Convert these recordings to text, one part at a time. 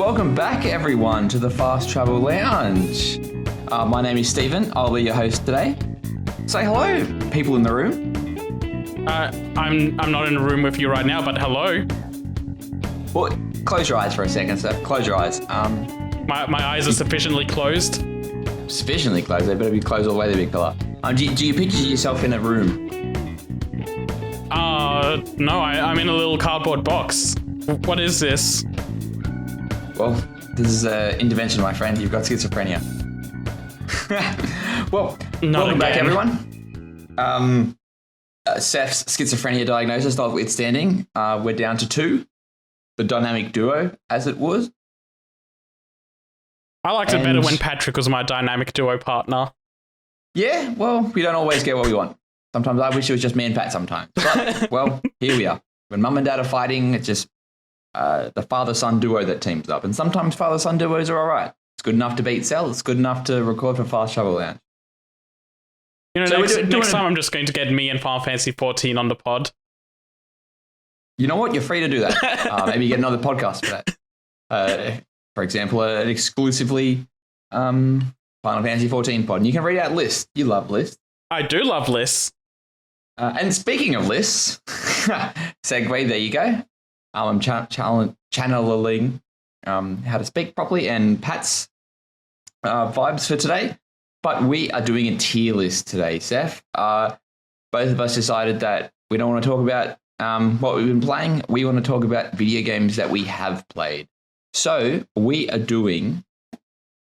welcome back everyone to the Fast Travel Lounge. My name is Stephen. I'll be your host today. Say hello, people in the room. I'm not in a room with you right now, but hello. Well, close your eyes for a second, sir. Close your eyes. My eyes are sufficiently closed. Sufficiently closed. They better be closed all the way to the big fella. Do you picture yourself in a room? No, I'm in a little cardboard box. What is this? Well, this is an intervention, my friend. You've got schizophrenia. Well, welcome back, everyone. Seth's schizophrenia diagnosis notwithstanding, we're down to 2. The dynamic duo, as it was. I liked it better when Patrick was my dynamic duo partner. Yeah, well, we don't always get what we want. Sometimes I wish it was just me and Pat sometimes. But, well, here we are. When mum and dad are fighting, it's just the father-son duo that teams up. And sometimes father-son duos are all right. It's good enough to beat Cell. It's good enough to record for Fast Travel Lounge. You know, so next time I'm just going to get me and Final Fantasy 14 on the pod. You know what? You're free to do that. Maybe get another podcast for that. For example, an exclusively Final Fantasy 14 pod. And you can read out lists. You love lists. I do love lists. And speaking of lists, segue, there you go. I'm channeling how to speak properly and Pat's vibes for today. But we are doing a tier list today, Seth. Both of us decided that we don't want to talk about what we've been playing. We want to talk about video games that we have played. So we are doing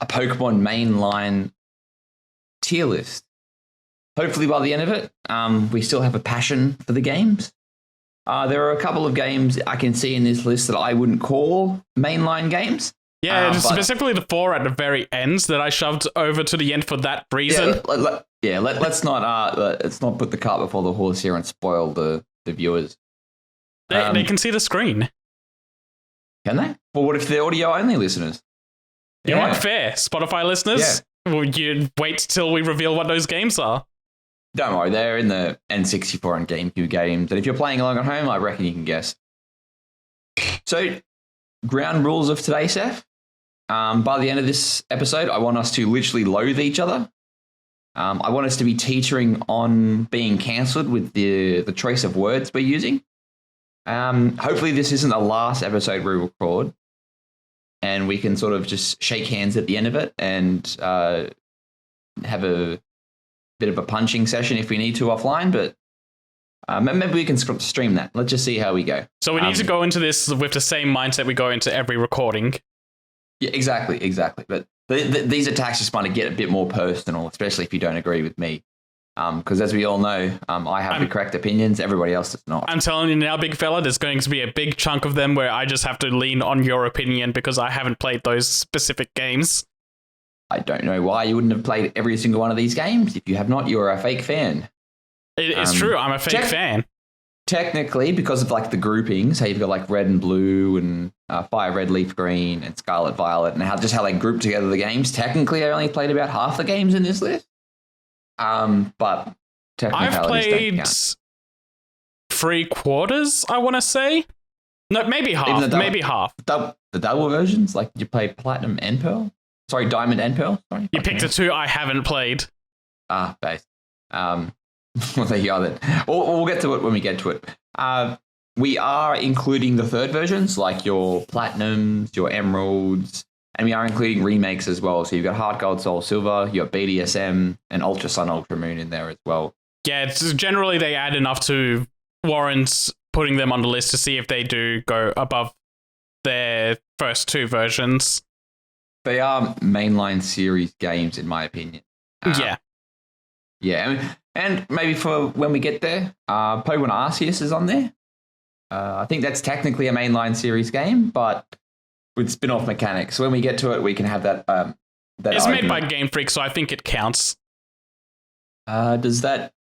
a Pokemon mainline tier list. Hopefully by the end of it, we still have a passion for the games. There are a couple of games I can see in this list that I wouldn't call mainline games. Yeah, specifically the 4 at the very end that I shoved over to the end for that reason. Let's not put the cart before the horse here and spoil the viewers. They can see the screen. Can they? Well, what if they're audio-only listeners? You know what? Fair. Spotify listeners, will you wait till we reveal what those games are? Don't worry, they're in the N64 and GameCube games. And if you're playing along at home, I reckon you can guess. So, ground rules of today, Seth. By the end of this episode, I want us to literally loathe each other. I want us to be teetering on being cancelled with the choice of words we're using. Hopefully this isn't the last episode we record, and we can sort of just shake hands at the end of it and have a bit of a punching session if we need to offline, but maybe we can stream that. Let's just see how we go. So we need to go into this with the same mindset we go into every recording. Yeah, exactly. But these attacks just want to get a bit more personal, especially if you don't agree with me. Because as we all know, I have the correct opinions, everybody else does not. I'm telling you now, big fella, there's going to be a big chunk of them where I just have to lean on your opinion because I haven't played those specific games. I don't know why you wouldn't have played every single one of these games. If you have not, you're a fake fan. It's true, I'm a fake fan. Technically, because of like the groupings, how you've got like red and blue and fire red, leaf green and scarlet violet, and how they group together the games. Technically, I only played about half the games in this list. But I've played 3/4, I want to say. No, maybe half. Maybe half. The double versions, like you play Platinum and Pearl. Sorry, Diamond and Pearl. Sorry, you picked the 2 I haven't played. Base. Well, there you are then. We'll get to it when we get to it. We are including the 3rd versions, like your Platinums, your Emeralds, and we are including remakes as well. So you've got Heart Gold, Soul Silver, you've got BDSM, and Ultra Sun, Ultra Moon in there as well. Yeah, generally they add enough to warrant putting them on the list to see if they do go above their first 2 versions. They are mainline series games, in my opinion. Yeah, and maybe for when we get there, Pokemon Arceus is on there. I think that's technically a mainline series game, but with spin-off mechanics. So when we get to it, we can have that. It's made by Game Freak, so I think it counts. What's that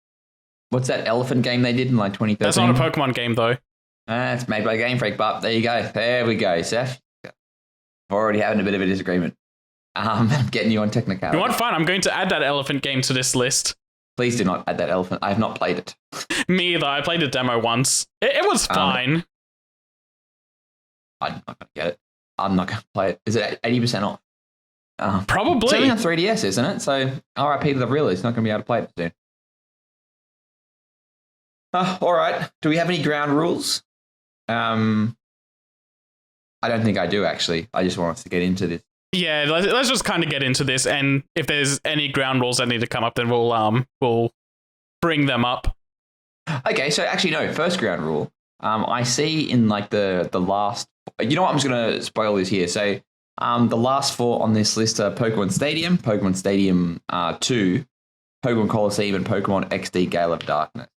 elephant game they did in like 2013? That's not a Pokemon game, though. It's made by Game Freak, but there you go. There we go, Seth. We're already having a bit of a disagreement. I'm getting you on technicality. You want fun? I'm going to add that elephant game to this list. Please do not add that elephant. I have not played it. Me either. I played the demo once. It was fine. I'm not going to get it. I'm not going to play it. Is it 80% off? It's Probably. only on 3DS, isn't it? So RIP to the real. It's not going to be able to play it soon. All right. Do we have any ground rules? I don't think I do, actually. I just want us to get into this. Yeah, let's just kind of get into this, and if there's any ground rules that need to come up, then we'll bring them up. Okay, so actually, no. First ground rule. I see in like the last. You know what? I'm just going to spoil this here. So, the last 4 on this list are Pokemon Stadium 2, Pokemon Coliseum, and Pokemon XD Gale of Darkness.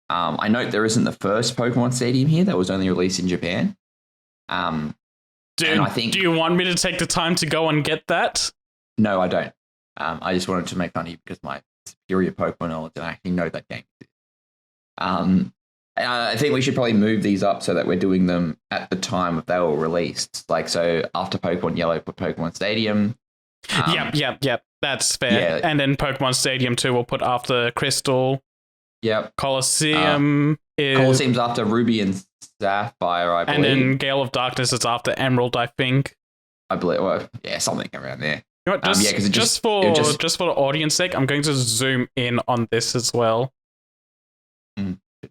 I note there isn't the first Pokemon Stadium here. That was only released in Japan. Do you want me to take the time to go and get that? No, I don't. I just wanted to make fun of you because my superior Pokemon knowledge, and I actually know that game. I think we should probably move these up so that we're doing them at the time they were released. Like, so after Pokemon Yellow, put Pokemon Stadium. Yep. That's fair. Yeah. And then Pokemon Stadium 2 we'll put after Crystal. Yep. Coliseum Coliseum's after Ruby and Sapphire, I believe. And then Gale of Darkness is after Emerald, I think. I believe, well, yeah, something around there. You know what, just for the audience sake, I'm going to zoom in on this as well.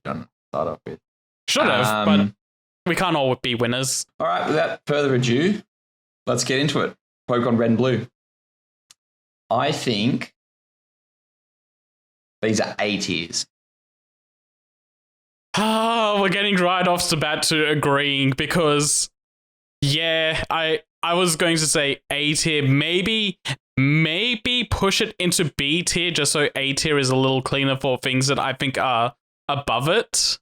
Done start off with. Should have, but we can't all be winners. All right, without further ado, let's get into it. Pokemon Red and Blue. I think these are A tiers. We're getting right off the bat to agreeing because, yeah, I was going to say A tier, maybe push it into B tier just so A tier is a little cleaner for things that I think are above it.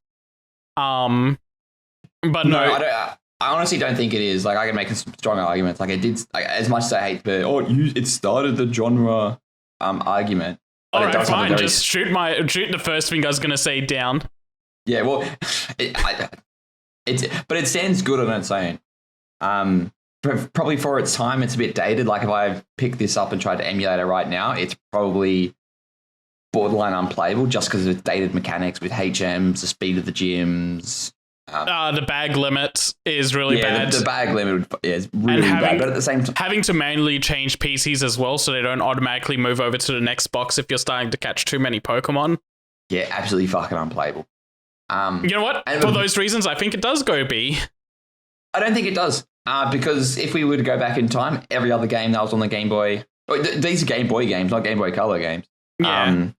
But no, I honestly don't think it is. Like, I can make some strong arguments. Like, it did, like, as much as I hate it started the genre argument. All right, fine. Just shoot the first thing I was going to say down. Yeah, well, but it stands good on its own. Probably for its time, it's a bit dated. Like, if I pick this up and tried to emulate it right now, it's probably borderline unplayable just because of its dated mechanics with HMs, the speed of the gyms. The bag limit is really bad. The bag limit is really bad. But at the same time, having to manually change PCs as well so they don't automatically move over to the next box if you're starting to catch too many Pokemon. Yeah, absolutely fucking unplayable. You know what? For those reasons, I think it does go B. I don't think it does. Because if we were to go back in time, every other game that was on the Game Boy... These are Game Boy games, not Game Boy Color games. Yeah.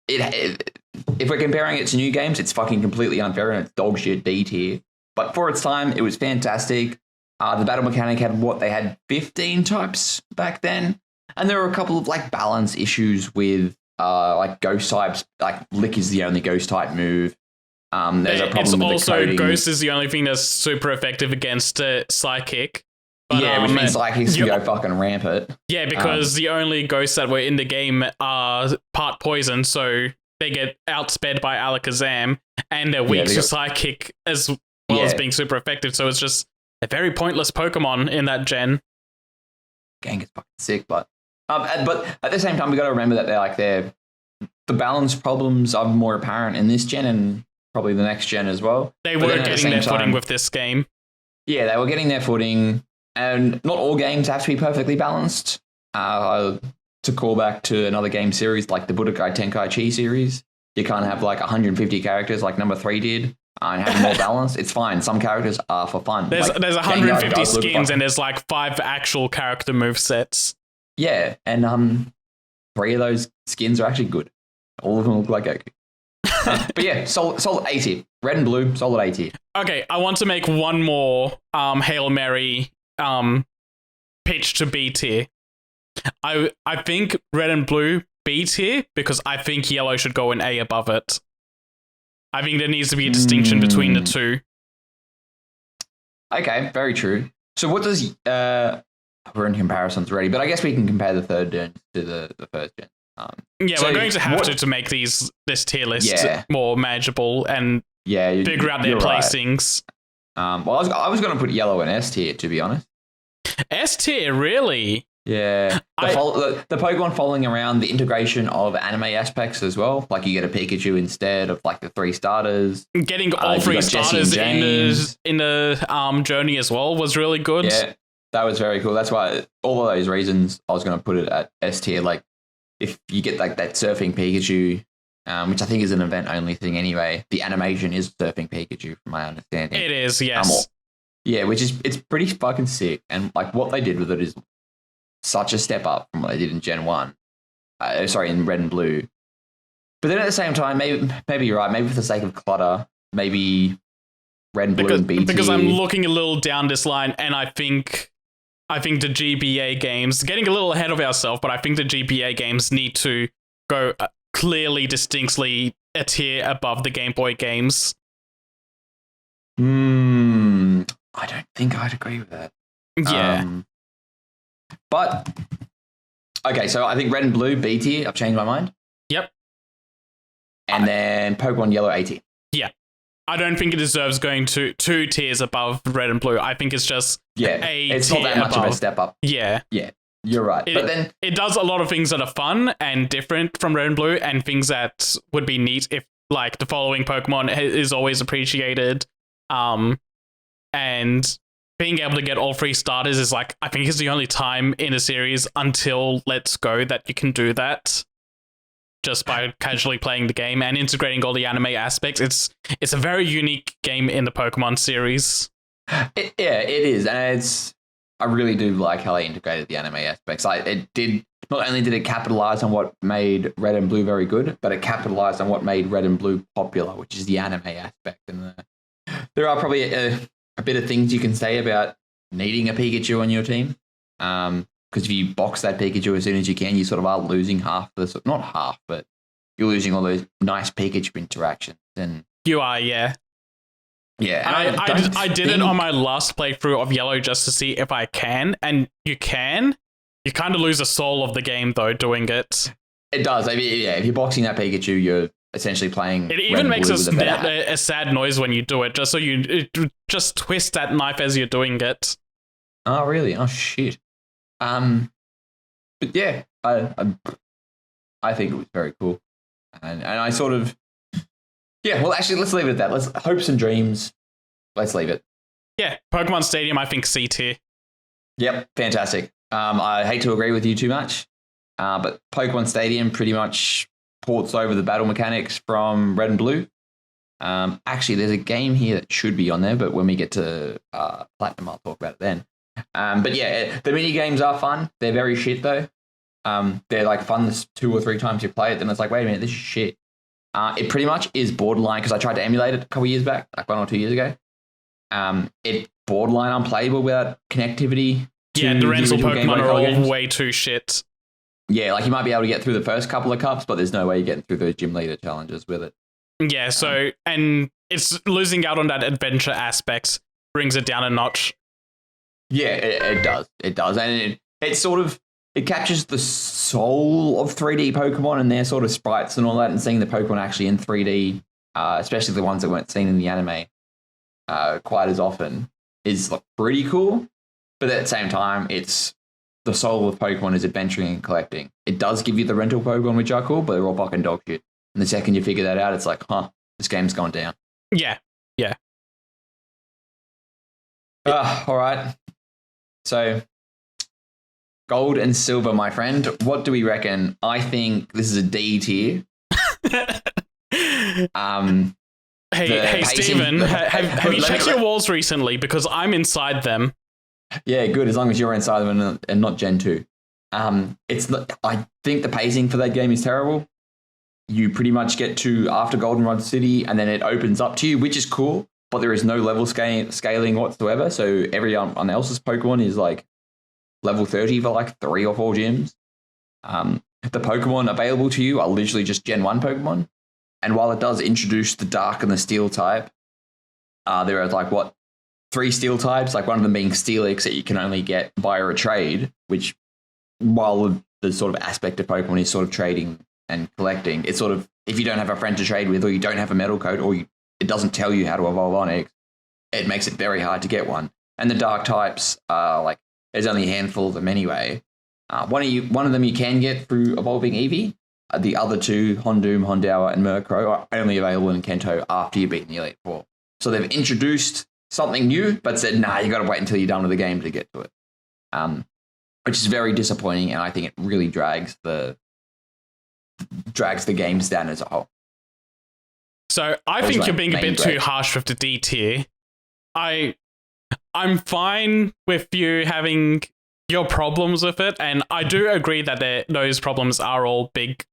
If we're comparing it to new games, it's fucking completely unfair and it's dog shit D tier. But for its time, it was fantastic. The battle mechanic they had 15 types back then. And there were a couple of like balance issues with like ghost types. Like Lick is the only ghost type move. There's a problem with the coding. Ghost is the only thing that's super effective against Psychic. But, which means Psychics can go fucking rampant. Yeah, because the only ghosts that were in the game are part poison, so they get outsped by Alakazam, and they're weak to Psychic as well as being super effective, so it's just a very pointless Pokemon in that gen. Gengar's fucking sick, but at the same time, we got to remember that the balance problems are more apparent in this gen and probably the next gen as well. They were getting their footing with this game. Yeah, they were getting their footing, and not all games have to be perfectly balanced. To call back to another game series like the Budokai Tenkaichi series, you can't have like 150 characters like number 3 did and have more balance. It's fine. Some characters are for fun. There's 150 skins and there's like 5 actual character movesets. Yeah, and 3 of those skins are actually good. All of them look like Goku. But yeah, solid A tier. Red and blue, solid A tier. Okay, I want to make one more Hail Mary pitch to B tier. I think red and blue B tier because I think yellow should go in A above it. I think there needs to be a distinction between the two. Okay, very true. So what does we're in comparisons already, but I guess we can compare the third gen to the first gen. We're going to have to make this tier list more manageable and figure out their placings. Right. Well, I was going to put yellow in S tier, to be honest. S tier, really? Yeah. The Pokemon following around the integration of anime aspects as well. Like you get a Pikachu instead of like the 3 starters. Getting all 3 starters in the journey as well was really good. Yeah. That was very cool. That's why all of those reasons I was going to put it at S tier. Like if you get like that surfing Pikachu, which I think is an event only thing anyway, the animation is surfing Pikachu from my understanding. It is, yes. Yeah, it's pretty fucking sick. And like what they did with it is such a step up from what they did in Gen 1. In Red and Blue. But then at the same time, maybe you're right. Maybe for the sake of clutter, maybe Red and Blue and BT. Because I'm looking a little down this line, and I think the GBA games, getting a little ahead of ourselves, but I think the GBA games need to go clearly, distinctly a tier above the Game Boy games. I don't think I'd agree with that. Yeah. But, okay, so I think Red and Blue, B tier, I've changed my mind. Yep. And then Pokemon Yellow, A tier. Yeah. I don't think it deserves going to 2 tiers above Red and Blue. I think it's just it's not that much of a step up. Yeah. Yeah, you're right. But then it does a lot of things that are fun and different from Red and Blue, and things that would be neat if like the following Pokemon is always appreciated. And being able to get all 3 starters is like, I think is the only time in a series until Let's Go that you can do that. Just by casually playing the game and integrating all the anime aspects. It's a very unique game in the Pokemon series. It is. And I really do like how they integrated the anime aspects. Not only did it capitalize on what made Red and Blue very good, but it capitalized on what made Red and Blue popular, which is the anime aspect. And there are probably a bit of things you can say about needing a Pikachu on your team. Because if you box that Pikachu as soon as you can, you sort of are losing not half, but you're losing all those nice Pikachu interactions. And you are, yeah. Yeah. I did it on my last playthrough of Yellow just to see if I can, and you can. You kind of lose the soul of the game, though, doing it. It does. I mean, yeah, if you're boxing that Pikachu, you're essentially playing. It even makes a sad noise when you do it, just so you just twist that knife as you're doing it. Oh, really? Oh, shit. But yeah, I think it was very cool, and I sort of, yeah. Well, actually, let's leave it at that. Let's hopes and dreams. Let's leave it. Yeah, Pokemon Stadium, I think C tier. Yep, fantastic. I hate to agree with you too much, but Pokemon Stadium pretty much ports over the battle mechanics from Red and Blue. Actually, there's a game here that should be on there, but when we get to Platinum, I'll talk about it then. But yeah, the mini games are fun. They're very shit though. They're like fun the 2 or 3 times you play it, then it's like, wait a minute, this is shit. It pretty much is borderline, because I tried to emulate it a couple years back, like 1 or 2 years ago. It's borderline unplayable without connectivity. Yeah, the rental Pokemon are all way too shit. Yeah, like you might be able to get through the first couple of cups, but there's no way you're getting through those gym leader challenges with it. Yeah, so, and it's losing out on that adventure aspect brings it down a notch. Yeah, it does. It does. And it sort of, it captures the soul of 3D Pokemon and their sort of sprites and all that, and seeing the Pokemon actually in 3D, especially the ones that weren't seen in the anime quite as often, is like, pretty cool. But at the same time, it's the soul of Pokemon is adventuring and collecting. It does give you the rental Pokemon, which are cool, but they're all fucking dog shit. And the second you figure that out, it's like, this game's gone down. Yeah. All right. So, gold and silver, my friend. What do we reckon? I think this is a D tier. Hey, Steven, have you checked your walls recently? Because I'm inside them. Yeah, good. As long as you're inside them and not Gen 2. I think the pacing for that game is terrible. You pretty much get to after Goldenrod City, and then it opens up to you, which is cool. But there is no level scaling whatsoever. So everyone else's Pokemon is like level 30 for like 3 or 4 gyms. The Pokemon available to you are literally just Gen 1 Pokemon. And while it does introduce the Dark and the Steel type, there are like 3 Steel types, like one of them being Steelix that you can only get via a trade, which while the sort of aspect of Pokemon is sort of trading and collecting, it's sort of, if you don't have a friend to trade with, or you don't have a metal coat, or it doesn't tell you how to evolve Onix, it makes it very hard to get one. And the dark types are there's only a handful of them anyway. One of them you can get through evolving Eevee. The other 2, Hondoom, Hondour, and Murkrow, are only available in Kanto after you've beaten the Elite Four. So they've introduced something new, but said, nah, you got to wait until you're done with the game to get to it. which is very disappointing, and I think it really drags the games down as a whole. So I Those think are you're my being a main bit too gripes. harsh with the D tier. I'm fine with you having your problems with it, and I do agree that those problems are all big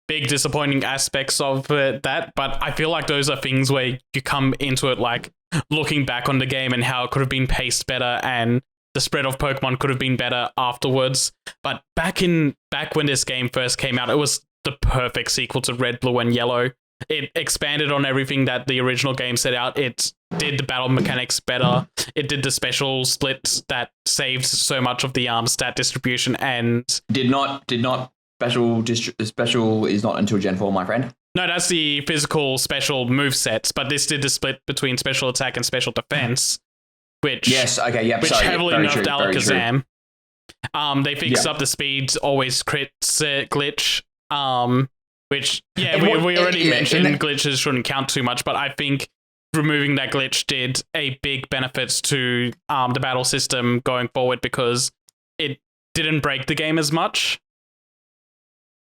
disappointing aspects of that, but I feel like those are things where you come into it like looking back on the game and how it could have been paced better and the spread of Pokemon could have been better afterwards. But back when this game first came out, it was the perfect sequel to Red, Blue, and Yellow. It expanded on everything that the original game set out. It did the battle mechanics better. It did the special splits that saved so much of the stat distribution, and Did not special is not until Gen 4, my friend. no, that's the physical special move sets, but this did the split between special attack and special defense, which Yes, okay, yep, which sorry, heavily very nerfed true, very true. Alakazam. They fixed up the speeds always crits glitch. Which we already mentioned glitches shouldn't count too much, but I think removing that glitch did a big benefits to the battle system going forward because it didn't break the game as much.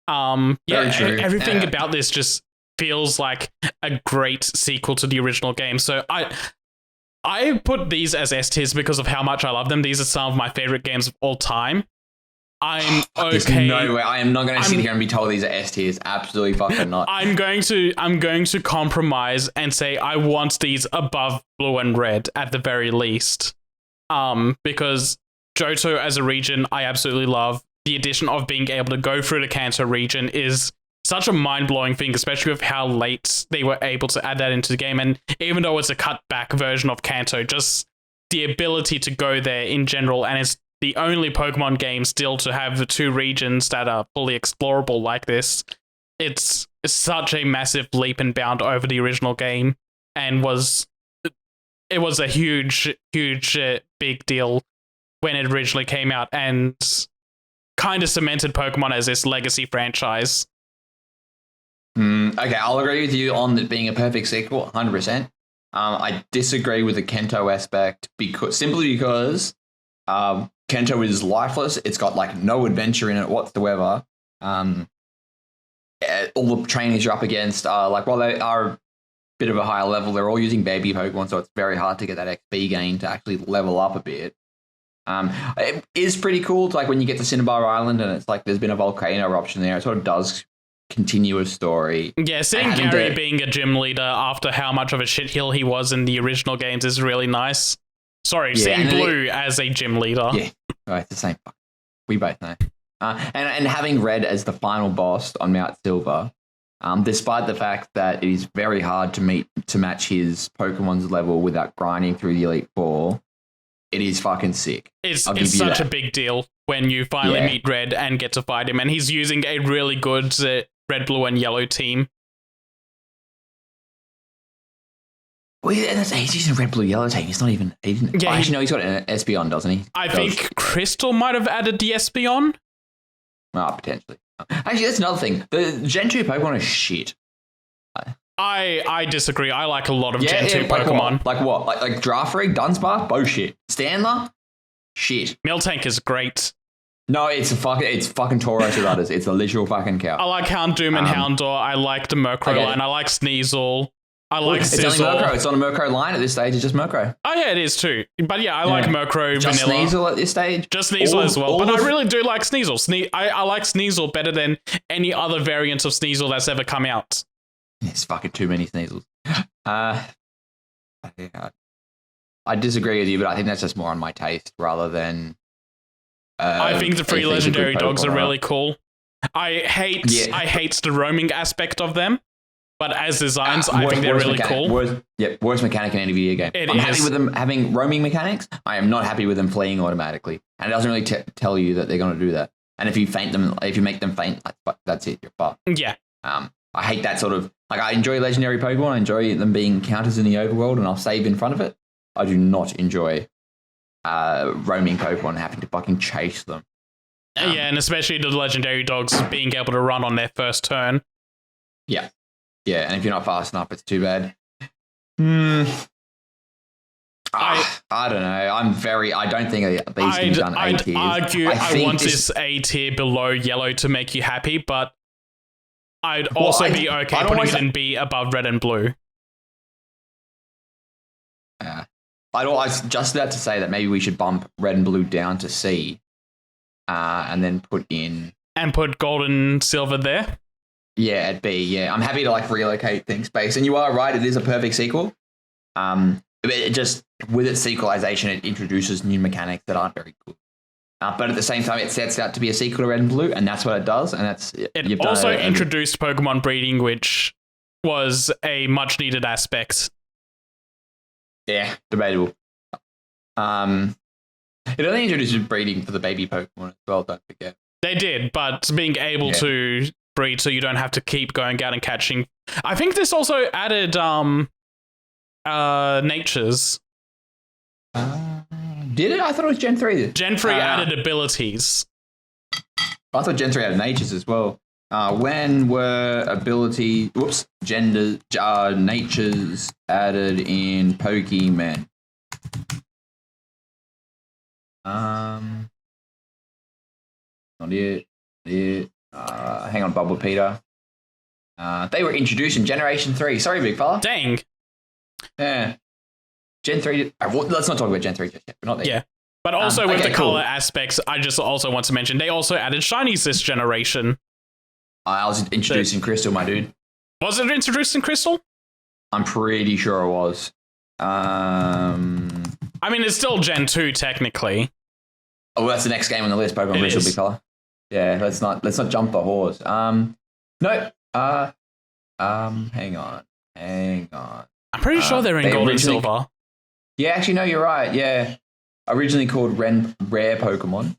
Very true. Everything about this just feels like a great sequel to the original game. So I put these as S tiers because of how much I love them. These are some of my favorite games of all time. I'm okay. There's no way. I am not going to sit here and be told these are S tiers. Absolutely fucking not. I'm going to compromise and say I want these above Blue and Red at the very least. Because Johto as a region, I absolutely love. The addition of being able to go through the Kanto region is such a mind-blowing thing, especially with how late they were able to add that into the game. And even though it's a cut-back version of Kanto, just the ability to go there in general, and it's the only Pokemon game still to have the two regions that are fully explorable like this. It's such a massive leap and bound over the original game, and it was a huge big deal when it originally came out, and kind of cemented Pokemon as this legacy franchise. Okay, I'll agree with you on it being a perfect sequel, 100%. I disagree with the Kanto aspect simply because Kanto is lifeless. It's got like no adventure in it whatsoever. All the trainers you're up against are like, while they are a bit of a higher level, they're all using baby Pokemon, so it's very hard to get that XP gain to actually level up a bit. It is pretty cool to, like, when you get to Cinnabar Island and it's like there's been a volcano eruption there. It sort of does continue a story. Yeah, seeing Gary being a gym leader after how much of a shitheel he was in the original games is really nice. Sorry, seeing Blue as a gym leader. Yeah, it's the same. We both know. And having Red as the final boss on Mount Silver, despite the fact that it is very hard to match his Pokemon's level without grinding through the Elite Four, it is fucking sick. It's such a big deal when you finally meet Red and get to fight him, and he's using a really good Red, Blue, and Yellow team. Well, he's using Red, Blue, Yellow team. He's not even. No, he's got an Espeon, doesn't he? I think Crystal might have added the Espeon. Potentially. Actually, that's another thing. The Gen 2 Pokemon are shit. I disagree. I like a lot of Gen 2 Pokemon. Like what? Like Draftrig, Dunsparce, bullshit. Stanler, shit. Miltank is great. No, it's fucking Tauros with udders. It's a literal fucking cow. I like Houndoom and Houndour. I like the Murkrow line. I like Sneasel. I like Sizzle. It's only Murkrow. It's on a Murkrow line at this stage. It's just Murkrow. Oh yeah, it is too. But yeah, I like Murkrow just vanilla. Sneasel at this stage. Just Sneasel as well. But I really do like Sneasel. I like Sneasel better than any other variant of Sneasel that's ever come out. There's fucking too many Sneasels. I disagree with you, but I think that's just more on my taste rather than. I think the free legendary dogs are really cool. I hate the roaming aspect of them, but as designs, I think they're really cool. Worst mechanic in any video game. I'm happy with them having roaming mechanics. I am not happy with them fleeing automatically, and it doesn't really tell you that they're going to do that. And if you make them faint, that's it. You're fucked. Yeah. I hate that sort of, like, I enjoy legendary Pokemon. I enjoy them being counters in the overworld, and I'll save in front of it. I do not enjoy roaming Pokemon having to fucking chase them. Yeah, and especially the legendary dogs being able to run on their first turn. Yeah, and if you're not fast enough, it's too bad. I don't know. I don't think these can be done A I'd tiers. argue I think want this A tier below yellow to make you happy, but I'd also be okay I don't putting want it in B above red and blue. I was just about to say that maybe we should bump red and blue down to C, and then put in And put gold and silver there. yeah at B. Yeah, I'm happy to like relocate things space. And you are right; it is a perfect sequel. It just with its sequelization, it introduces new mechanics that aren't very good. But at the same time, it sets out to be a sequel to Red and Blue, and that's what it does. And that's It also introduced Pokemon breeding, which was a much needed aspect. Yeah, debatable. It only introduces breeding for the baby Pokemon as well. Don't forget. They did, but being able to breed so you don't have to keep going out and catching. I think this also added natures. Did it? I thought it was Gen 3. Gen 3 added abilities. I thought Gen 3 had natures as well. When were natures added in Pokemon? Not it. Hang on, Bubble Peter. They were introduced in Generation 3. Sorry, big fella. Dang. Yeah. Gen 3. Let's not talk about Gen 3 just yet. We're not there. Yeah. But also with the cool. color aspects, I just also want to mention they also added shinies this generation. I was introduced in Crystal, my dude. Was it introduced in Crystal? I'm pretty sure it was. I mean, it's still Gen 2 technically. Oh, that's the next game on the list, Pokemon Crystal, big fella. Yeah, let's not jump the horse. No. Hang on. I'm pretty sure they're in Gold and Silver. Yeah, actually, no, you're right. Yeah. Originally called Rare Pokemon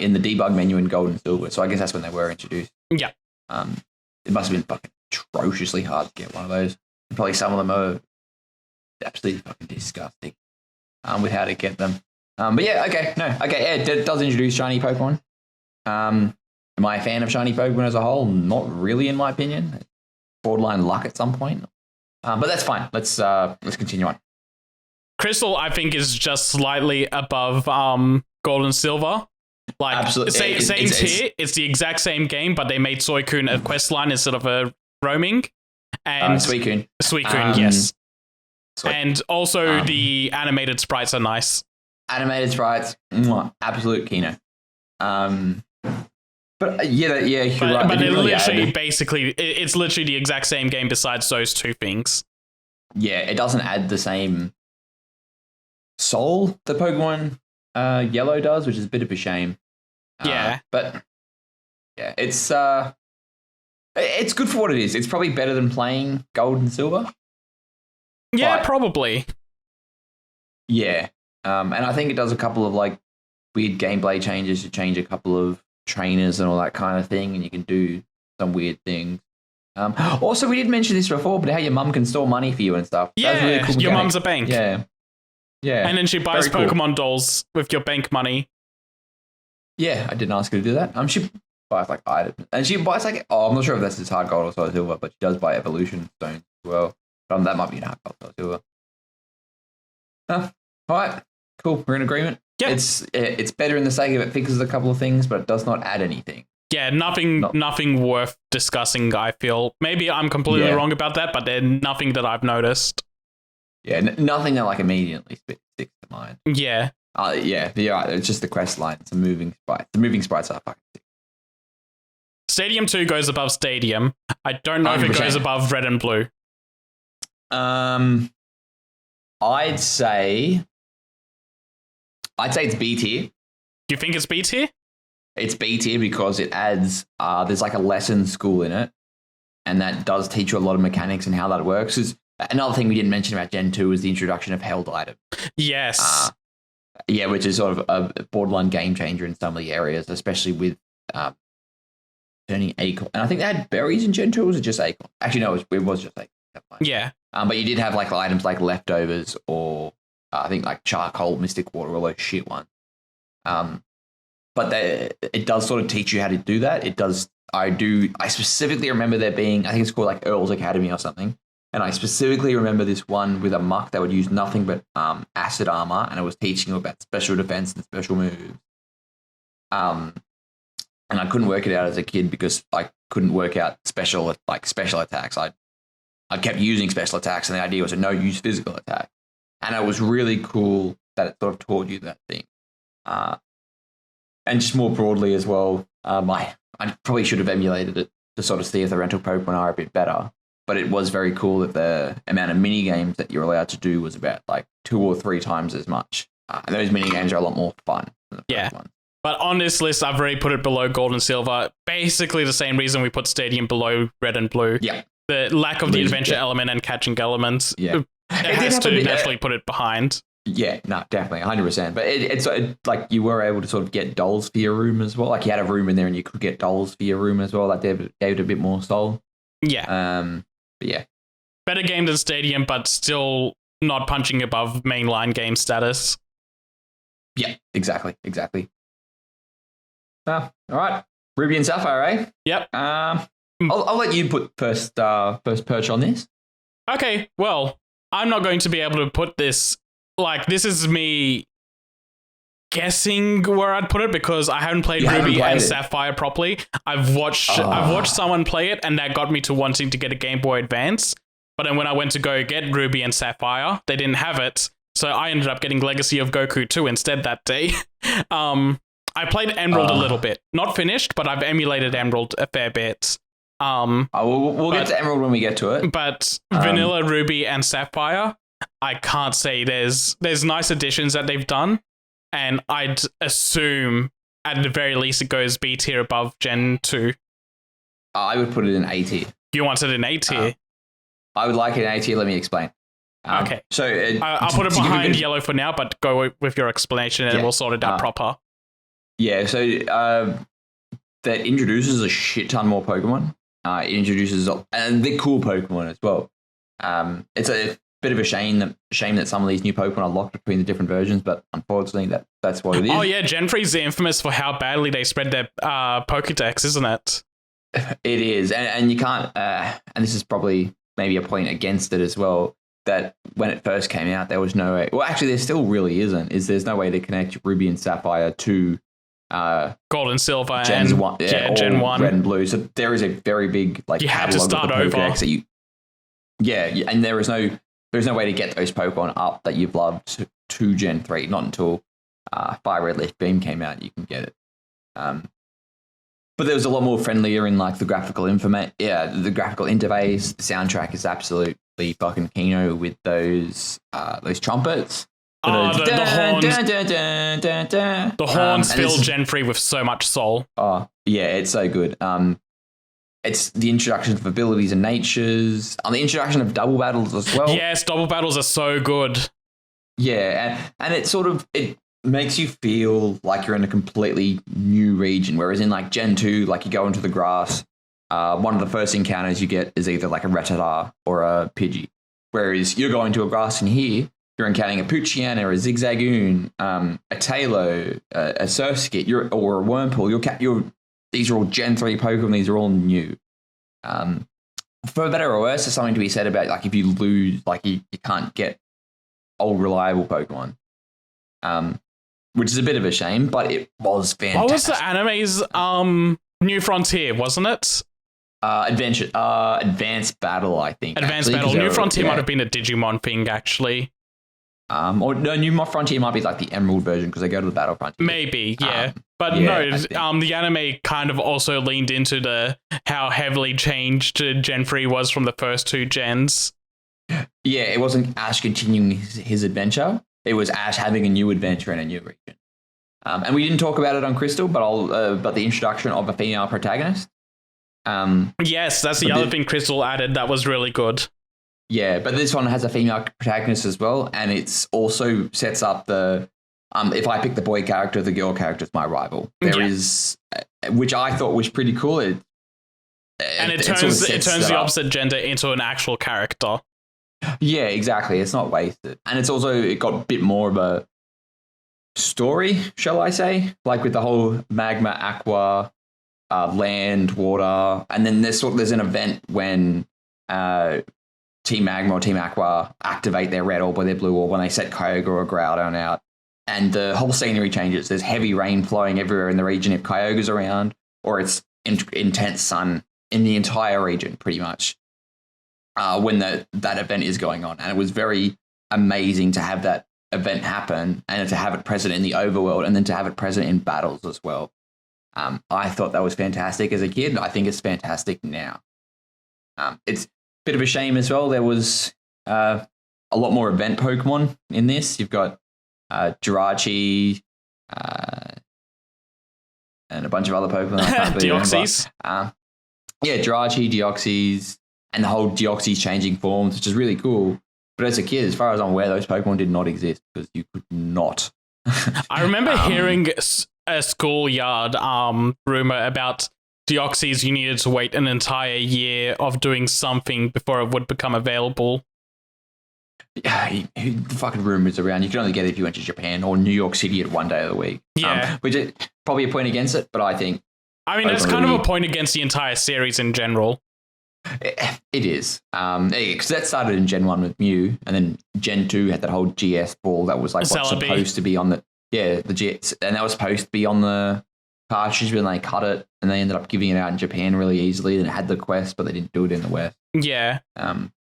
in the debug menu in Gold and Silver. So I guess that's when they were introduced. Yeah. It must have been fucking atrociously hard to get one of those. Probably some of them are absolutely fucking disgusting with how to get them. But yeah, okay. Yeah, it does introduce shiny Pokemon. Am I a fan of shiny Pokemon as a whole? Not really, in my opinion. Borderline luck at some point. But that's fine. Let's continue on. Crystal, I think, is just slightly above Gold and Silver. Like, absolutely. Same tier. It's the exact same game, but they made Suicune a quest line instead of a roaming. And Suicune. Suicune, yes. Sweet. And also the animated sprites are nice. Animated sprites, absolute kino. But yeah, you're right. But it's literally the exact same game besides those two things. Yeah, it doesn't add the same soul that Pokemon Yellow does, which is a bit of a shame. Yeah. But yeah, it's good for what it is. It's probably better than playing Gold and Silver. Yeah, probably. Yeah. And I think it does a couple of like weird gameplay changes. You change a couple of trainers and all that kind of thing, and you can do some weird things. Also, we did mention this before, but how your mum can store money for you and stuff. Yeah, really cool your mum's a bank. Yeah. And then she buys Pokemon dolls with your bank money. Yeah, I didn't ask her to do that. She buys like items, and she buys like I'm not sure if this is hard gold or solid silver, but she does buy evolution stones as well. That might be hard gold or silver. All right, cool. We're in agreement. Yeah. It's better in the sake of it fixes a couple of things, but it does not add anything. Yeah, nothing worth discussing, I feel. Maybe I'm completely wrong about that, but there's nothing that I've noticed. Yeah, nothing that like immediately sticks to mind. Yeah. Yeah, it's just the quest line. It's a moving sprite. The moving sprites are fucking sick. Stadium 2 goes above Stadium. I don't know 100%. If it goes above Red and Blue. I'd say it's B tier. Do you think it's B tier? It's B tier because it adds, there's like a lesson school in it, and that does teach you a lot of mechanics and how that works. Another thing we didn't mention about Gen 2 was the introduction of held items. Yes. Yeah, which is sort of a borderline game changer in some of the areas, especially with turning acorn. And I think they had berries in Gen 2, or was it just acorn? Actually, no, it was just acorn. Yeah. But you did have like items like leftovers or I think like charcoal, mystic water, all those shit ones. But it does sort of teach you how to do that. It does. I specifically remember there being, I think it's called like Earl's Academy or something. And I specifically remember this one with a muck that would use nothing but acid armor, and it was teaching you about special defense and special moves. And I couldn't work it out as a kid because I couldn't work out special attacks. I kept using special attacks, and the idea was to no use physical attack. And it was really cool that it sort of taught you that thing. And just more broadly as well, I probably should have emulated it to sort of see if the rental Pokemon are a bit better. But it was very cool that the amount of mini games that you're allowed to do was about like 2 or 3 times as much. And those mini games are a lot more fun than the first one. But on this list, I've already put it below Gold and Silver. Basically the same reason we put Stadium below Red and Blue. Yeah. The lack of the adventure element and catching elements. Yeah. It has to naturally put it behind. Yeah, no, definitely, 100%. But it's like you were able to sort of get dolls for your room as well. Like you had a room in there and you could get dolls for your room as well. That gave it a bit more soul. Yeah. But yeah. Better game than Stadium, but still not punching above mainline game status. Yeah, exactly. All right. Ruby and Sapphire, eh? Yep. I'll let you put first perch on this. Okay, well, I'm not going to be able to put this. Like, this is me guessing where I'd put it because I haven't played Ruby and Sapphire properly. I've watched someone play it, and that got me to wanting to get a Game Boy Advance. But then when I went to go get Ruby and Sapphire, they didn't have it, so I ended up getting Legacy of Goku 2 instead that day. I played Emerald a little bit, not finished, but I've emulated Emerald a fair bit. We'll get to Emerald when we get to it. But Vanilla, Ruby, and Sapphire, I can't say there's nice additions that they've done, and I'd assume at the very least it goes B tier above Gen 2. I would put it in A tier. You wanted an A tier? I would like it in A tier. Let me explain. Okay. So I'll put it behind yellow for now, but go with your explanation and we'll sort it out proper. Yeah, so that introduces a shit ton more Pokemon. It introduces, and they're cool Pokemon as well. It's a bit of a shame that some of these new Pokemon are locked between the different versions, but unfortunately that's what it is. Oh yeah, Gen 3 is infamous for how badly they spread their Pokedex, isn't it? It is, and you can't, and this is probably maybe a point against it as well, that when it first came out, there was no way, well actually there still really isn't, there's no way to connect Ruby and Sapphire to Gold and Silver Gen and 1, Gen 1. Red and Blue. So there is a very big you have to start over. That and there's no way to get those Pokemon up that you've loved to Gen 3. Not until Fire Red Leaf Beam came out you can get it. But there was a lot more friendlier in like the graphical the graphical interface. The soundtrack is absolutely fucking kino with those trumpets. The horns fill Gen 3 with so much soul. Oh, yeah, it's so good. It's the introduction of abilities and natures, the introduction of double battles as well. Yes, double battles are so good. Yeah, and it makes you feel like you're in a completely new region, whereas in like Gen 2, like you go into the grass, one of the first encounters you get is either like a Rattata or a Pidgey, whereas you're going to a grass in here, you're encountering a Poochyena, a Zigzagoon, a Taillow, a Surskit, or a Wurmple. These are all Gen 3 Pokemon. These are all new. For better or worse, there's something to be said about like if you lose, like you can't get old reliable Pokemon, which is a bit of a shame. But it was fantastic. What was the anime's New Frontier, wasn't it? Advanced Battle, I think. Advanced Battle. New Frontier might have been a Digimon thing, actually. Or no, New Frontier might be like the Emerald version because they go to the Battle Frontier. Maybe, yeah. The anime kind of also leaned into how heavily changed Gen 3 was from the first 2 gens. Yeah, it wasn't Ash continuing his adventure. It was Ash having a new adventure in a new region. And we didn't talk about it on Crystal, but the introduction of a female protagonist. Yes, that's the other thing Crystal added that was really good. Yeah, but this one has a female protagonist as well, and it's also sets up the if I pick the boy character, the girl character is my rival. There is, which I thought was pretty cool. It turns the opposite gender into an actual character. Yeah, exactly. It's not wasted, and it got a bit more of a story, shall I say? Like with the whole magma, aqua, land, water, and then there's an event when Team Magma or Team Aqua activate their red orb or their blue orb when they set Kyogre or Groudon out. And the whole scenery changes. There's heavy rain flowing everywhere in the region if Kyogre's around, or it's intense sun in the entire region, pretty much, when that event is going on. And it was very amazing to have that event happen and to have it present in the overworld and then to have it present in battles as well. I thought that was fantastic as a kid. I think it's fantastic now. It's a bit of a shame as well. There was a lot more event Pokemon in this. You've got Jirachi and a bunch of other Pokemon. I can't really Deoxys. Yeah, Jirachi, Deoxys, and the whole Deoxys changing forms, which is really cool. But as a kid, as far as I'm aware, those Pokemon did not exist because you could not. I remember hearing a schoolyard rumor about Deoxys. You needed to wait an entire year of doing something before it would become available. Yeah, the fucking rumors around. You could only get it if you went to Japan or New York City at one day of the week. Yeah. Which is probably a point against it, but I think... I mean, that's kind of a point against the entire series in general. It is. Because that started in Gen 1 with Mew, and then Gen 2 had that whole GS ball that was like what's supposed to be on the... Yeah, the GS, and that was supposed to be on the cartridge, but then they cut it, and they ended up giving it out in Japan really easily, and it had the quest, but they didn't do it in the West. Yeah.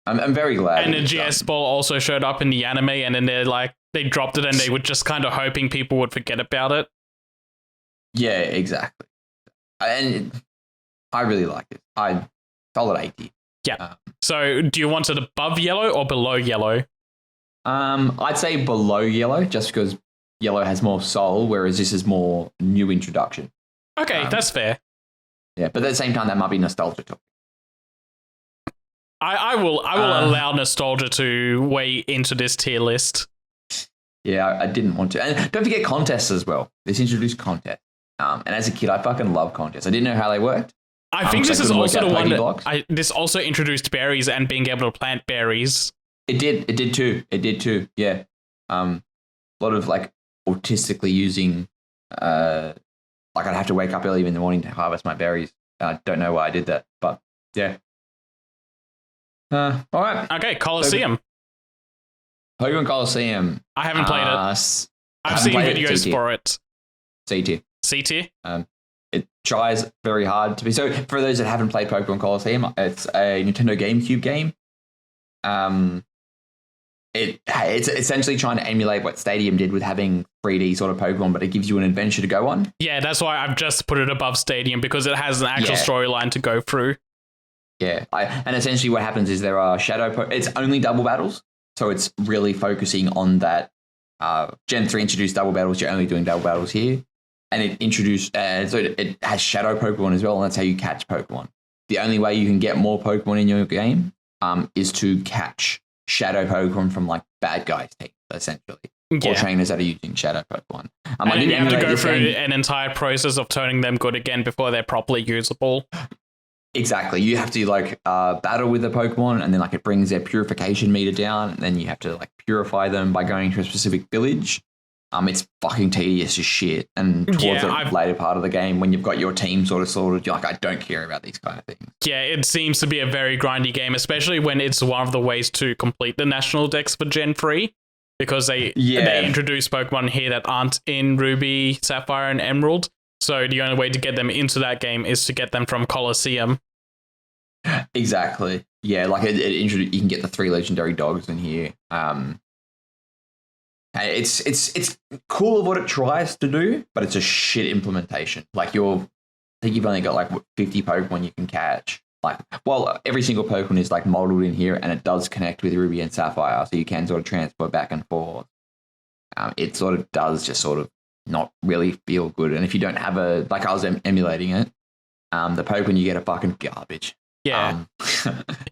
I'm very glad. And the GS ball also showed up in the anime, and then they dropped it, and they were just kind of hoping people would forget about it. Yeah, exactly. And I really liked it. I solid 80. Yeah. So, do you want it above yellow or below yellow? I'd say below yellow, just because yellow has more soul, whereas this is more new introduction. Okay, that's fair. Yeah, but at the same time, that might be nostalgia talk. I will allow nostalgia to weigh into this tier list. Yeah, I didn't want to. And don't forget contests as well. This introduced contests. And as a kid, I fucking love contests. I didn't know how they worked. I think this is also the one that this also introduced berries and being able to plant berries. It did too. Yeah. A lot of like autistically using, like I'd have to wake up early in the morning to harvest my berries. I don't know why I did that, but yeah. All right. Okay, Colosseum. Pokemon Colosseum. I haven't played it. I've seen videos for it. C tier. C tier? It tries very hard to be. So for those that haven't played Pokemon Colosseum, it's a Nintendo GameCube game. It's essentially trying to emulate what Stadium did with having 3D sort of Pokemon, but it gives you an adventure to go on. Yeah, that's why I've just put it above Stadium, because it has an actual storyline to go through. Yeah, and essentially what happens is there are it's only double battles, so it's really focusing on that. Gen 3 introduced double battles, you're only doing double battles here. And it introduced, so it has shadow Pokemon as well, and that's how you catch Pokemon. The only way you can get more Pokemon in your game is to catch shadow Pokemon from like bad guys' teams, essentially. Or trainers that are using shadow Pokemon. And you have to go through an entire process of turning them good again before they're properly usable. Exactly. You have to like battle with the Pokemon, and then like it brings their purification meter down, and then you have to like purify them by going to a specific village. It's fucking tedious as shit. And towards the later part of the game, when you've got your team sort of you're like, I don't care about these kind of things. Yeah, it seems to be a very grindy game, especially when it's one of the ways to complete the national dex for Gen 3. Because they introduce Pokemon here that aren't in Ruby, Sapphire, and Emerald. So the only way to get them into that game is to get them from Colosseum. Exactly. Yeah, like you can get the 3 legendary dogs in here. It's cool of what it tries to do, but it's a shit implementation. Like I think you've only got like 50 Pokemon you can catch. Like, well, every single Pokemon is like modeled in here, and it does connect with Ruby and Sapphire, so you can sort of transfer back and forth. It sort of does just sort of not really feel good, and if you don't have like I was emulating it, the Pokemon you get are fucking garbage. Yeah,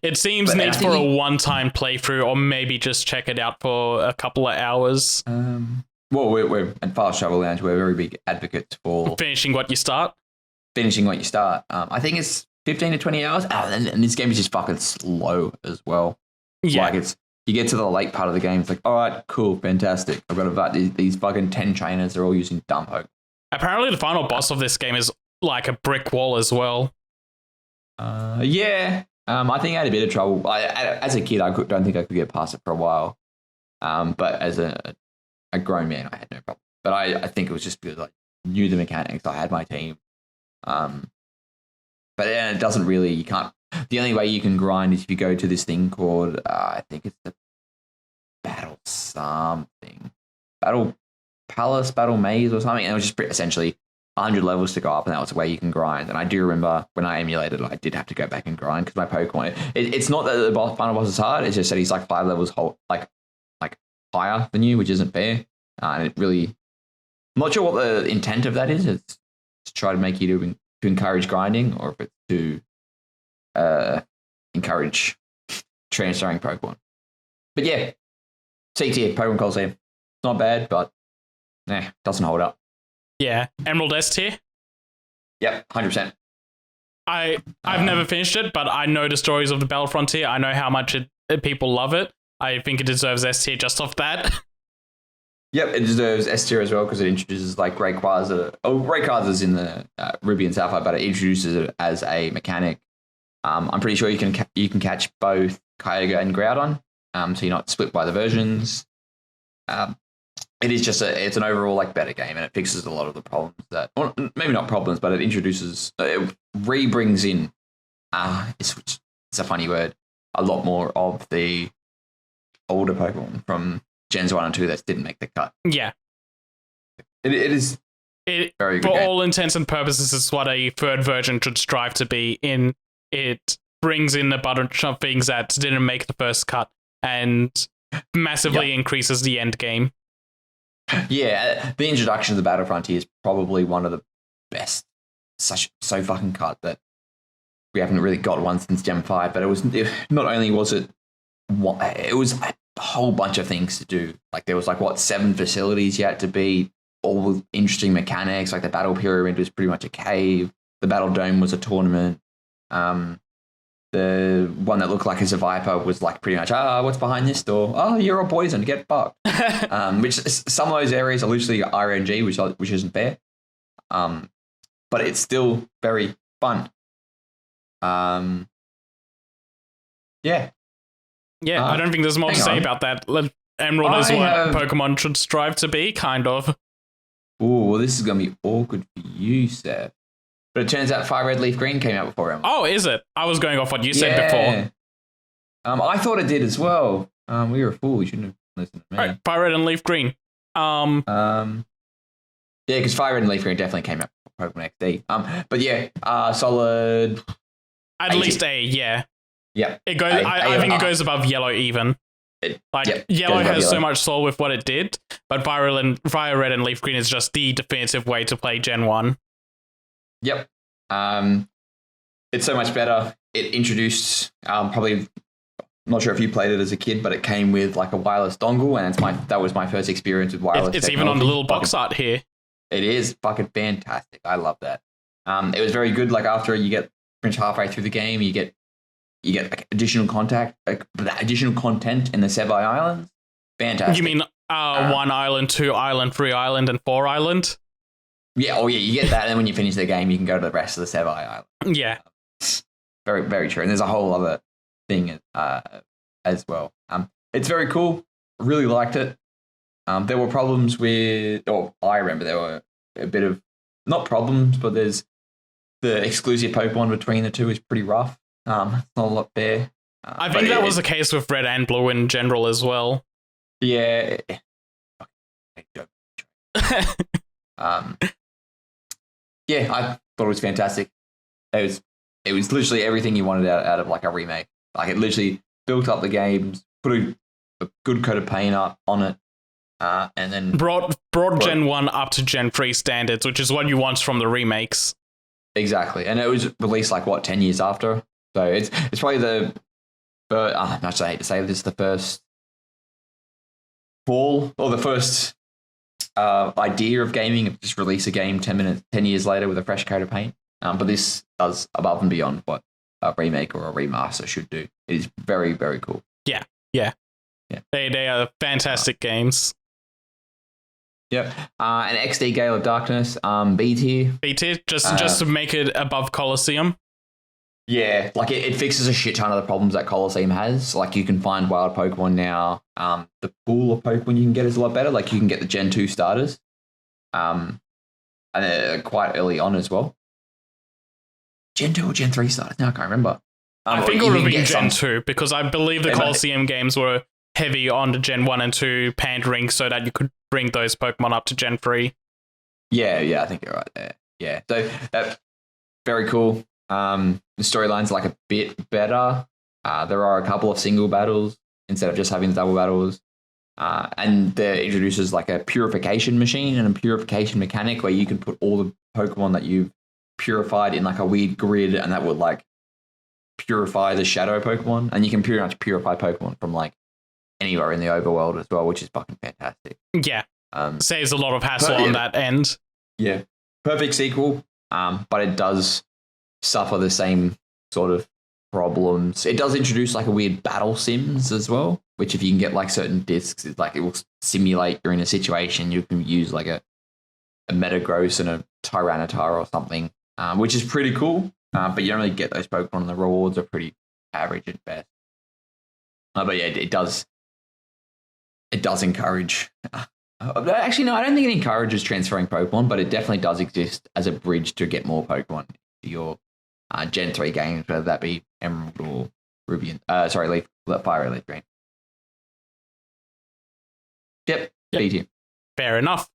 it seems needs for a one-time playthrough, or maybe just check it out for a couple of hours. Well, we're at Fast Travel Lounge. We're very big advocates for finishing what you start. I think it's 15 to 20 hours. And this game is just fucking slow as well. Yeah. Like you get to the late part of the game, it's like, all right, cool, fantastic. I've got these fucking 10 trainers. They're all using dumb Pokemon. Apparently, the final boss of this game is like a brick wall as well. Yeah. I think I had a bit of trouble. As a kid, don't think I could get past it for a while. But as a grown man, I had no problem. But I think it was just because I knew the mechanics. I had my team. But it doesn't really. You can't. The only way you can grind is if you go to this thing called I think it's the Battle something, Battle Palace, Battle Maze or something. And it was just essentially 100 levels to go up, and that was the way you can grind. And I do remember when I emulated it, I did have to go back and grind because my Pokemon. It's not that the final boss is hard. It's just that he's like 5 levels like higher than you, which isn't fair. And it really, I'm not sure what the intent of that is. It's to try to make you to encourage grinding, or if it's to encourage transferring Pokemon. But yeah, C tier Pokemon Coliseum. Not bad, but doesn't hold up. Yeah, Emerald S tier. Yep, 100%. I've never finished it, but I know the stories of the Battle Frontier. I know how much people love it. I think it deserves S tier just off that. Yep, it deserves S tier as well because it introduces like Rayquaza. Rayquaza's in the Ruby and Sapphire, but it introduces it as a mechanic. I'm pretty sure you can catch both Kyogre and Groudon, so you're not split by the versions. It is just it's an overall like better game, and it fixes a lot of the problems that, well, maybe not problems, but it brings in it's a funny word, a lot more of the older Pokemon from Gens 1 and 2 that didn't make the cut. Yeah. It is very good for game. all intents and purposes, is what a third version should strive to be. It brings in a bunch of things that didn't make the first cut and massively increases the end game. Yeah, the introduction of the Battle Frontier is probably one of the best. So fucking cut that we haven't really got one since Gen 5, but not only was it was a whole bunch of things to do. Like there was 7 facilities you had to beat, all with interesting mechanics. Like the Battle Pyramid was pretty much a cave. The Battle Dome was a tournament. The one that looked like a Viper was like pretty much, what's behind this door? Oh, you're a poison, get fucked. Which some of those areas are literally RNG, which isn't fair. But it's still very fun. Yeah. Yeah, I don't think there's more to say about that. Emerald is what Pokemon should strive to be, kind of. Oh, well, this is going to be awkward for you, Seth. But it turns out Fire Red Leaf Green came out before Emerald. Oh, is it? I was going off what you said before. I thought it did as well. We were a fool. We shouldn't have listened to me. Right, Fire Red and Leaf Green. Yeah, because Fire Red and Leaf Green definitely came out before Pokemon XD. But yeah, solid. At least A, yeah. Yeah. It goes. I think it goes above Yellow even. Yellow has so much soul with what it did, but Fire Red and Leaf Green is just the definitive way to play Gen 1. Yep. It's so much better. It introduced probably, not sure if you played it as a kid, but it came with like a wireless dongle, and that was my first experience with wireless. It's even on the little box art here. It is fucking fantastic. I love that. It was very good. Like after you get pretty much halfway through the game, you get like additional content in the Sebai Islands. Fantastic. You mean 1 island, 2 island, 3 island, and 4 island? Yeah, you get that, and then when you finish the game, you can go to the rest of the Sebai Island. Yeah. Very, very true. And there's a whole other thing as well. It's very cool. Really liked it. There were problems I remember there were a bit of, not problems, but there's the exclusive Pokemon between the two is pretty rough. It's not a lot there. I think that was the case with Red and Blue in general as well. Yeah. Yeah, I thought it was fantastic. It was literally everything you wanted out of like a remake. Like it literally built up the games, put a good coat of paint on it, and then brought Gen 1 up to Gen 3 standards, which is what you want from the remakes. Exactly, and it was released 10 years after. So it's probably much I hate to say this, the first fall or the first idea of gaming, just release a game 10 years later with a fresh coat of paint. But this does above and beyond what a remake or a remaster should do. It is very, very cool. Yeah. They are fantastic games. Yep. An XD Gale of Darkness, B tier. B tier, just to make it above Colosseum. Yeah, like it fixes a shit ton of the problems that Colosseum has. Like you can find wild Pokemon now. The pool of Pokemon you can get is a lot better. Like you can get the Gen 2 starters. And they're quite early on as well. Gen 2 or Gen 3 starters? Now I can't remember. I think it would have been Gen 2 because I believe the Colosseum games were heavy on the Gen 1 and 2 pandering so that you could bring those Pokemon up to Gen 3. Yeah, I think you're right there. Yeah, so very cool. The storyline's like a bit better. There are a couple of single battles instead of just having the double battles. And there introduces like a purification machine and a purification mechanic where you can put all the Pokemon that you've purified in like a weird grid, and that would like purify the shadow Pokemon. And you can pretty much purify Pokemon from like anywhere in the overworld as well, which is fucking fantastic. Yeah. Saves a lot of hassle on that end. Yeah. Perfect sequel, but it does suffer the same sort of problems. It does introduce like a weird battle sims as well, which if you can get like certain discs, it's like it will simulate you're in a situation. You can use like a Metagross and a Tyranitar or something, which is pretty cool. But you don't really get those Pokemon, and the rewards are pretty average at best. But yeah, it does encourage. Actually, no, I don't think it encourages transferring Pokemon, but it definitely does exist as a bridge to get more Pokemon to your Gen 3 games, whether that be Emerald or Ruby and Fire or Leaf Green. Yep. B-tier. Fair enough.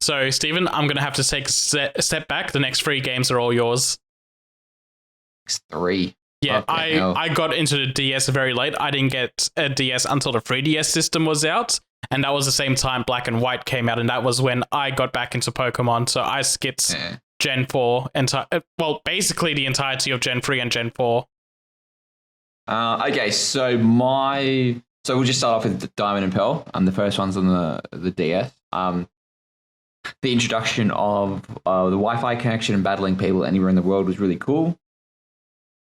So Stephen, I'm gonna have to take a step back. The next 3 games are all yours. Next 3. Yeah, I got into the DS very late. I didn't get a DS until the 3DS system was out, and that was the same time Black and White came out, and that was when I got back into Pokemon. So I skipped Gen 4, basically the entirety of Gen 3 and Gen 4. Okay, so we'll just start off with the Diamond and Pearl. The first one's on the DS. The introduction of the Wi-Fi connection and battling people anywhere in the world was really cool.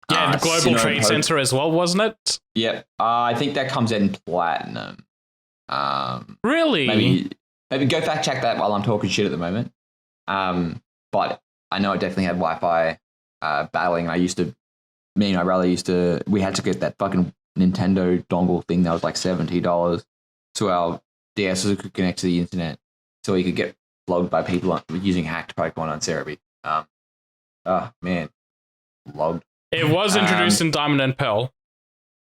Yeah, the Global Trade Center as well, wasn't it? Yep. I think that comes in Platinum. Really? Maybe go fact check that while I'm talking shit at the moment. But I know it definitely had Wi-Fi battling. Me and my brother we had to get that fucking Nintendo dongle thing that was like $70 so our DSs could connect to the internet so we could get logged by people using hacked Pokemon on Cerebi. Man. Logged. It was introduced in Diamond and Pearl.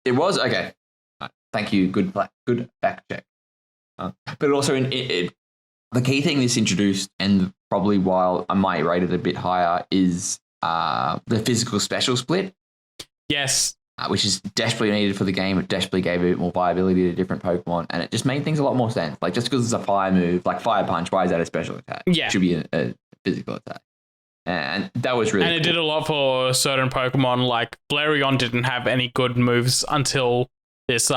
It was? Okay. Thank you. Good fact check. But also, the key thing this introduced, and probably why I might rate it a bit higher, is the physical special split. Yes. Which is desperately needed for the game. It desperately gave a bit more viability to different Pokemon, and it just made things a lot more sense. Like, just because it's a fire move, like Fire Punch, why is that a special attack? Yeah. It should be a physical attack. And that was really cool. And it did a lot for certain Pokemon, like Flareon didn't have any good moves until this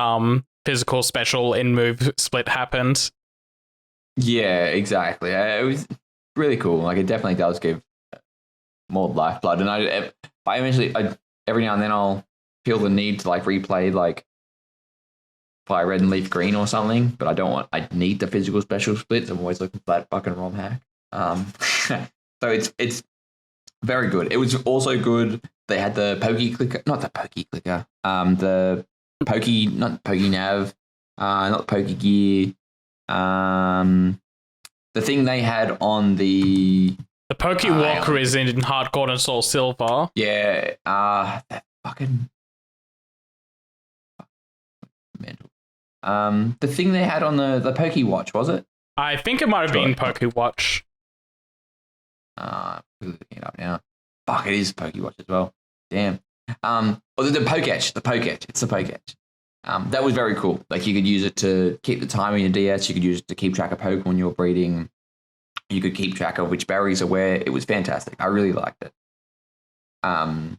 physical special in move split happened. Yeah, exactly. It was really cool. Like, it definitely does give more lifeblood. And I eventually, every now and then I'll feel the need to like replay like Fire Red and Leaf Green or something, but I need the physical special splits. I'm always looking for that fucking ROM hack. So it's very good. It was also good. They had the Poke Clicker, not the Poke Clicker, the Poke, not Poke Nav, not Poke Gear. The thing they had on the Poke Walker is in Heart Gold and Soul Silver. Yeah, that fucking mental. The thing they had on the Poke Watch, was it? I think it might have been Poke Watch. Looking it up now. Fuck, it is Poke Watch as well. Damn. The Pokétch. The Pokétch. It's the Pokétch. That was very cool. Like, you could use it to keep the time on your DS. You could use it to keep track of Pokemon you're breeding. You could keep track of which berries are where. It was fantastic. I really liked it. A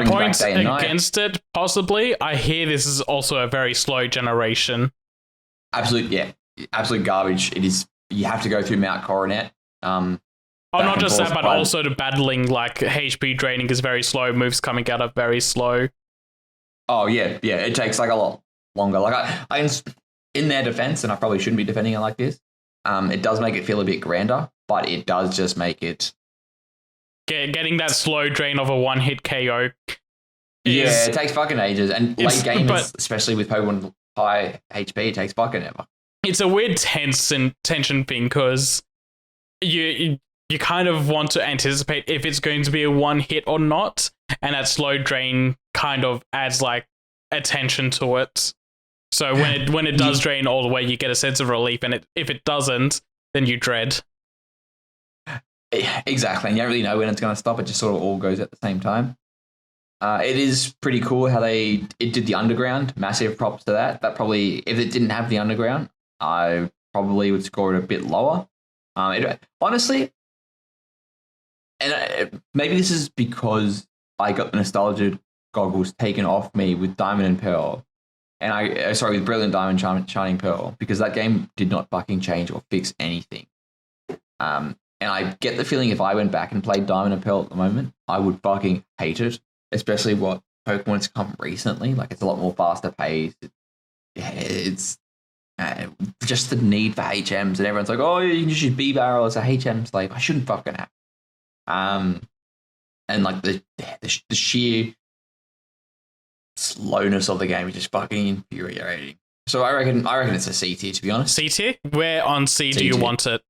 point against it, possibly. I hear this is also a very slow generation. Absolute garbage. It is. You have to go through Mount Coronet. Not just that, but also the battling, like HP draining is very slow. Moves coming out are very slow. Oh yeah. It takes like a lot longer. Like I in their defense, and I probably shouldn't be defending it like this. It does make it feel a bit grander, but it does just make it getting that slow drain of a one-hit KO. Yeah, it takes fucking ages. And late game, but- especially with Pokemon with high HP, it takes fucking ever. It's a weird tension thing because you kind of want to anticipate if it's going to be a one hit or not, and that slow drain kind of adds like attention to it. So when it does drain all the way, you get a sense of relief, and if it doesn't, then you dread. Exactly, and you don't really know when it's going to stop. It just sort of all goes at the same time. It is pretty cool how it did the underground. Massive props to that. That probably, if it didn't have the underground, I probably would score it a bit lower. Honestly, and maybe this is because I got the nostalgia goggles taken off me with Diamond and Pearl, and with Brilliant Diamond, Shining Pearl, because that game did not fucking change or fix anything. And I get the feeling if I went back and played Diamond and Pearl at the moment, I would fucking hate it, especially what Pokemon's come recently. Like, it's a lot more faster paced. It's just the need for HMs, and everyone's like, oh, you can just use B-Barrel as a HM slave. I shouldn't fucking have. And like the sheer slowness of the game is just fucking infuriating. So I reckon it's a C tier, to be honest. C tier? Where on C do you C-tier. want it?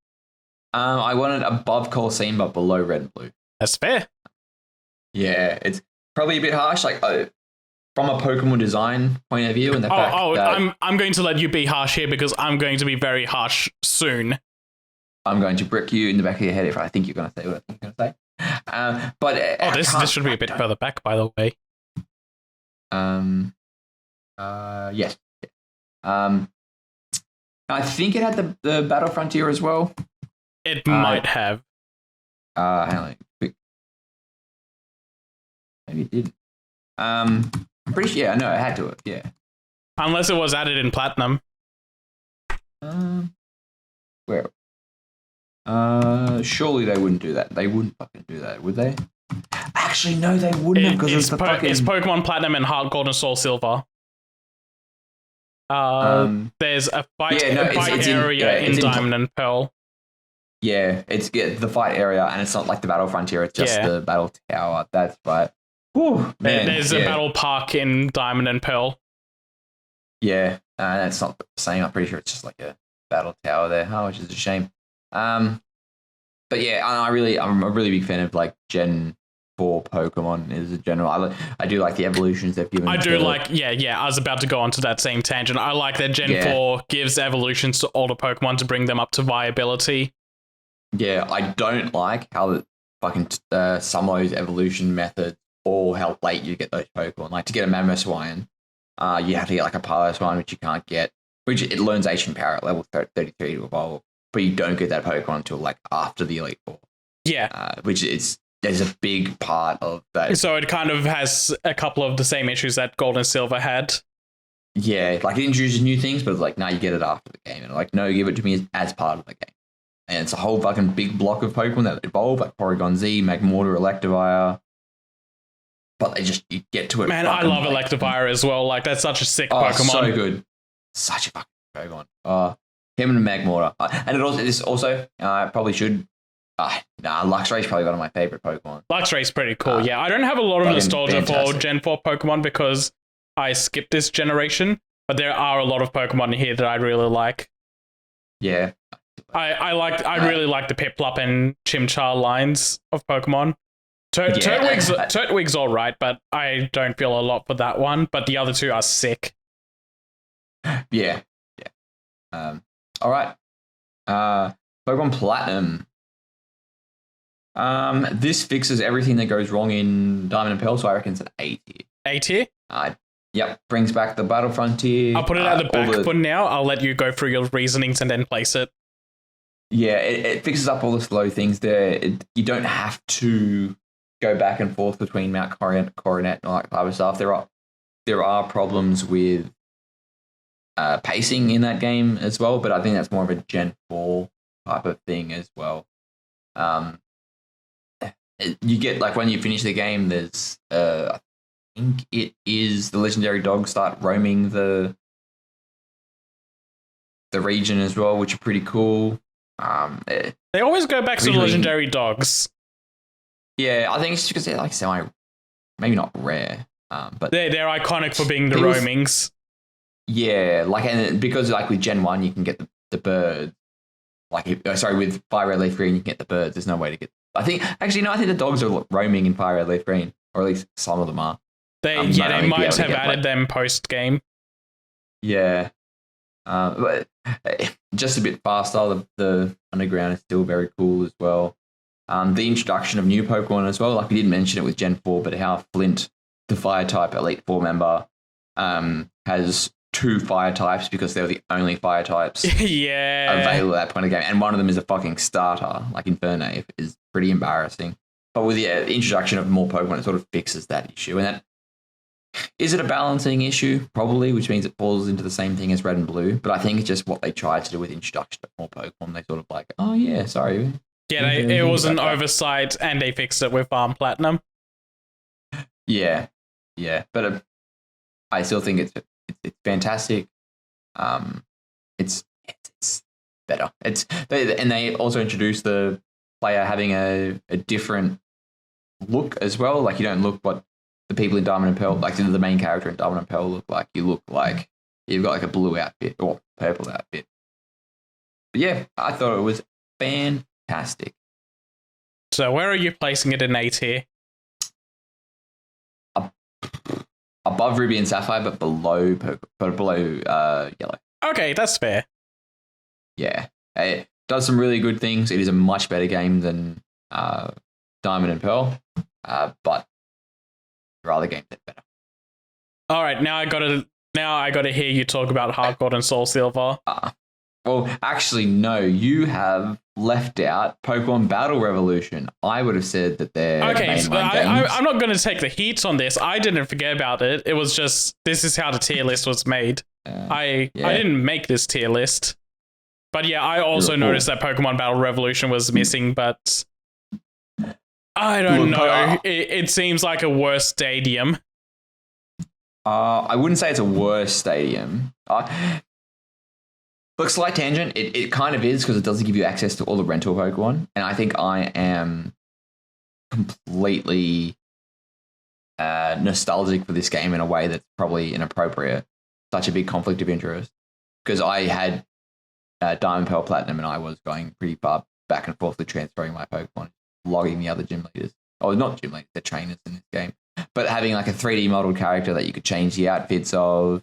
I want it above Colosseum, but below Red and Blue. That's fair. Yeah, it's probably a bit harsh, like from a Pokemon design point of view, and the fact that I'm going to let you be harsh here because I'm going to be very harsh soon. I'm going to brick you in the back of your head if I think you're going to say what I think you're going to say. But this should be a bit further back, by the way. Yes. I think it had the Battle Frontier as well. It might have. Hang on, quick. Maybe it did. I'm pretty sure. Yeah, no, it had to have. Yeah. Unless it was added in Platinum. Where? Surely they wouldn't do that. They wouldn't fucking do that, would they? Actually, no, they wouldn't have, because it's the fucking. It's Pokemon Platinum and Heart Gold and Soul Silver. There's a fight area in Diamond and Pearl. Yeah, it's the fight area, and it's not like the Battle Frontier. It's just the Battle Tower. That's right. Whew, man, there's a Battle Park in Diamond and Pearl. Yeah, that's not the same. I'm pretty sure it's just like a Battle Tower there, which is a shame. But yeah, I'm a really big fan of like Gen 4 Pokemon as a general. I do like the evolutions they've given. I was about to go on to that same tangent. I like that Gen 4 gives evolutions to older Pokemon to bring them up to viability. Yeah, I don't like how the fucking some of those evolution methods or how late you get those Pokemon. Like, to get a Mamoswine, you have to get like a Piloswine, which you can't get, which it learns Ancient Power at level 33 to evolve, but you don't get that Pokemon until like after the Elite Four. Yeah. There's a big part of that. So it kind of has a couple of the same issues that Gold and Silver had. Yeah, like it introduces new things, but it's like, no, you get it after the game. And like, no, give it to me as part of the game. And it's a whole fucking big block of Pokemon that evolve, like Porygon Z, Magmortar, Electivire. But you get to it. Man, I love Electivire as well. Like, that's such a sick Pokemon. So good. Such a fucking Pokemon. Him and Magmortar. And it also probably should. Luxray's probably one of my favorite Pokemon. Luxray's pretty cool, yeah. I don't have a lot of nostalgia for Gen 4 Pokemon because I skipped this generation, but there are a lot of Pokemon here that I really like. Yeah. I really like the Piplup and Chimchar lines of Pokemon. Turtwig's alright, but I don't feel a lot for that one, but the other two are sick. Yeah. Alright. Pokemon Platinum. This fixes everything that goes wrong in Diamond and Pearl, so I reckon it's an A tier. A tier? Yep, brings back the Battle Frontier. I'll put it at the back for now. I'll let you go through your reasonings and then place it. Yeah, it fixes up all the slow things there. You don't have to go back and forth between Mount Coronet and all that type of stuff. There are problems with pacing in that game as well, but I think that's more of a Gen 4 type of thing as well. You get, like, when you finish the game, there's I think it is the legendary dogs start roaming the region as well, which are pretty cool. They always go back to the legendary dogs. Yeah, I think it's because they're like maybe not rare, but They're iconic for being the Feels- roamings. yeah, like and because like with Gen 1 you can get the birds. Like with Fire Red Leaf Green you can get the birds. There's no way to get. I think the dogs are roaming in Fire Red Leaf Green, or at least some of them are. They might they only be might able to have get, added like- them post game. Yeah. But just a bit faster. The underground is still very cool as well. The introduction of new Pokemon as well. Like we didn't mention it with Gen 4, but how Flint, the fire type Elite Four member, has 2 fire types because they're the only fire types Yeah. available at that point of the game. And one of them is a fucking starter, like Infernape, is pretty embarrassing. But with the introduction of more Pokemon, it sort of fixes that issue. And that is it a balancing issue? Probably, which means it falls into the same thing as Red and Blue. But I think it's just what they tried to do with introduction of more Pokemon. They sort of like, oh yeah, sorry. Yeah, it was an oversight, and they fixed it with Platinum. Yeah, but I still think it's fantastic. It's better. They also introduced the player having a different look as well. Like you don't look what the people in Diamond and Pearl, like the main character in Diamond and Pearl, look like. You look like you've got like a blue outfit or purple outfit. But yeah, I thought it was fantastic. So where are you placing it in A tier? Above Ruby and Sapphire, but below Yellow. Okay, that's fair. Yeah, it does some really good things. It is a much better game than Diamond and Pearl, but there are other games that are better. All right, now I gotta hear you talk about Heart Gold and Soul Silver. Well, actually, no. You have left out Pokemon Battle Revolution. I would have said that they're Okay, so mainline games. I'm not going to take the heat on this. I didn't forget about it. It was just this is how the tier list was made. I didn't make this tier list, but yeah, I also noticed that Pokemon Battle Revolution was missing. But I don't know. It seems like a worse stadium. I wouldn't say it's a worse stadium. Look, slight tangent. It kind of is because it doesn't give you access to all the rental Pokemon, and I think I am completely nostalgic for this game in a way that's probably inappropriate. Such a big conflict of interest because I had Diamond, Pearl, Platinum, and I was going pretty far back and forth with transferring my Pokemon, logging the other gym leaders. Oh, not gym leaders, they're trainers in this game. But having like a 3D modeled character that you could change the outfits of,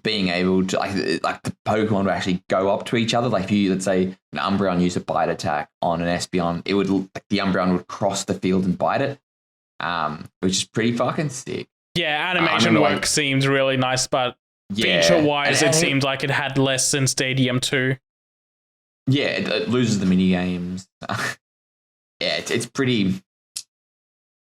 being able to like the Pokemon would actually go up to each other. Like if you, let's say, an Umbreon used a bite attack on an Espeon, it would like the Umbreon would cross the field and bite it, which is pretty fucking sick. Yeah, animation work seemed really nice, but feature-wise, it seemed like it had less than Stadium 2. Yeah, it loses the mini games. Yeah, it's pretty.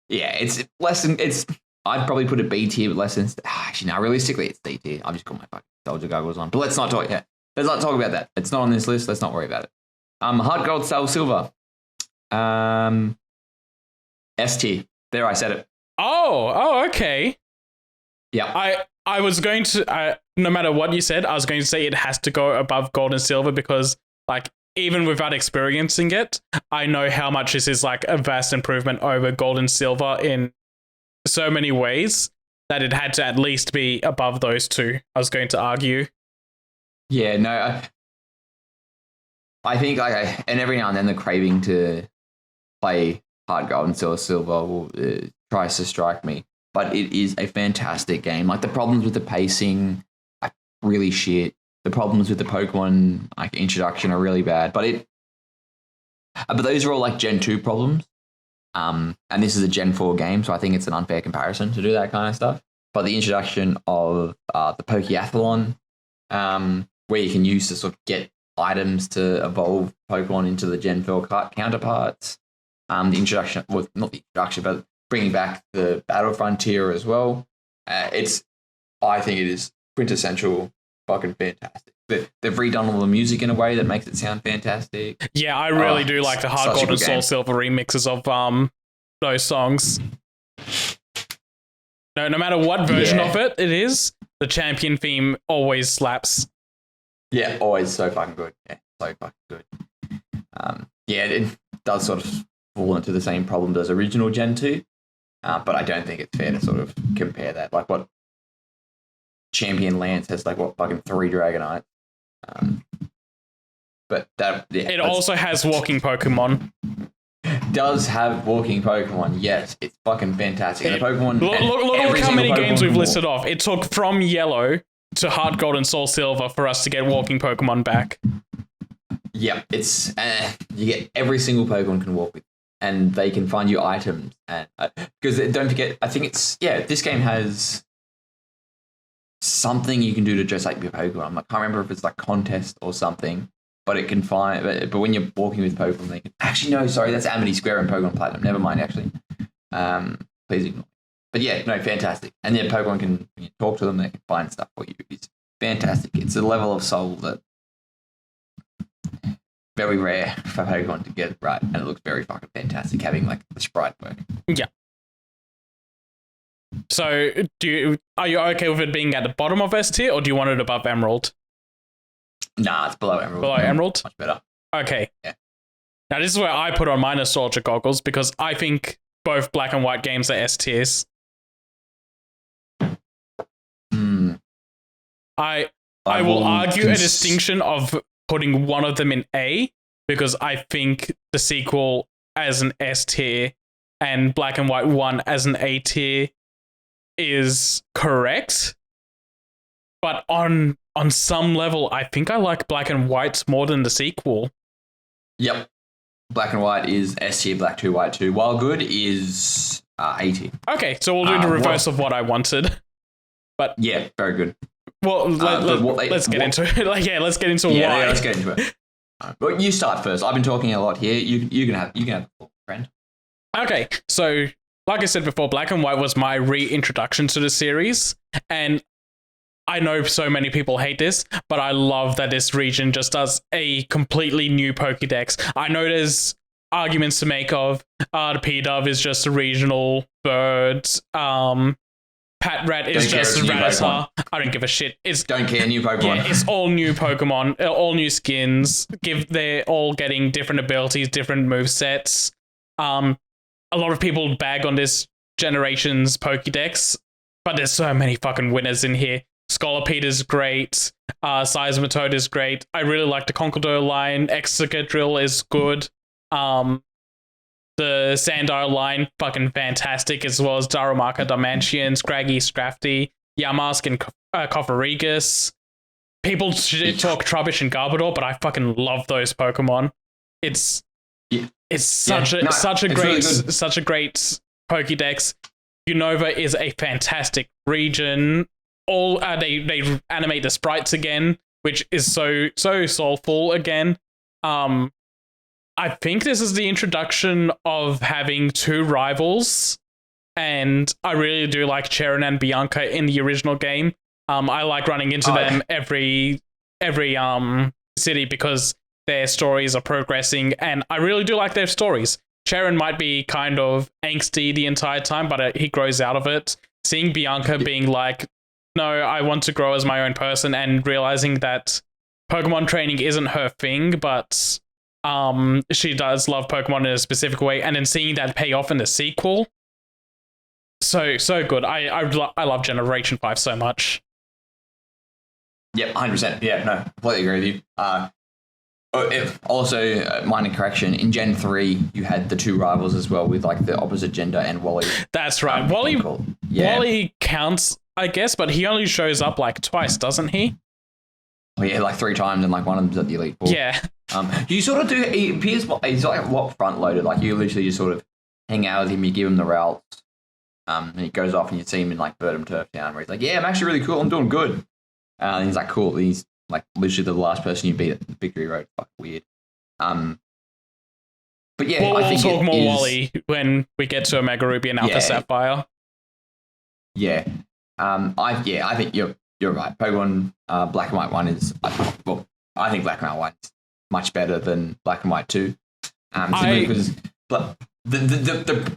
Yeah, it's less than it's. I'd probably put it B tier, but less than. Actually, no, realistically, it's D tier. I've just got my fucking soldier goggles on. But let's not talk. Yeah, let's not talk about that. It's not on this list. Let's not worry about it. Heart Gold, Soul Silver. S tier. There, I said it. Oh, okay. Yeah. I was going to. No matter what you said, I was going to say it has to go above Gold and Silver because, like, even without experiencing it, I know how much this is like a vast improvement over Gold and Silver in so many ways that it had to at least be above those two. I was going to argue. Yeah, no, I think like, and every now and then the craving to play Heart Gold and Soul Silver will, tries to strike me. But it is a fantastic game. Like the problems with the pacing are really shit. The problems with the Pokemon like introduction are really bad. But those are all like Gen 2 problems. And this is a Gen 4 game, so I think it's an unfair comparison to do that kind of stuff. But the introduction of the Pokeathlon, where you can use to sort of get items to evolve Pokemon into the Gen 4 counterparts. The introduction, well, not the introduction, but bringing back the Battle Frontier as well. I think it is quintessential fucking fantastic. They've redone all the music in a way that makes it sound fantastic. Yeah, I really do like the Heart Gold and Soul Silver remixes of those songs. No matter what version of it is, the champion theme always slaps. Yeah, always so fucking good. Yeah, so fucking good. Yeah, it does sort of fall into the same problems as original Gen 2. But I don't think it's fair to sort of compare that. Like what Champion Lance has like what fucking 3 Dragonite. But that it also has walking Pokemon. Does have walking Pokemon. Yes, it's fucking fantastic. And the Pokemon. Look how many games we've Pokemon listed off. It took from Yellow to Heart Gold and Soul Silver for us to get walking Pokemon back. Yeah, it's you get every single Pokemon can walk with, and they can find you items. And because don't forget, I think this game has something you can do to dress up your Pokemon. I can't remember if it's like contest or something, but it can find. But when you're walking with Pokemon, they can actually no, sorry, that's Amity Square and Pokemon Platinum. Never mind, actually. Please ignore. But yeah, no, fantastic. And then Pokemon can when you talk to them, they can find stuff for you. It's fantastic. It's a level of soul that very rare for Pokemon to get right, and it looks very fucking fantastic having like the sprite work. Yeah. So, are you okay with it being at the bottom of S tier, or do you want it above Emerald? Nah, it's below Emerald. Below Emerald? Much better. Okay. Yeah. Now, this is where I put on my nostalgia goggles because I think both Black and White games are S tiers. I will argue a distinction of putting one of them in A because I think the sequel as an S tier and Black and White 1 as an A tier is correct. But on some level, I think I like Black and White more than the sequel. Yep. Black and White is S tier, Black 2, White 2. While Good is A tier. Okay, so we'll do the reverse of what I wanted. But yeah, very good. Well, let's get into it. Let's get into why. Yeah, let's get into it. Well, you start first. I've been talking a lot here. You can have the floor, friend. Okay, so like I said before, Black and White was my reintroduction to the series, and I know so many people hate this, but I love that this region just does a completely new Pokédex. I know there's arguments to make of the P-Dove is just a regional bird. Patrat is just a Rattata. I don't give a shit. Don't care, new Pokemon. Yeah, it's all new Pokemon, all new skins. They're all getting different abilities, different movesets. A lot of people bag on this generation's Pokédex, but there's so many fucking winners in here. Scolipede is great. Seismitoad is great. I really like the Conkeldurr line. Excadrill is good. The Sandile line, fucking fantastic, as well as Darumaka, Dimension, Scraggy, Scrafty, Yamask, and Cofferegus. People talk Trubbish and Garbodor, but I fucking love those Pokemon. It's such a great Pokédex. Unova is a fantastic region. All they animate the sprites again, which is so soulful again. I think this is the introduction of having 2 rivals, and I really do like Cheren and Bianca in the original game. I like running into them every city because their stories are progressing, and I really do like their stories. Cheren might be kind of angsty the entire time, but he grows out of it. Seeing Bianca being like, no, I want to grow as my own person, and realizing that Pokemon training isn't her thing, but she does love Pokemon in a specific way, and then seeing that pay off in the sequel, so good. I love Generation 5 so much. Yep, 100%. Yeah, no, completely agree with you. Also, minor correction, in Gen 3, you had the 2 rivals as well with like the opposite gender and Wally. That's right. Wally counts, I guess, but he only shows up like twice, doesn't he? Oh, yeah, like 3 times, and like one of them's at the Elite Four. Yeah. You sort of do. He appears. He's like a lot front loaded. Like you literally just sort of hang out with him. You give him the routes. And he goes off, and you see him in like Birdham Turf Town, where he's like, "Yeah, I'm actually really cool. I'm doing good." And he's like, "Cool." And he's like literally the last person you beat at the Victory Road. Fuck weird. But yeah, I think we'll talk more Wally when we get to Omega Ruby and Alpha Sapphire. Yeah. I think you're right. Pokemon Black and White 1 is I think Black and White 1 is much better than Black and White 2. Because the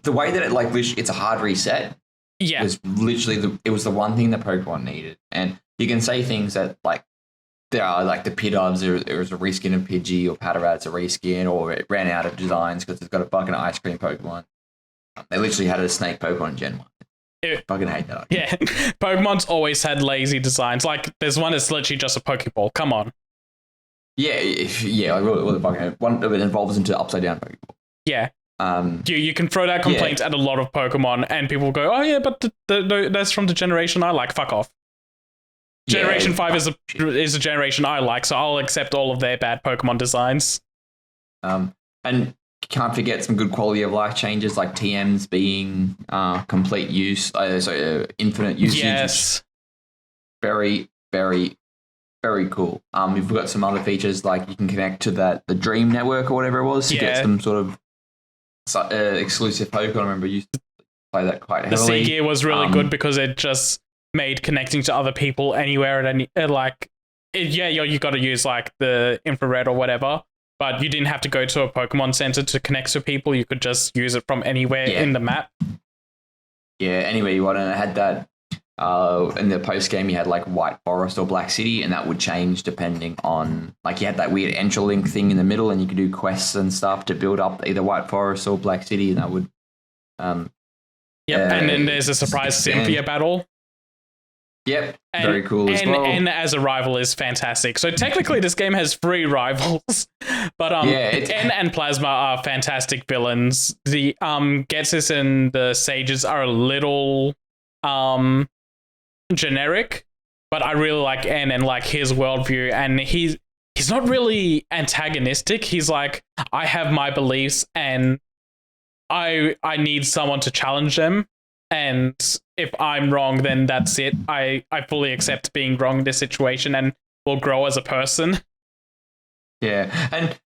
way that it like it's a hard reset. Yeah. Was literally it was the one thing that Pokemon needed. And you can say things that like there are like the Pidovs, there was a reskin of Pidgey, or Patarad's a reskin, or it ran out of designs because it's got a fucking ice cream Pokemon. They literally had a snake Pokemon in Gen 1. I fucking hate that. Yeah, Pokemon's always had lazy designs. Like, there's one that's literally just a Pokeball. Come on. Yeah, like, what the fuck? One that evolves into upside down Pokeball. Yeah. You can throw that complaint at a lot of Pokemon, and people will go, oh yeah, but that's from the generation I like. Fuck off. Generation 5 is a generation I like, so I'll accept all of their bad Pokemon designs. And can't forget some good quality of life changes, like TMs being complete use, infinite usage. Yes. Very, very, very cool. We've got some other features, like you can connect to the Dream Network or whatever it was to get some sort of exclusive Pokemon. I remember you used to play that quite heavily. The Seagear was really good because it just made connecting to other people anywhere at any you got to use like the infrared or whatever, but you didn't have to go to a Pokemon Center to connect to people. You could just use it from anywhere in the map. Yeah, anywhere you want. And it had that in the post game, you had like White Forest or Black City, and that would change depending on, like, you had that weird Entralink thing in the middle, and you could do quests and stuff to build up either White Forest or Black City, and that would and then there's a surprise Cynthia battle. Yep, very cool as well. And as a rival is fantastic. So technically this game has 3 rivals, but N and Plasma are fantastic villains. The Ghetsis and the Sages are a little generic, but I really like N and like his worldview, and he's not really antagonistic. He's like, I have my beliefs and I need someone to challenge them. And if I'm wrong, then that's it. I fully accept being wrong in this situation and will grow as a person. Yeah, and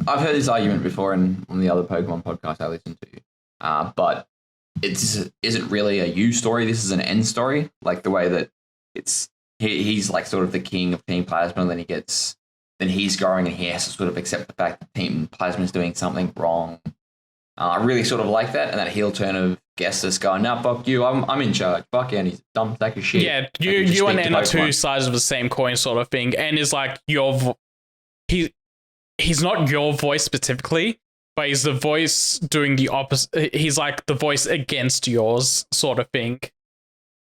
I've heard this argument before on the other Pokemon podcast I listen to, but it isn't really a you story. This is an N story, like the way that he's like sort of the king of Team Plasma, and then he's growing and he has to sort of accept the fact that Team Plasma is doing something wrong. I really sort of like that, and that heel turn of Gestus going, "Nah, fuck you, I'm in charge. Fuck yeah, and he's a dumb sack of shit." Yeah, you and N are 2 sides of the same coin, sort of thing. N is like he's not your voice specifically, but he's the voice doing the opposite. He's like the voice against yours, sort of thing.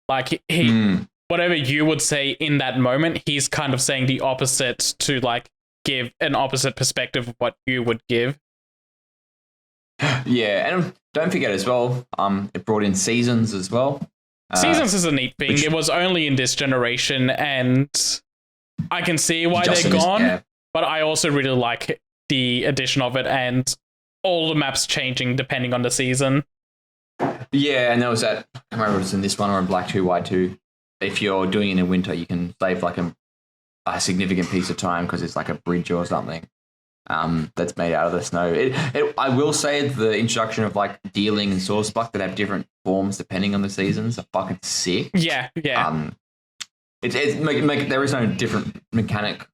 Like he whatever you would say in that moment, he's kind of saying the opposite to like give an opposite perspective of what you would give. Yeah, and don't forget as well, it brought in Seasons as well. Seasons is a neat thing. It was only in this generation, and I can see why they're gone, but I also really like the addition of it and all the maps changing depending on the season. Yeah, and there was that, I can't remember if it was in this one or in Black 2, White 2. If you're doing it in winter, you can save like a significant piece of time because it's like a bridge or something. That's made out of the snow. I will say the introduction of like Dealing and Swordspark that have different forms depending on the seasons are fucking sick. Yeah. There is no different mechanic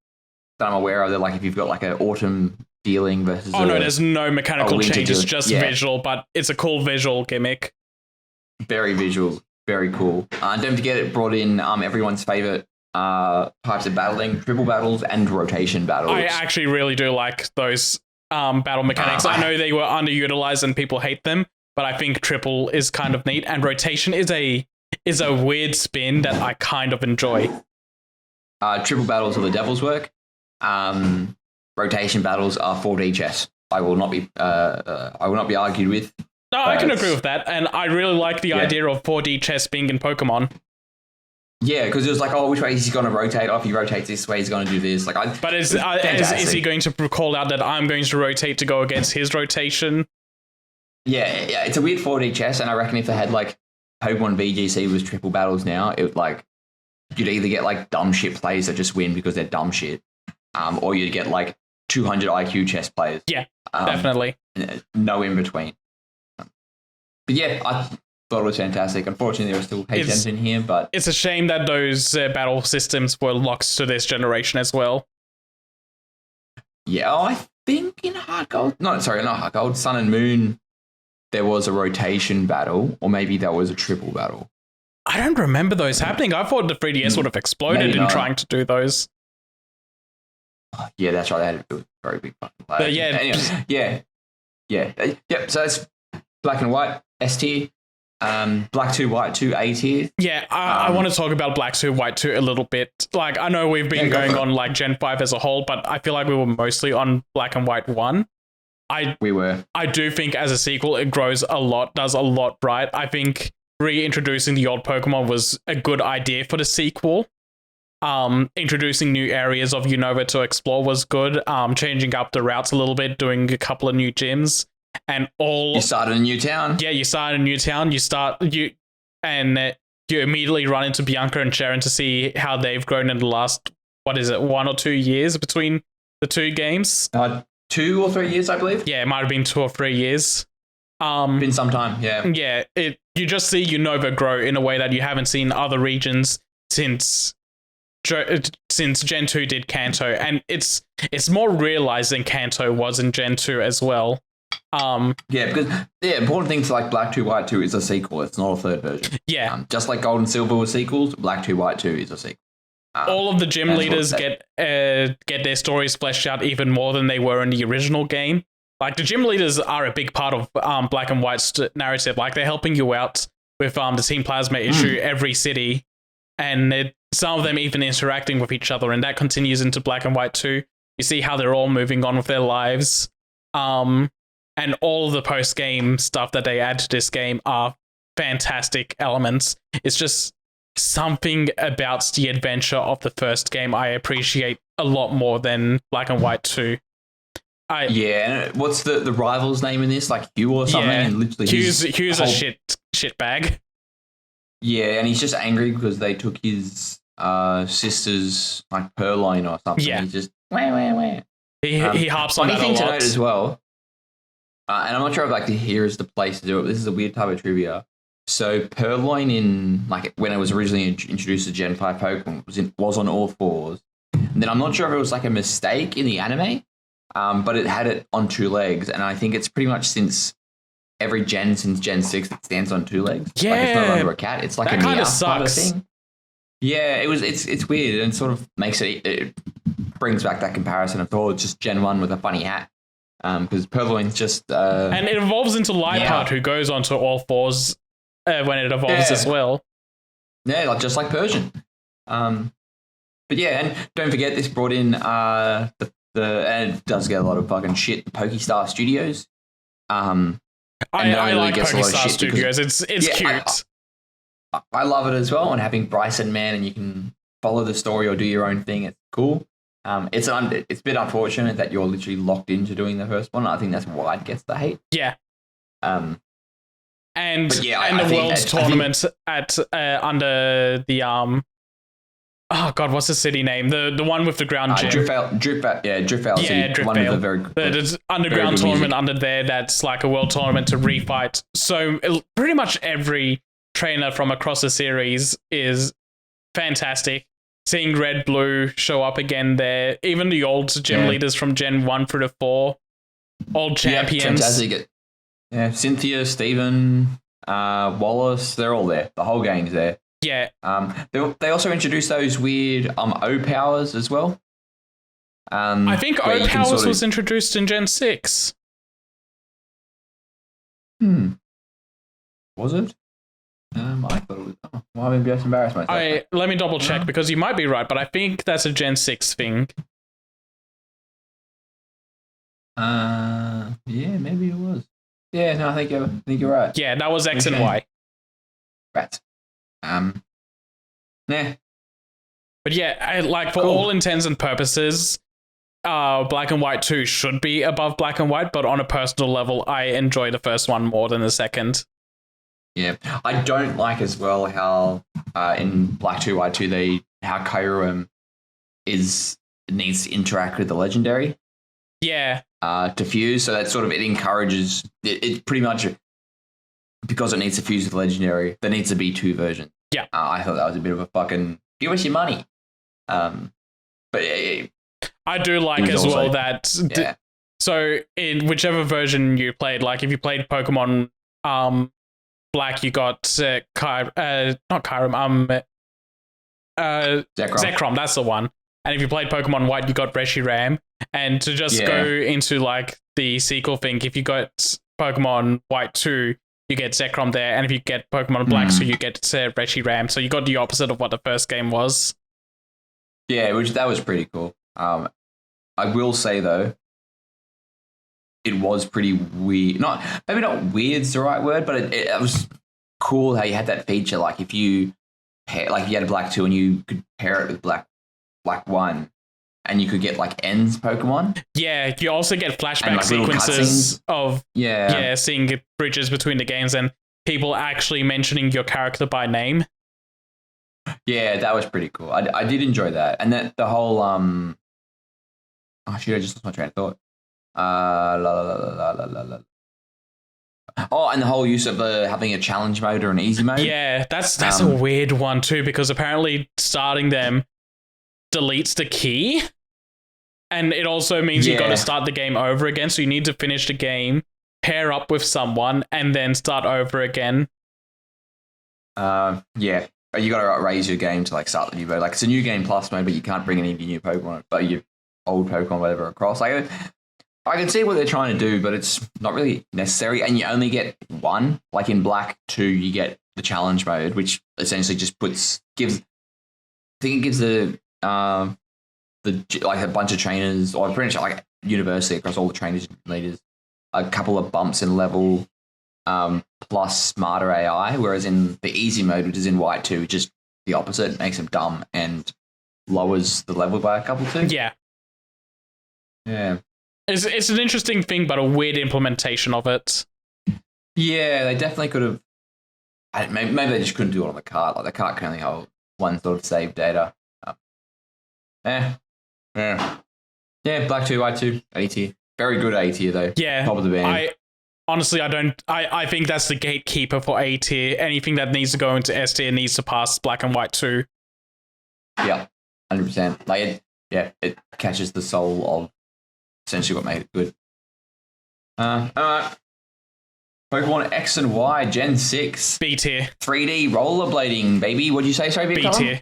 that I'm aware of. That like if you've got like an autumn Dealing versus no, there's no mechanical changes, just visual, but it's a cool visual gimmick. Very visual, very cool. Don't forget it brought in everyone's favorite types of battling, triple battles and rotation battles. I actually really do like those battle mechanics. I know they were underutilized and people hate them, but I think triple is kind of neat, and rotation is a weird spin that I kind of enjoy. Triple battles are the devil's work. Rotation battles are 4D chess. I will not be argued with. No, I can agree with that, and I really like the idea of 4D chess being in Pokemon. Yeah, because it was like, which way is he going to rotate? If he rotates this way, he's going to do this. But is he going to call out that I'm going to rotate to go against his rotation? Yeah, it's a weird 4D chess, and I reckon if they had like Pokemon VGC was triple battles now, it would like you'd either get like dumb shit players that just win because they're dumb shit, or you'd get like 200 IQ chess players. Yeah, definitely. No in between. But yeah, I thought it was fantastic. Unfortunately, there are still HMs in here, but it's a shame that those battle systems were locked to this generation as well. Yeah, I think in Heart Gold, not Heart Gold, Sun and Moon, there was a rotation battle, or maybe that was a triple battle. I don't remember those happening. I thought the 3DS would have exploded in trying to do those. Yeah, that's right. They had it was a very big fucking player. But yeah, Anyway, yep. So it's black and white S tier, black 2, white 2 A tier. Yeah, I want to talk about Black 2, White 2 a little bit. Like, I know we've been going on like Gen 5 as a whole, but I feel like we were mostly on Black and White 1. We were. I do think as a sequel, it grows a lot, does a lot right. I think reintroducing the old Pokemon was a good idea for the sequel. Introducing new areas of Unova to explore was good. Changing up the routes a little bit, doing a couple of new gyms, and all. You started a new town. Yeah, you start in a new town. You immediately run into Bianca and Sharon to see how they've grown in the last 1 or 2 years between the two games. 2 or 3 years, I believe. Yeah, it might have been 2 or 3 years. Been some time. Yeah. Yeah, you just see Unova grow in a way that you haven't seen other regions since Gen 2 did Kanto, and it's more realized than Kanto was in Gen 2 as well. Yeah, because the important thing to like Black 2, White 2 is a sequel. It's not a third version. Yeah. Just like Gold and Silver were sequels, Black 2, White 2 is a sequel. All of the gym leaders get their stories fleshed out even more than they were in the original game. Like, the gym leaders are a big part of Black and White's narrative. Like, they're helping you out with the Team Plasma issue every city, and some of them even interacting with each other, and that continues into Black and White 2. You see how they're all moving on with their lives. And all of the post-game stuff that they add to this game are fantastic elements. It's just something about the adventure of the first game I appreciate a lot more than Black and White 2. And what's the rival's name in this? Like Hugh or something? Yeah, And literally Hugh's a shit bag. Yeah, and he's just angry because they took his sister's like Purloin or something. Yeah. He's just wah. He harps on that a lot. Funny thing to note as well, and I'm not sure if like here is the place to do it, but this is a weird type of trivia. So Purloin in like when it was originally introduced to Gen 5 Pokemon was on all fours. And then I'm not sure if it was like a mistake in the anime, but it had it on 2 legs, and I think it's pretty much since every gen since Gen 6 it stands on 2 legs. Yeah, like it's not under a cat. It's like that a kind meow of sucks. type of thing. Yeah, it's weird and sort of makes it brings back that comparison of it's just Gen 1 with a funny hat. Because Purloin's just and it evolves into Liepard, who goes onto all fours when it evolves as well. Yeah, just like Persian. But yeah, and don't forget this brought in and it does get a lot of fucking shit. The Pokestar Studios. I like Pokestar Studios. It's cute. I love it as well, and having Bryson Man and you can follow the story or do your own thing. It's cool. It's a bit unfortunate that you're literally locked into doing the first one. I think that's why it gets the hate. Yeah. And the World's Tournament at under the oh god, what's the city name? The one with the ground gym. Driftveil. Yeah, Driftveil. One of the very there's underground tournament under there that's like a world tournament to refight. So pretty much every trainer from across the series is fantastic. Seeing Red Blue show up again there, even the old gym leaders from Gen 1 through to 4, old champions. Fantastic. Yeah, Cynthia, Steven, Wallace, they're all there. The whole gang's there. Yeah. They also introduced those weird O powers as well. I think O powers was introduced in Gen 6. Was it? I thought it was. Oh, well, I'm just embarrassed myself. Let me double check because you might be right, but I think that's a Gen 6 thing. Yeah, maybe it was. Yeah, no, I think you're right. Yeah, that was X and Y. Right. Yeah. But yeah, for all intents and purposes, Black and White 2 should be above Black and White, but on a personal level, I enjoy the first one more than the second. Yeah, I don't like as well how in Black 2, White 2, how Kyurem needs to interact with the legendary. Yeah. To fuse, so that sort of it encourages it pretty much because it needs to fuse with legendary. There needs to be 2 versions. Yeah, I thought that was a bit of a fucking give us your money. But I do like as well that. So in whichever version you played, like if you played Pokemon Black, you got not Kyurem, Zekrom. That's the one. And if you played Pokemon White, you got Reshiram. And to just go into like the sequel thing, if you got Pokemon White 2, you get Zekrom there. And if you get Pokemon Black 2, you get Reshiram. So you got the opposite of what the first game was. Yeah, that was pretty cool. I will say though, it was pretty weird. Maybe not weird's the right word, but it was cool how you had that feature. Like if you like you had a Black 2 and you could pair it with Black 1, and you could get like ends Pokemon. Yeah, you also get flashback like sequences of seeing bridges between the games and people actually mentioning your character by name. Yeah, that was pretty cool. I did enjoy that, and that the whole oh shit, I just lost my train of thought. Oh, and the whole use of having a challenge mode or an easy mode. Yeah, that's a weird one too, because apparently starting them deletes the key, and it also means you got to start the game over again. So you need to finish the game, pair up with someone, and then start over again. Yeah. You got to raise your game to like start the new mode. Like it's a new game plus mode, but you can't bring any of your new Pokemon, but your old Pokemon, whatever, across. Like I can see what they're trying to do, but it's not really necessary. And you only get one. Like in Black 2, you get the challenge mode, which essentially just gives the like a bunch of trainers, or pretty much like universally across all the trainers and leaders, a couple of bumps in level. Plus smarter AI, whereas in the easy mode, which is in White 2, just the opposite, makes them dumb and lowers the level by a couple too. Yeah. Yeah. It's an interesting thing, but a weird implementation of it. Yeah, they definitely could have. Maybe they just couldn't do it on the cart. Like the cart can only hold one sort of save data. Yeah. Black 2, White 2, A tier. Very good A tier though. Yeah. Top of the band. Honestly, I think that's the gatekeeper for A tier. Anything that needs to go into S tier needs to pass Black and White 2. Yeah, 100%. Like it catches the soul of essentially what made it good. All right. Pokemon X and Y Gen 6. B tier. 3D rollerblading, baby. What'd you say? Sorry, B tier.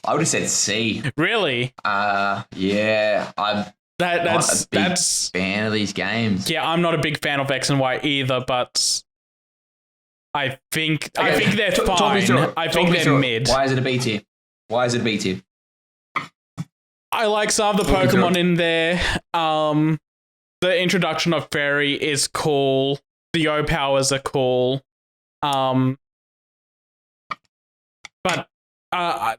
I would have said C. Really? Yeah. That's a big fan of these games. Yeah, I'm not a big fan of X and Y either, but I think they're fine. I think they're mid. Why is it a B tier? I like some of the Pokemon in there. The introduction of Fairy is cool. The O powers are cool. But I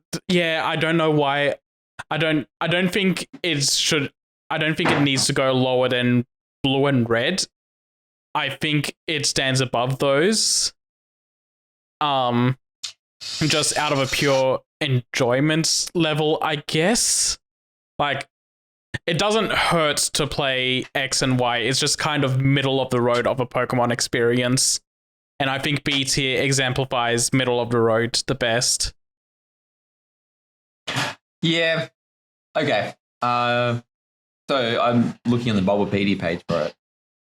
don't know why. I don't think it needs to go lower than Blue and Red. I think it stands above those. Just out of a pure enjoyment level, I guess. Like, it doesn't hurt to play X and Y. It's just kind of middle of the road of a Pokemon experience. And I think B tier exemplifies middle of the road the best. Yeah. Okay. So I'm looking on the Bulbapedia page for it.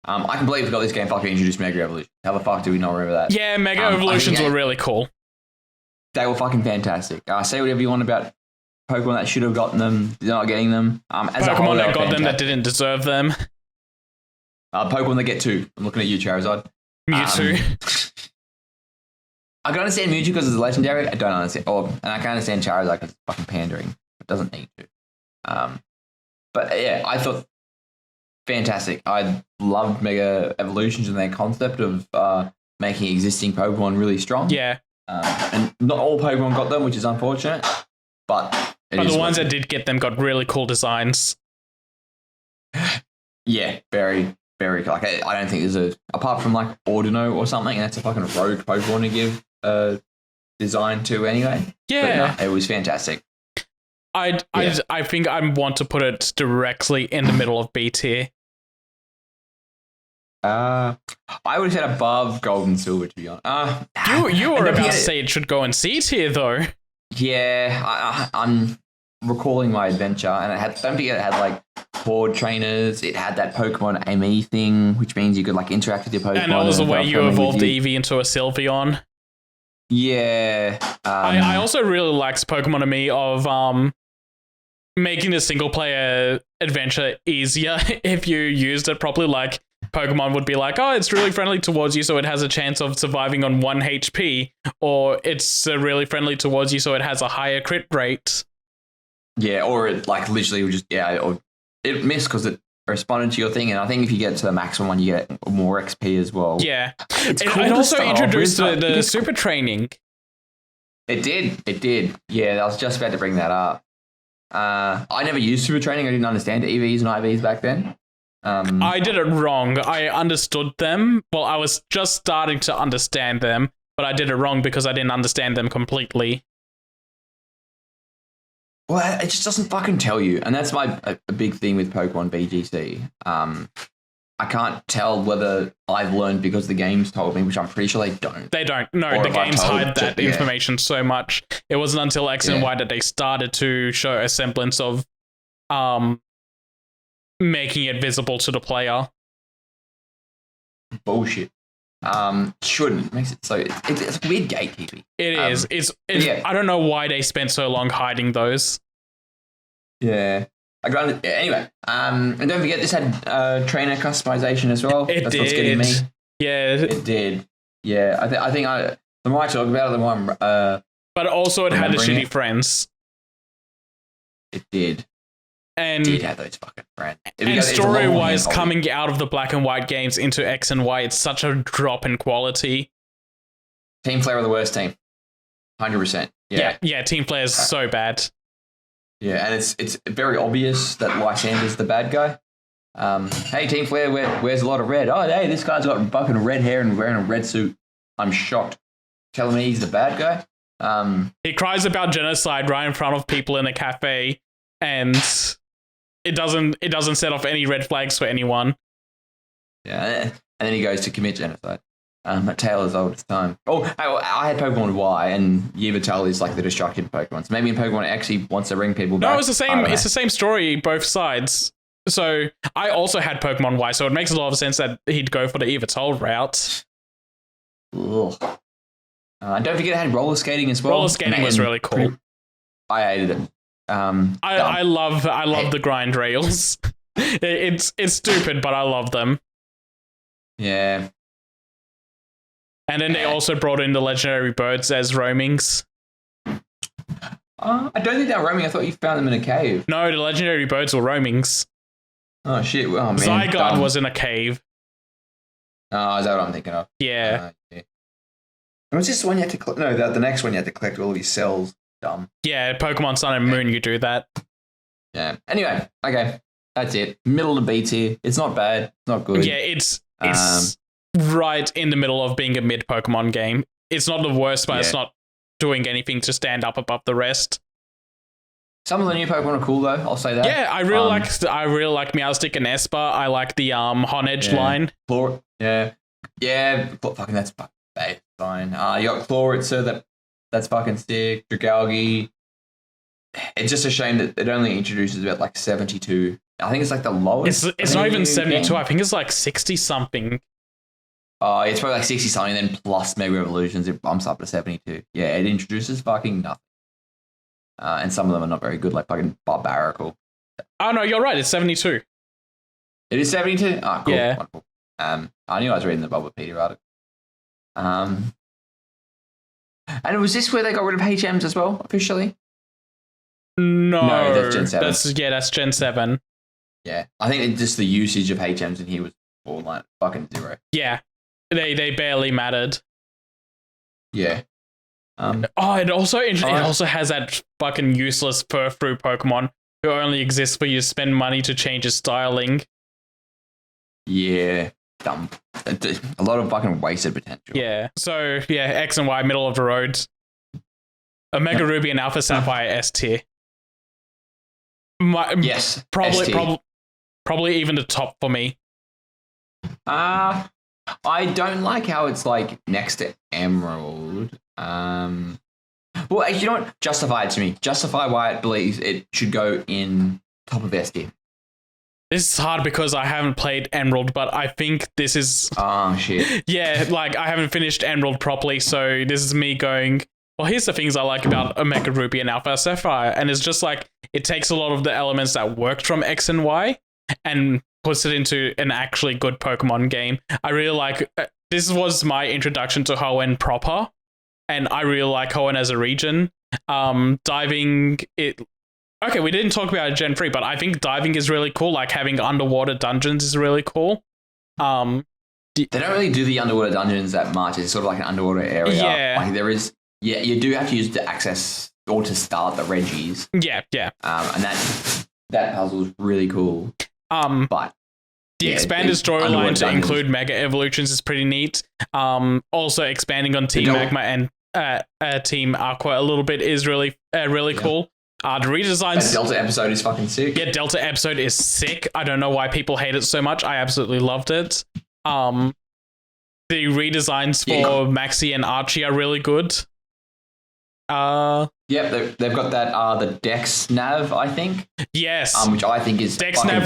I completely forgot this game fucking introduced Mega Evolution. How the fuck do we not remember that? Yeah, Mega Evolutions were really cool. They were fucking fantastic. Say whatever you want about Pokemon that should have gotten them, they're not getting them. As a whole, Pokemon that got them that didn't deserve them. Pokemon that get 2. I'm looking at you, Charizard. Mewtwo. I can understand Mewtwo because it's a legendary. I don't understand. And I can understand Charizard because it's fucking pandering. It doesn't need to. But yeah, I thought fantastic. I loved Mega Evolutions and their concept of making existing Pokemon really strong. Yeah. And not all Pokemon got them, which is unfortunate. But the ones that did get them got really cool designs. Yeah, very, very. Like I don't think there's apart from like Ordino or something, and that's a fucking rogue Pokemon to give design to anyway. Yeah, but no, it was fantastic. I think I want to put it directly in the middle of B tier. I would have said above Gold and Silver, to be honest. You were about to say it should go in C tier, though. Yeah, I'm recalling my adventure, and don't forget it had like horde trainers. It had that Pokemon ME thing, which means you could like interact with your Pokemon. And that was the way you evolved Eevee into a Sylveon. Yeah. I also really liked Pokemon ME of making the single player adventure easier if you used it properly. Like Pokemon would be like, oh, it's really friendly towards you, so it has a chance of surviving on 1 HP, or it's really friendly towards you, so it has a higher crit rate. Yeah, or it like literally would just or it missed because it responded to your thing, and I think if you get to the maximum one, you get more XP as well. Yeah, it's it, cool it to also start off introduced with, the super training. It did. Yeah, I was just about to bring that up. I never used super training. I didn't understand EVs and IVs back then. I did it wrong. I understood them. Well, I was just starting to understand them, but I did it wrong because I didn't understand them completely. Well, it just doesn't fucking tell you, and that's a big thing with Pokemon BGC. I can't tell whether I've learned because the games told me, which I'm pretty sure they don't. They don't. No, Or the if I games told hide that yeah. information so much. It wasn't until X and Yeah. Y that they started to show a semblance of making it visible to the player. Bullshit. Shouldn't. It makes it so it's weird gatekeeping. It is. It's yeah. I don't know why they spent so long hiding those. Yeah. Anyway, and don't forget this had trainer customization as well. It That's did. what's getting me. Yeah. It did. Yeah, I think the more I talk about it, the more I'm, but also it had the remembering shitty friends. it did. And It did have those fucking friends. and story-wise, coming out of the black and white games into X and Y, it's such a drop in quality. Team Flare are the worst team. 100%. Yeah, Team Flare is so bad. Yeah, and it's very obvious that Lysander's the bad guy. Hey, Team Flare wears a lot of red. Oh, hey, this guy's got fucking red hair and wearing a red suit. I'm shocked. Telling me he's the bad guy? He cries about genocide right in front of people in a cafe, and it doesn't set off any red flags for anyone. Yeah, and then he goes to commit genocide. At Taylor's oldest time. Oh, I had Pokemon Y, and Yveltal is like the destructive Pokemon. So maybe in Pokemon X he wants to bring people back. No, it's the same. It's the same story, both sides. So I also had Pokemon Y, so it makes a lot of sense that he'd go for the Yveltal route. Ugh. Don't forget it had roller skating as well. Roller skating was really cool. I hated it. I love the grind rails. It's stupid, but I love them. Yeah. And then they also brought in the legendary birds as roamings. I don't think they were roaming. I thought you found them in a cave. No, the legendary birds were roamings. Oh shit! Oh man. Zygarde was in a cave. Oh, is that what I'm thinking of? Yeah. Yeah. Was this the one you had to collect? No, the next one you had to collect all of his cells. Dumb. Yeah, Pokemon Sun and Moon, you do that. Yeah. Anyway, okay. That's it. Middle of B tier. It's not bad. It's not good. Yeah, it's right in the middle of being a mid Pokemon game. It's not the worst, but it's not doing anything to stand up above the rest. Some of the new Pokemon are cool though. I'll say that. Yeah, I really like Meowstic and Esper. I like the Honedge line. Fucking that's fucking fine. You got Chloritzer. That's fucking sick. Dragalge. It's just a shame that it only introduces about like 72. I think it's like the lowest. It's not even 72. Game. I think it's like 60 something. It's probably like 60 something. Then plus Mega Evolutions, it bumps up to 72. Yeah, it introduces fucking nothing. And some of them are not very good, like fucking Barbaracle. Oh no, you're right. It's 72. It is 72. Oh, cool. Yeah. Wonderful. I knew I was reading the Bulbapedia article. And was this where they got rid of HMs as well officially? No, that's Gen 7. That's Gen 7. Yeah, I think just the usage of HMs in here was borderline fucking zero. Yeah, they barely mattered. Yeah. It also has that fucking useless Furfrou Pokemon who only exists for you to spend money to change his styling. Yeah, dumb. A lot of fucking wasted potential. Yeah. So yeah, X and Y, middle of the road. Omega Ruby and Alpha Sapphire S tier. Yes. Probably even the top for me. I don't like how it's like next to Emerald. Well, you know what? Justify it to me. Justify why it believes it should go in top of S tier. This is hard because I haven't played Emerald, but I think this is... Oh, shit. Yeah, like, I haven't finished Emerald properly, so this is me going, well, here's the things I like about Omega Ruby and Alpha Sapphire, and it's just like, it takes a lot of the elements that worked from X and Y and puts it into an actually good Pokemon game. I really like. This was my introduction to Hoenn proper, and I really like Hoenn as a region. Diving it. Okay, we didn't talk about Gen 3, but I think diving is really cool. Like having underwater dungeons is really cool. They don't really do the underwater dungeons that much. It's sort of like an underwater area. Yeah. Like there is. Yeah, you do have to use to access or to start the Reggies. Yeah. And that puzzle is really cool. But the expanded storyline to include Mega Evolutions is pretty neat. Also expanding on Team Magma and Team Aqua a little bit is really cool. The redesigns. That Delta episode is fucking sick. Yeah, Delta episode is sick. I don't know why people hate it so much. I absolutely loved it. The redesigns for Maxie and Archie are really good. Yep, they've got that the Dex Nav, I think. Yes. Which I think is Dex Nav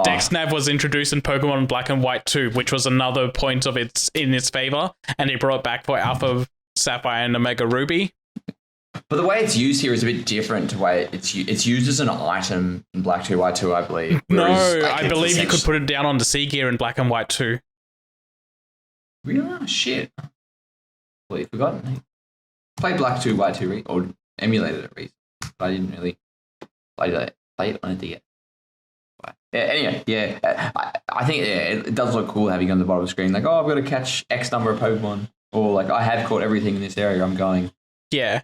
Dex Nav was introduced in Pokemon Black and White 2, which was another point of its favor, and they brought it back for Alpha Sapphire and Omega Ruby. But the way it's used here is a bit different to the way it's used as an item in Black 2 White 2, I believe. No, I believe you could put it down on the Sea Gear in Black and White 2. Really? Oh, shit. Completely forgotten. Played Black 2 White 2 or emulated it recently, but I didn't really play it on a DS. Yeah, anyway, I think it does look cool having on the bottom of the screen, like, oh, I've got to catch X number of Pokemon, or like, I have caught everything in this area I'm going. Yeah.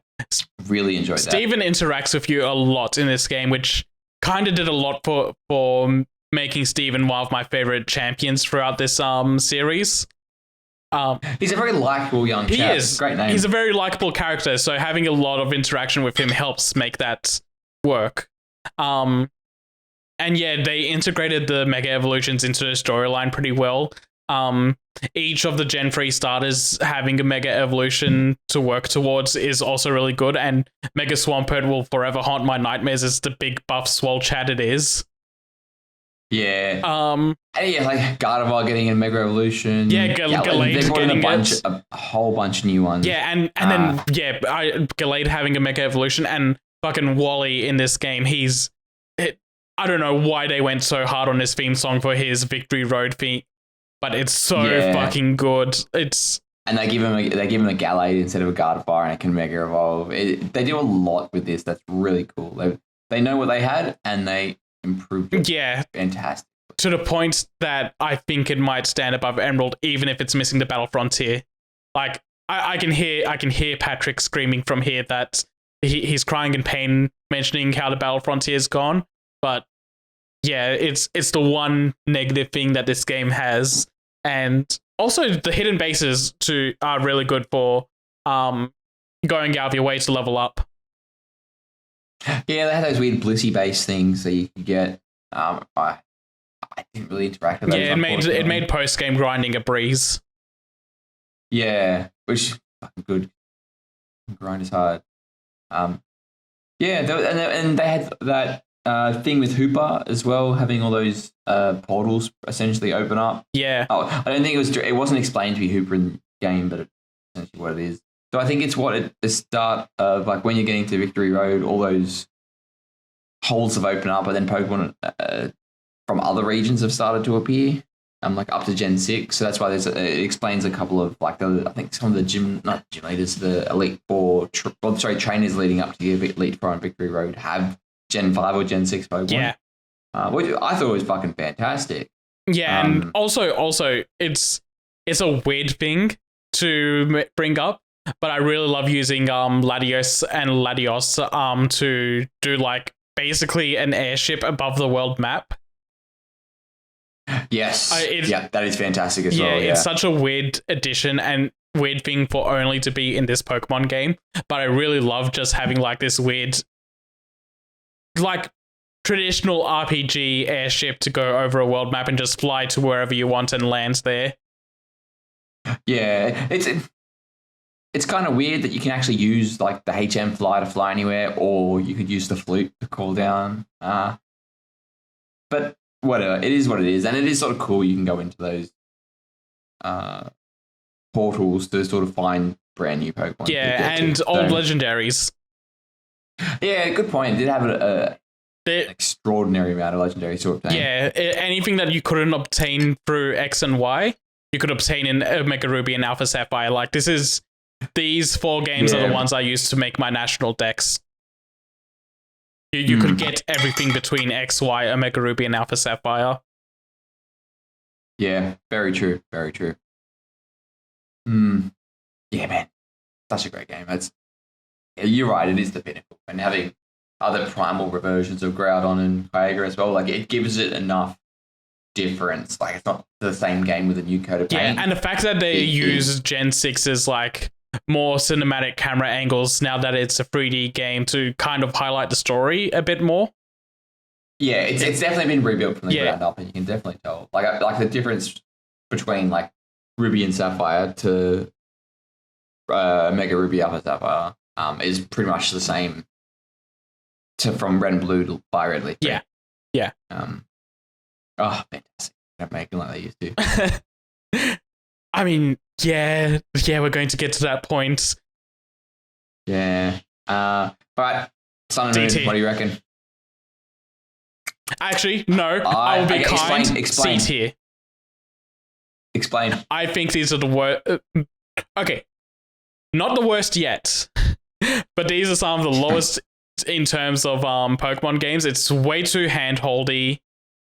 Really enjoyed that. Steven interacts with you a lot in this game, which kind of did a lot for making Steven one of my favorite champions throughout this series. He's a very likable young chap. He is. Great name. He's a very likable character, so having a lot of interaction with him helps make that work. And yeah, they integrated the Mega Evolutions into the storyline pretty well. Each of the Gen 3 starters having a Mega Evolution to work towards is also really good, and Mega Swampert will forever haunt my nightmares as the big buff swole chat it is. Yeah. And yeah, like Gardevoir getting a Mega Evolution. Yeah, Gallade getting a whole bunch of new ones. Yeah, and then Gallade having a Mega Evolution, and fucking Wally in this game. I don't know why they went so hard on his theme song for his Victory Road theme, but it's so fucking good. And they give him a Gallade instead of a Gardevoir, and it can Mega Evolve. They do a lot with this. That's really cool. They know what they had, and they improved it. Yeah. Fantastic. To the point that I think it might stand above Emerald, even if it's missing the Battle Frontier. Like, I can hear Patrick screaming from here that he's crying in pain, mentioning how the Battle Frontier is gone. But yeah, it's the one negative thing that this game has. And also the hidden bases are really good for going out of your way to level up. Yeah, they had those weird Blissey base things that you could get. I didn't really interact with those. Yeah, it made post game grinding a breeze. Yeah, which is fucking good. Grind is hard. And they had that thing with Hooper as well, having all those portals essentially open up. Yeah. Oh, I don't think it wasn't explained to be Hooper in the game, but it's essentially what it is. So I think it's at the start of, like, when you're getting to Victory Road, all those holes have opened up, but then Pokemon from other regions have started to appear. Like up to Gen 6, so that's why it explains a couple of, like, I think some of the gym leaders, the Elite Four, trainers leading up to the Elite Four on Victory Road have Gen 5 or Gen 6 Pokemon. Yeah. Which I thought was fucking fantastic. Yeah, and also it's a weird thing to bring up, but I really love using Latios and Latios to do, like, basically an airship above the world map. Yes. That is fantastic as well. Yeah, it's such a weird addition and weird thing for only to be in this Pokemon game, but I really love just having, like, this weird, like, traditional RPG airship to go over a world map and just fly to wherever you want and land there. Yeah, it's kind of weird that you can actually use, like, the HM fly to fly anywhere, or you could use the flute to call down. But whatever, it is what it is, and it is sort of cool. You can go into those portals to sort of find brand new Pokemon. Yeah, and old legendaries. Yeah, good point. It did have an There- extraordinary amount of legendary to obtain. yeah, anything that you couldn't obtain through X and Y, you could obtain in Omega Ruby and Alpha Sapphire. Like these 4 games are Yeah. the ones I used to make my national decks. You could get everything between X, Y, Omega Ruby, and Alpha Sapphire. Yeah, very true. Very true. Yeah, man. Such a great game. You're right, it is the pinnacle. And having other primal reversions of Groudon and Kyogre as well, like it gives it enough difference. Like it's not the same game with a new coat of paint. Yeah, and the fact that they use Gen 6's like more cinematic camera angles now that it's a 3D game to kind of highlight the story a bit more. Yeah, it's definitely been rebuilt from the Yeah. ground up, and you can definitely tell. Like the difference between like Ruby and Sapphire to Mega Ruby Alpha Sapphire is pretty much the same from Red and Blue to Fire Red Leaf. Yeah. Yeah. Fantastic. Don't make it like they used to. I mean, yeah, we're going to get to that point. Yeah. But Sun and DT. Moon, what do you reckon? Actually, no, I will be okay, kind. explain. C tier. Explain. I think these are the worst. Okay, not the worst yet, but these are some of the lowest in terms of Pokemon games. It's way too handholdy.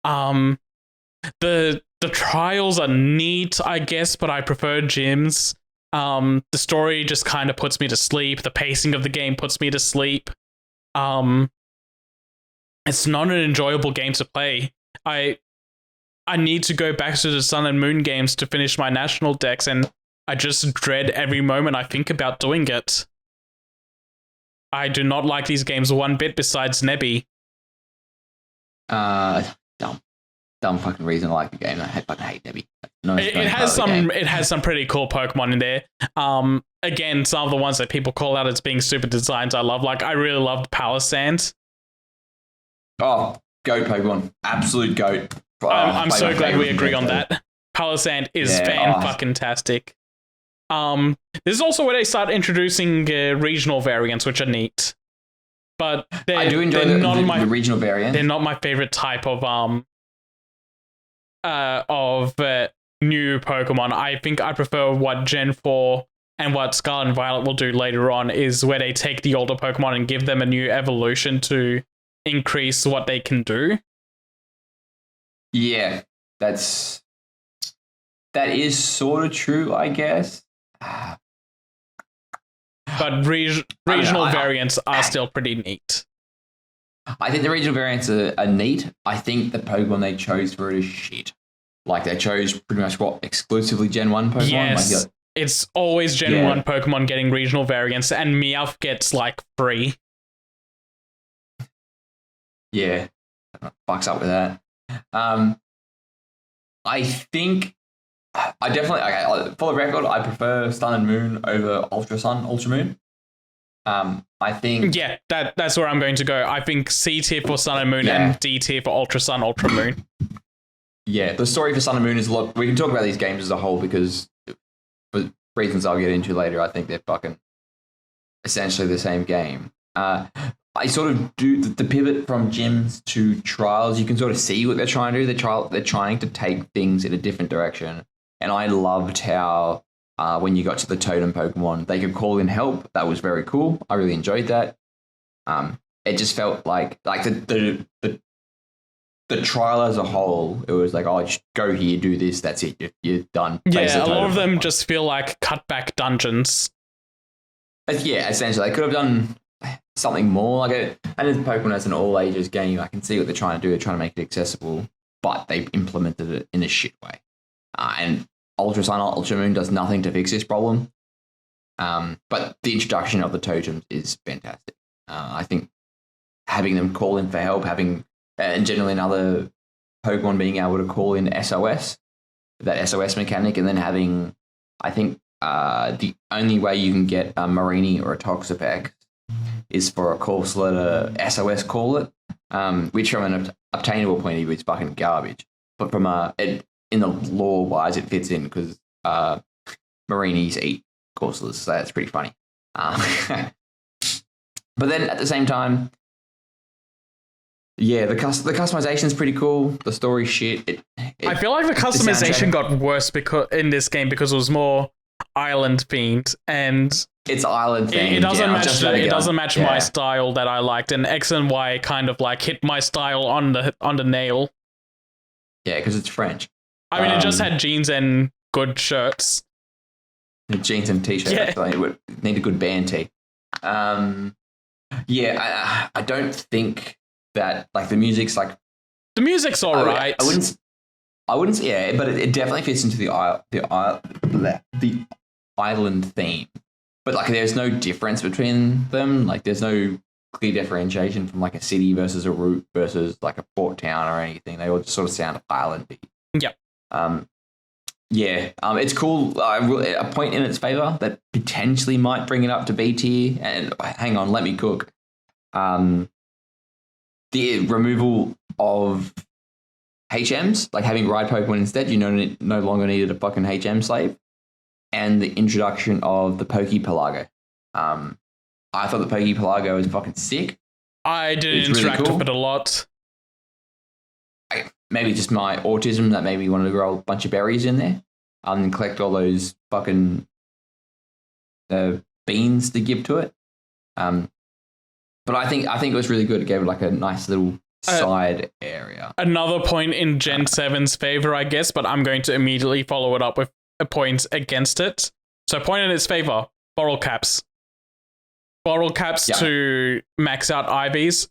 The trials are neat, I guess, but I prefer gyms. The story just kind of puts me to sleep. The pacing of the game puts me to sleep. It's not an enjoyable game to play. I need to go back to the Sun and Moon games to finish my national decks, and I just dread every moment I think about doing it. I do not like these games one bit besides Nebby. Dumb fucking reason I like the game. I fucking hate Nebby. It has some pretty cool Pokemon in there. Again, some of the ones that people call out as being super designs I love. Like I really loved Power Sand. Oh, goat Pokemon. Absolute goat. I'm so glad we agree on that. Power Sand is fan-fucking-tastic. This is also where they start introducing regional variants, which are neat. But I do enjoy the regional variant. They're not my favorite type of new Pokemon. I think I prefer what Gen 4 and what Scarlet and Violet will do later on is where they take the older Pokemon and give them a new evolution to increase what they can do. Yeah, that is sort of true, I guess. But regional variants are still pretty neat. I think the regional variants are neat. I think the Pokemon they chose for it is shit. Like they chose pretty much exclusively Gen 1 Pokemon. Yes, it's always Gen 1 Pokemon getting regional variants, and Meowth gets like 3. Yeah, fucks up with that. I think I definitely, for the record, I prefer Sun and Moon over Ultra Sun, Ultra Moon. I think... Yeah, that's where I'm going to go. I think C tier for Sun and Moon and D tier for Ultra Sun, Ultra Moon. Yeah, the story for Sun and Moon is a lot... We can talk about these games as a whole because for reasons I'll get into later, I think they're fucking essentially the same game. I sort of do the pivot from gyms to trials. You can sort of see what they're trying to do. They're trying to take things in a different direction. And I loved how when you got to the totem Pokemon, they could call in help. That was very cool. I really enjoyed that. It just felt like the trial as a whole. It was like, oh, just go here, do this. That's it. You're done. Yeah, a lot of them just feel like cutback dungeons. Yeah, essentially, they could have done something more like it. And as Pokemon as an all ages game, I can see what they're trying to do. They're trying to make it accessible, but they implemented it in a shit way. And Ultra Sun, Ultra Moon does nothing to fix this problem. But the introduction of the totems is fantastic. I think having them call in for help, and generally another Pokemon being able to call in SOS, that SOS mechanic, and then having, I think the only way you can get a Marini or a Toxapex is for a course letter SOS call it, which from an obtainable point of view is fucking garbage. But from in the lore wise, it fits in because Marinis eat courseless, so that's pretty funny. But then at the same time, yeah, the customization is pretty cool. The story shit. I feel like the customization got worse because in this game because it was more island themed and it's island themed. It doesn't match. It doesn't match my style that I liked, and X and Y kind of like hit my style on the nail. Yeah, because it's French. I mean, it just had jeans and good shirts. Jeans and t-shirts. Yeah. So it would need a good band tee. Yeah, I don't think that like the music's like the music's all right. I wouldn't. Yeah, but it definitely fits into the island theme. But like, there's no difference between them. Like, there's no clear differentiation from like a city versus a route versus like a port town or anything. They all just sort of sound islandy. Yep. It's cool. A point in its favor that potentially might bring it up to B tier. And hang on, let me cook. The removal of HMs, like having ride Pokemon instead, you no longer needed a fucking HM slave, and the introduction of the Pokepelago. I thought the Pokepelago was fucking sick. I didn't interact with it a lot. Maybe just my autism that made me want to grow a bunch of berries in there and collect all those fucking beans to give to it. But I think it was really good. It gave it like a nice little side area. Another point in Gen 7's favor, I guess, but I'm going to immediately follow it up with a point against it. So point in its favor, Bottle Caps. Bottle Caps to max out IVs.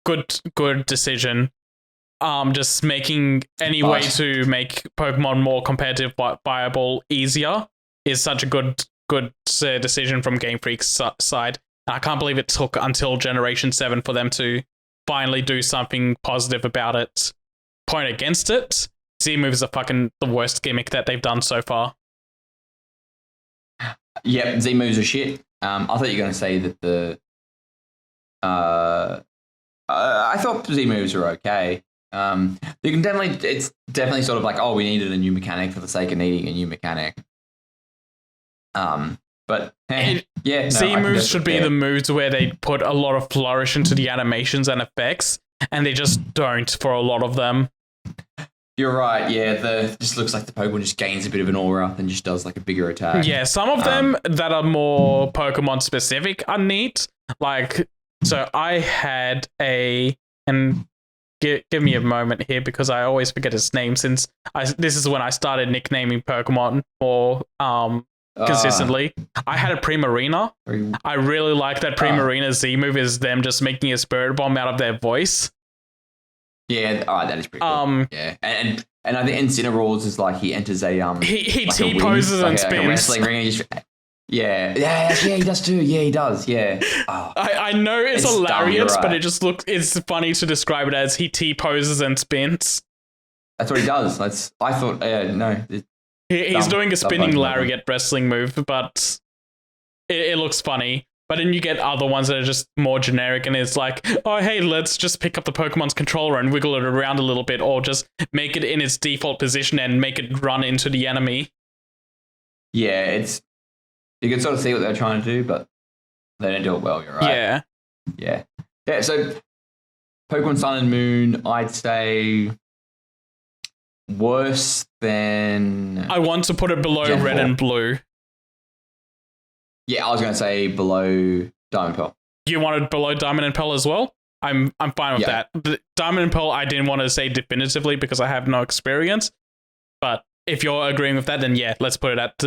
Good decision. Just making any way to make Pokemon more competitive but viable easier is such a good decision from Game Freak's side. I can't believe it took until Generation 7 for them to finally do something positive about it. Point against it, Z-Moves are fucking the worst gimmick that they've done so far. Yep, Z-Moves are shit. I thought you were going to say that I thought Z-Moves were okay. It's definitely sort of like, we needed a new mechanic for the sake of needing a new mechanic. Z-Moves should be the moves where they put a lot of flourish into the animations and effects, and they just don't for a lot of them. You're right, yeah. Just looks like the Pokemon just gains a bit of an aura and just does like a bigger attack. Yeah, some of them that are more Pokemon specific are neat. Like, so I had and give me a moment here because I always forget his name since this is when I started nicknaming Pokemon more consistently. I had a Primarina. I really like that Primarina Z-move is them just making a Spirit Bomb out of their voice. Yeah, that is pretty cool. Yeah, and I think Incineroars is like he enters a he like T-poses and spins. Like a wrestling ring. Yeah, he does too. Yeah, he does. Yeah. Oh, I know it's hilarious, but it just it's funny to describe it as he T-poses and spins. That's what he does. I thought no. He's doing a spinning lariat wrestling move, but it looks funny. But then you get other ones that are just more generic, and it's like, oh, hey, let's just pick up the Pokemon's controller and wiggle it around a little bit, or just make it in its default position and make it run into the enemy. Yeah, you can sort of see what they're trying to do, but they don't do it well, you're right. Yeah, so Pokemon Sun and Moon, I'd say worse than... I want to put it below Gen Red 4. and Blue. Yeah, I was going to say below Diamond Pearl. You wanted below Diamond and Pearl as well? I'm fine with that. But Diamond and Pearl, I didn't want to say definitively because I have no experience. But if you're agreeing with that, then yeah, let's put it at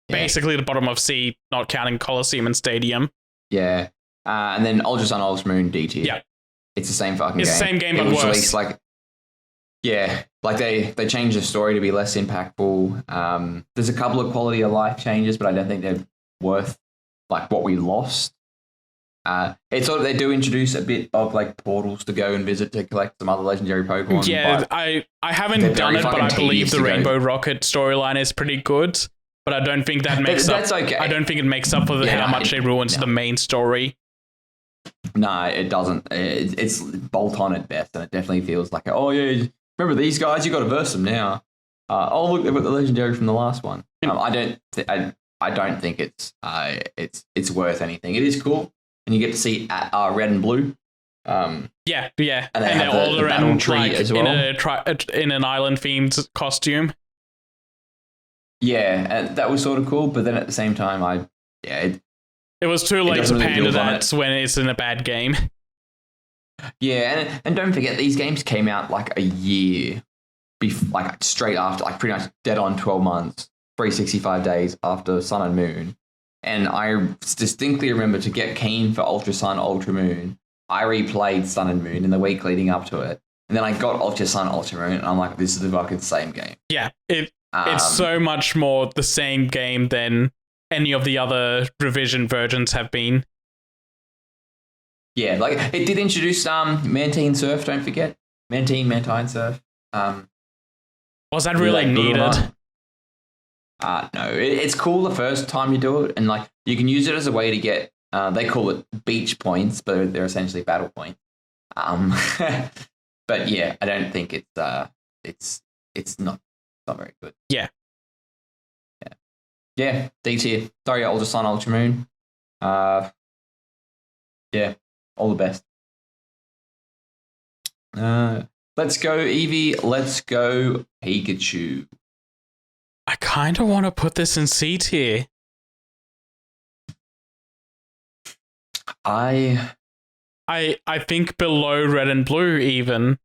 basically the bottom of C, not counting Coliseum and Stadium. Yeah. And then Ultra Sun, Ultra Moon, D tier. Yeah. It's the same fucking game. It's the same game, but worse. Released, they changed the story to be less impactful. There's a couple of quality of life changes, but I don't think they're worth like what we lost. It's sort of, they do introduce a bit of like portals to go and visit to collect some other legendary Pokemon. Yeah, I haven't done it, but I believe the Rainbow Rocket storyline is pretty good. But I don't think that makes up. That's okay. I don't think it makes up for how much it ruins the main story. No, it doesn't. It's bolt on at best, and it definitely feels like, oh yeah, remember these guys? You got to verse them now. Oh look, they've got the legendary from the last one. I don't think it's worth anything. It is cool. and you get to see red and blue. Yeah, And they and they're have the older battle and tree like as well. in an island themed costume. Yeah, and that was sort of cool. But then at the same time, It was too late to doesn't really pander build on that when it's in a bad game. yeah, and don't forget these games came out like a year, like straight after, like pretty much dead on 12 months, 365 days after Sun and Moon. And I distinctly remember to get keen for Ultra Sun, Ultra Moon, I replayed Sun and Moon in the week leading up to it. And then I got Ultra Sun, Ultra Moon, and I'm like, this is the fucking same game. Yeah, it's so much more the same game than any of the other revision versions have been. Yeah, like it did introduce Mantine Surf, don't forget. Mantine Surf. Was that really like, needed? No, it's cool the first time you do it, and like you can use it as a way to get. They call it beach points, but they're essentially battle points. But yeah, I don't think it's not very good. Yeah. D tier. Sorry, Ultra Sun, Ultra Moon. Yeah, all the best. Let's go Eevee. Let's go Pikachu. I kind of want to put this in C tier. I think below Red and Blue even.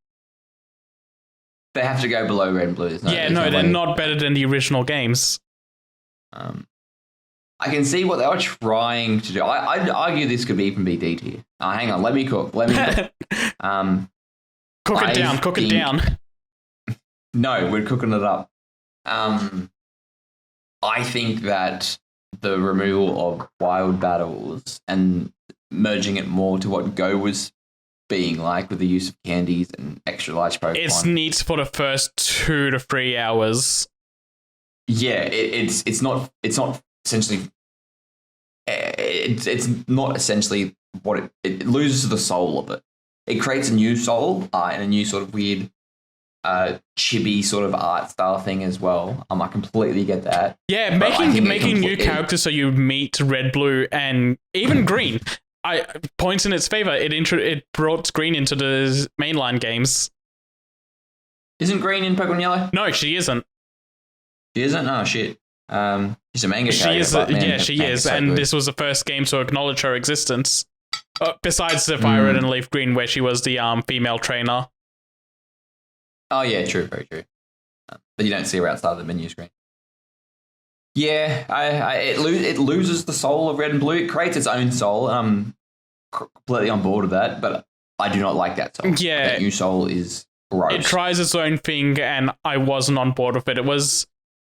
They have to go below Red and Blue. They're not better than the original games. I can see what they were trying to do. I'd argue this could even be D tier. Hang on, let me cook. Cook it down. No, we're cooking it up. I think that the removal of wild battles and merging it more to what Go was being like with the use of candies and extra large Pokemon. It's neat for the first 2 to 3 hours. Yeah, it's not essentially. It's not essentially what it loses the soul of it. It creates a new soul and a new sort of weird, chibi sort of art style thing as well. I completely get that. Yeah, making new characters so you meet Red, Blue, and even Green. Points in its favor. It brought Green into the mainline games. Isn't Green in Pokemon Yellow? No, she isn't. She isn't? Oh, shit. She's a manga character. She is. So and good. This was the first game to acknowledge her existence. Besides the Fire Red and Leaf Green, where she was the female trainer. Oh, yeah, true, very true. But you don't see her outside of the menu screen. Yeah, it loses the soul of Red and Blue. It creates its own soul. I'm completely on board with that, but I do not like that soul. Yeah. That new soul is gross. It tries its own thing, and I wasn't on board with it.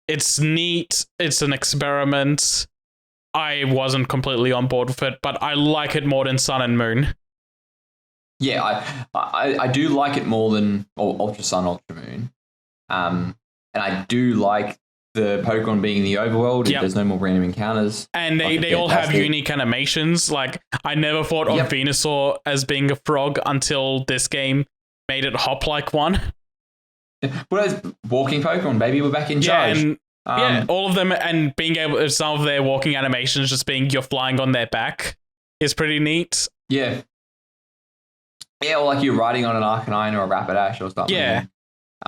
It's neat. It's an experiment. I wasn't completely on board with it, but I like it more than Sun and Moon. Yeah, I do like it more than Ultra Sun, Ultra Moon. And I do like the Pokemon being in the overworld. Yep. There's no more random encounters. And they all have unique animations. Like, I never thought of Venusaur as being a frog until this game made it hop like one. Well, it's walking Pokemon, baby. We're back in charge. And all of them, and being able, some of their walking animations just being you're flying on their back is pretty neat. Yeah. Yeah, or like you're riding on an Arcanine or a Rapidash or something. Yeah.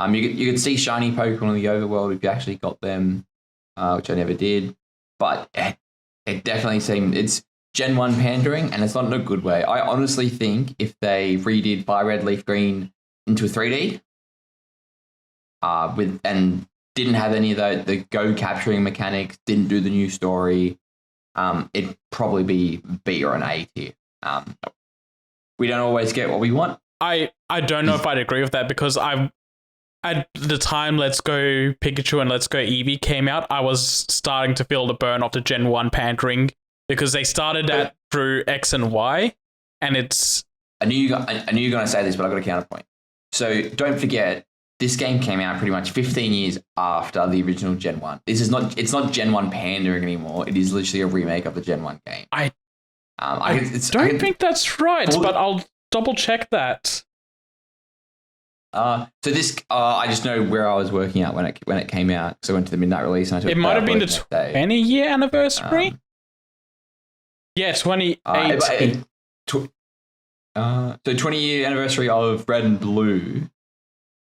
You could see shiny Pokemon in the overworld if you actually got them, which I never did. But it definitely seemed it's Gen 1 pandering, and it's not in a good way. I honestly think if they redid Fire Red, Leaf Green into a 3D, and didn't have any of the go capturing mechanics, didn't do the new story, it'd probably be B or an A tier. We don't always get what we want. I don't know if I'd agree with that, because at the time Let's Go Pikachu and Let's Go Eevee came out, I was starting to feel the burn of the Gen 1 pandering, because they started that through X and Y, and it's... I knew you were going to say this, but I've got a counterpoint. So don't forget, this game came out pretty much 15 years after the original Gen 1. It's not Gen 1 pandering anymore. It is literally a remake of the Gen 1 game. I don't think that's right, but I'll double check that. So this, I just know where I was working at when it came out, because I went to the midnight release and I took it might have been the 20-year anniversary. Yeah, 2018. So 20-year anniversary of Red and Blue,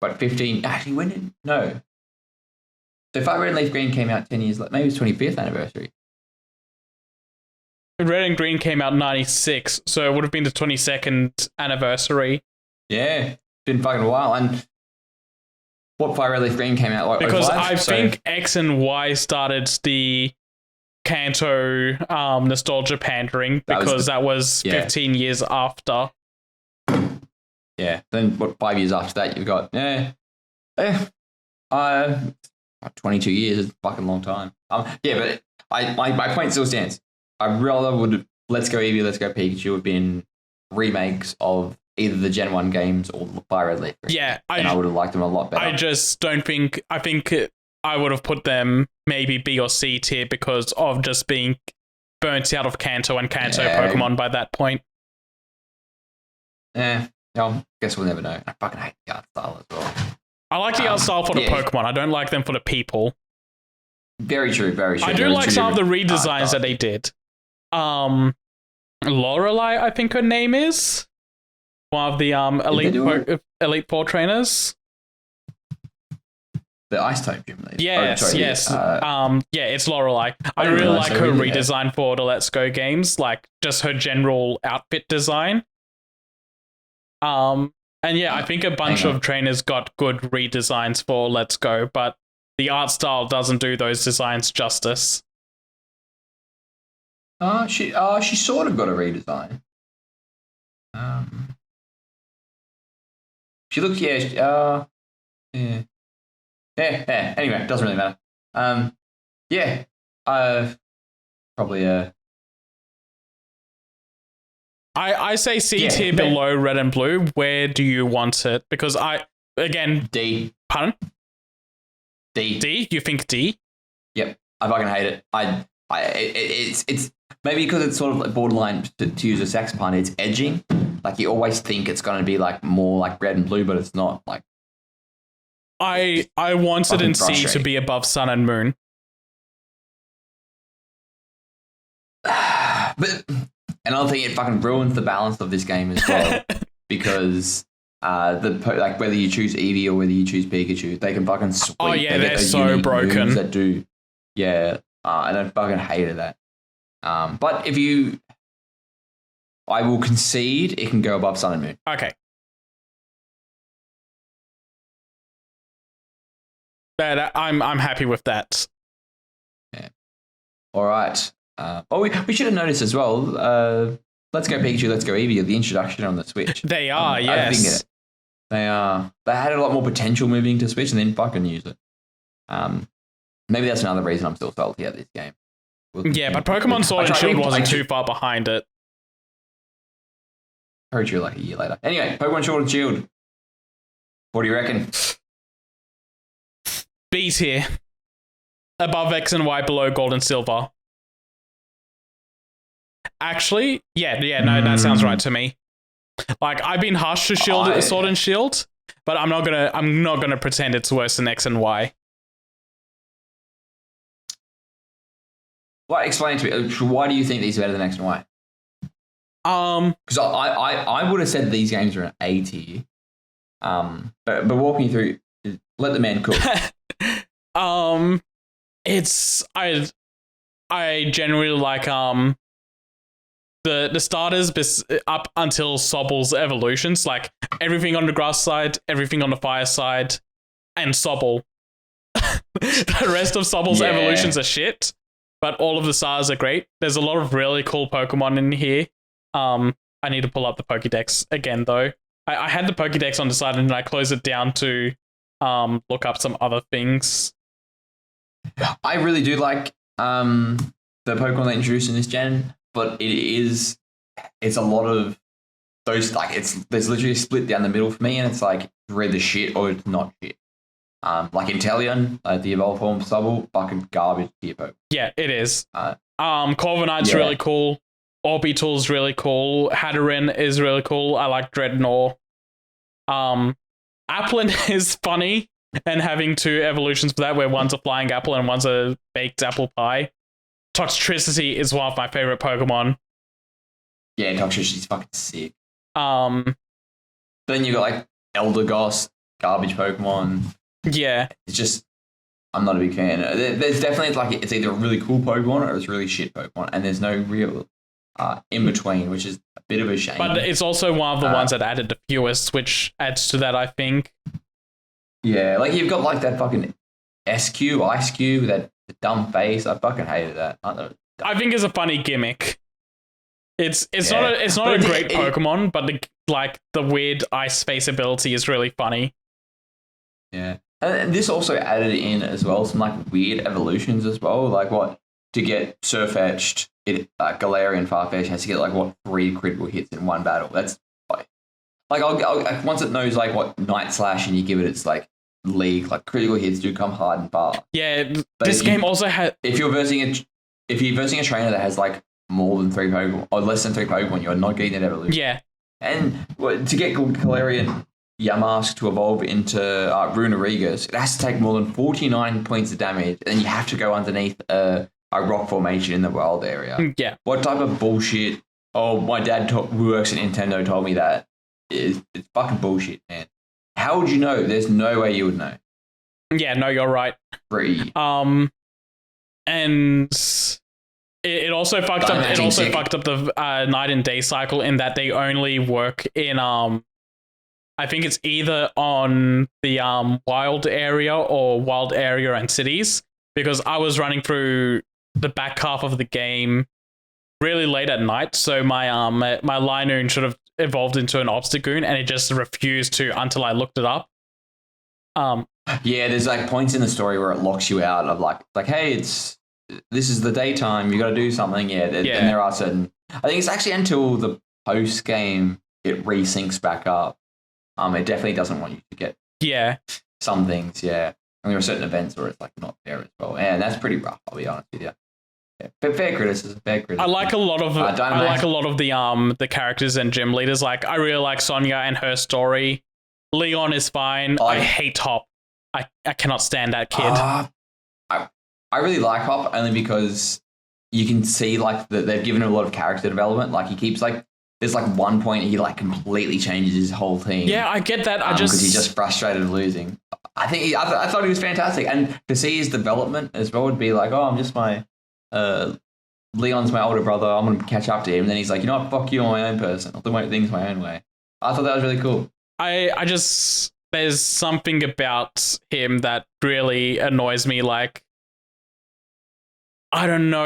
but 15. Actually, when did no? So Fire Red and Leaf Green came out 10 years later. Maybe it's 25th anniversary. Red and Green came out 96, so it would have been the 22nd anniversary. Yeah, it's been fucking a while. And what Fire Red Leaf Green came out like because 05, I think X and Y started the Kanto nostalgia pandering because that was 15 years after. Yeah, then what 5 years after that you've got 22 years is a fucking long time. But my point still stands. I rather would Let's Go Eevee, Let's Go Pikachu have been remakes of either the Gen 1 games or the Fire Red Leaf. Yeah, I would have liked them a lot better. I just don't think. I think I would have put them maybe B or C tier because of just being burnt out of Kanto and Kanto Pokemon by that point. I guess we'll never know. I fucking hate the art style as well. I like the art style for the Pokemon. I don't like them for the people. Very true, very true. I do like some of the redesigns that they did. Lorelei, I think her name is. One of the Elite Four trainers. The Ice type gym leader. Yes. It's Lorelei. I really like her redesign for the Let's Go games, like just her general outfit design. And yeah, I think a bunch of trainers got good redesigns for Let's Go, but the art style doesn't do those designs justice. She sort of got a redesign. She looks yeah. Anyway, doesn't really matter. Probably I say C tier below Red and Blue. Where do you want it? Because D. Pardon? D. D? You think D? Yep. I fucking hate it. It's maybe because it's sort of like borderline to use a sex pun. It's edging. Like you always think it's going to be like more like Red and Blue, but it's not. Like I wanted in C to be above Sun and Moon. But another thing, it fucking ruins the balance of this game as well because whether you choose Eevee or whether you choose Pikachu, they can fucking sweep. Oh yeah, they're so broken. That do, and I fucking hated that. But I will concede it can go above Sun and Moon. Okay. But I'm happy with that. Yeah. All right. We should have noticed as well. Let's Go Pikachu, Let's Go Eevee, the introduction on the Switch. They are, yes. They are. They had a lot more potential moving to Switch and then fucking use it. Maybe that's another reason I'm still salty at this game. But Pokemon Sword and Shield wasn't too far behind it. Very true, like a year later. Anyway, Pokemon Sword and Shield. What do you reckon? B tier. Above X and Y, below Gold and Silver. Actually, that sounds right to me. Like I've been harsh to Sword and Shield, but I'm not gonna pretend it's worse than X and Y. Well, explain to me. Why do you think these are better than X and Y? Because I would have said these games are an A tier. But walk me through. Let the man cook. It's I generally like the starters up until Sobble's evolutions, like everything on the grass side, everything on the fire side, and Sobble. The rest of Sobble's evolutions are shit, but all of the stars are great. There's a lot of really cool Pokemon in here. I need to pull up the Pokédex again though. I had the Pokédex on the side and then I closed it down to look up some other things. I really do like the Pokemon they introduced in this gen, but it's a lot of those, like there's literally a split down the middle for me, and it's like it's either shit or it's not shit. Like Inteleon, the evolved form of Sobble, fucking garbage tier Pokemon. Yeah, it is. Corviknight's really cool. Orbital's really cool. Hatterene is really cool. I like Dreadnought. Applin is funny, and having two evolutions for that, where one's a flying apple and one's a baked apple pie. Toxtricity is one of my favorite Pokemon. Yeah, Toxtricity's fucking sick. Um, Then you got like Eldegoss, garbage Pokemon. yeah, It's just I'm not a big fan. There's definitely like it's either a really cool Pokemon or it's really shit Pokemon, and there's no real in between, which is a bit of a shame. but it's also one of the ones that added the fewest, which adds to that, I think. Yeah, like you've got like that fucking SQ, Ice Cube, that dumb face. I fucking hated that. I think it's a funny gimmick. It's Yeah. not a But great Pokemon, but the weird ice face ability is really funny. Yeah. And this also added in as well some like weird evolutions as well. Like what to get Surfetched, Galarian Farfetch has to get like what 3 critical hits in one battle. That's like I'll once it knows like what Night Slash and you give it its like league, like critical hits do come hard and fast. Yeah, But this game also had. If you're versing a trainer that has like more than 3 Pokemon or less than 3 Pokemon, you're not getting that evolution. Yeah, And to get Galarian Yamask to evolve into Runerigas, it has to take more than 49 points of damage, and you have to go underneath a rock formation in the wild area. yeah. What type of bullshit? Oh, my dad who works at Nintendo told me that. It's fucking bullshit, man. How would you know? There's no way you would know. Yeah, no, you're right. Free. And it also fucked up. It also Sick. fucked up the night and day cycle in that they only work in I think it's either on the wild area or wild area and cities, because I was running through the back half of the game really late at night, so my my Linoon should have evolved into an Obstagoon, and it just refused to until I looked it up. Yeah, there's like points in the story where it locks you out of like hey, this is the daytime, you got to do something. Yeah, and there are certain. I think it's actually until the post game it resyncs back up. It definitely doesn't want you to get some things. Yeah, and there are certain events where it's like not there as well, and that's pretty rough. I'll be honest with you. Yeah. But fair criticism. I like a lot of the characters and gym leaders. Like I really like Sonia and her story. Leon is fine. I hate Hop. I cannot stand that kid. I really like Hop only because you can see like that they've given him a lot of character development. Like he keeps like there's like one point he like completely changes his whole team. Yeah, I get that. Because he's just frustrated losing. I think I thought he was fantastic, and to see his development as well would be like, oh, I'm just my Leon's my older brother. I'm gonna catch up to him. And then he's like, you know what? Fuck you, I'm my own person. I'll do my things my own way. I thought that was really cool. I just there's something about him that really annoys me. Like I don't know.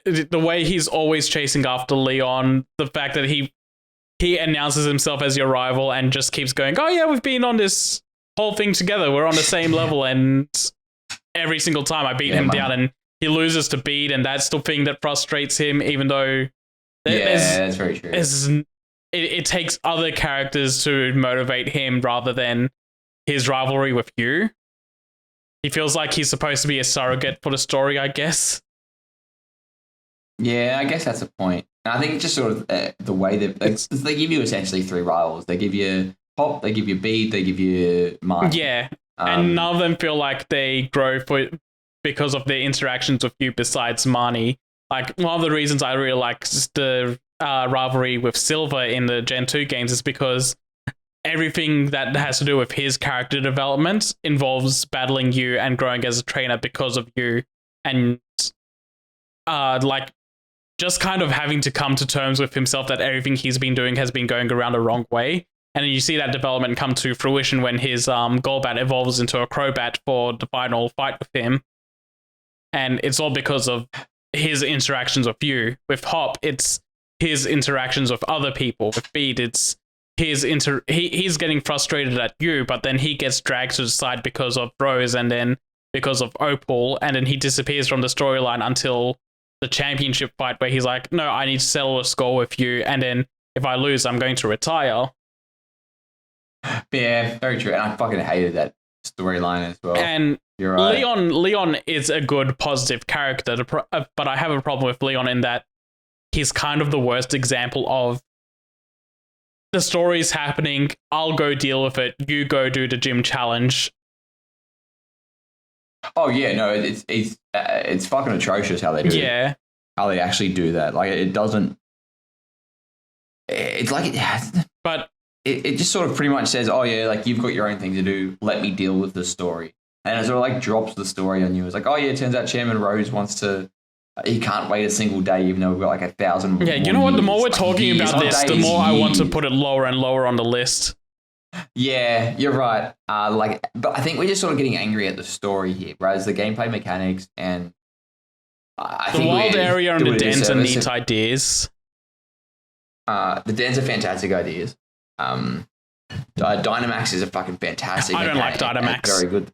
The way he's always chasing after Leon, the fact that he announces himself as your rival and just keeps going, oh yeah, we've been on this whole thing together. We're on the same level, and every single time I beat him down and he loses to Bede, and that's the thing that frustrates him, even though that's very true. It takes other characters to motivate him rather than his rivalry with you. He feels like he's supposed to be a surrogate for the story, I guess. Yeah, I guess that's the point. And I think it's just sort of the way that they give you essentially 3 rivals. They give you Hop, they give you Bede, they give you Mark. Yeah, and none of them feel like they grow because of their interactions with you besides Marnie. Like, one of the reasons I really like the rivalry with Silver in the Gen 2 games is because everything that has to do with his character development involves battling you and growing as a trainer because of you. And, like, just kind of having to come to terms with himself that everything he's been doing has been going around the wrong way. And then you see that development come to fruition when his Golbat evolves into a Crobat for the final fight with him. And it's all because of his interactions with you. With Hop, it's his interactions with other people. With Bede, it's he's getting frustrated at you, but then he gets dragged to the side because of Rose and then because of Opal, and then he disappears from the storyline until the championship fight where he's like, no, I need to settle a score with you, and then if I lose, I'm going to retire. Yeah, very true. And I fucking hated that storyline as well. And you're right. Leon is a good, positive character, but I have a problem with Leon in that he's kind of the worst example of the story's happening, I'll go deal with it, you go do the gym challenge. Oh yeah, no, it's fucking atrocious how they do it. Yeah. How they actually do that. Like it doesn't it's like it, But it just sort of pretty much says, oh yeah, like you've got your own thing to do. Let me deal with the story. And it sort of like drops the story on you. It's like, oh yeah, it turns out Chairman Rose wants to. He can't wait a single day, even though we've got like 1,000. yeah, you know what? The more we're years, talking years, about not this, the days, more I want to years. put it lower and lower on the list. Yeah, you're right. But I think we're just sort of getting angry at the story here, whereas the gameplay mechanics and I The think wild we're area and the doing a dens are disservice neat ideas. The dens are fantastic ideas. Dynamax is a fucking fantastic. I don't like mechanic, and Dynamax. it's very good.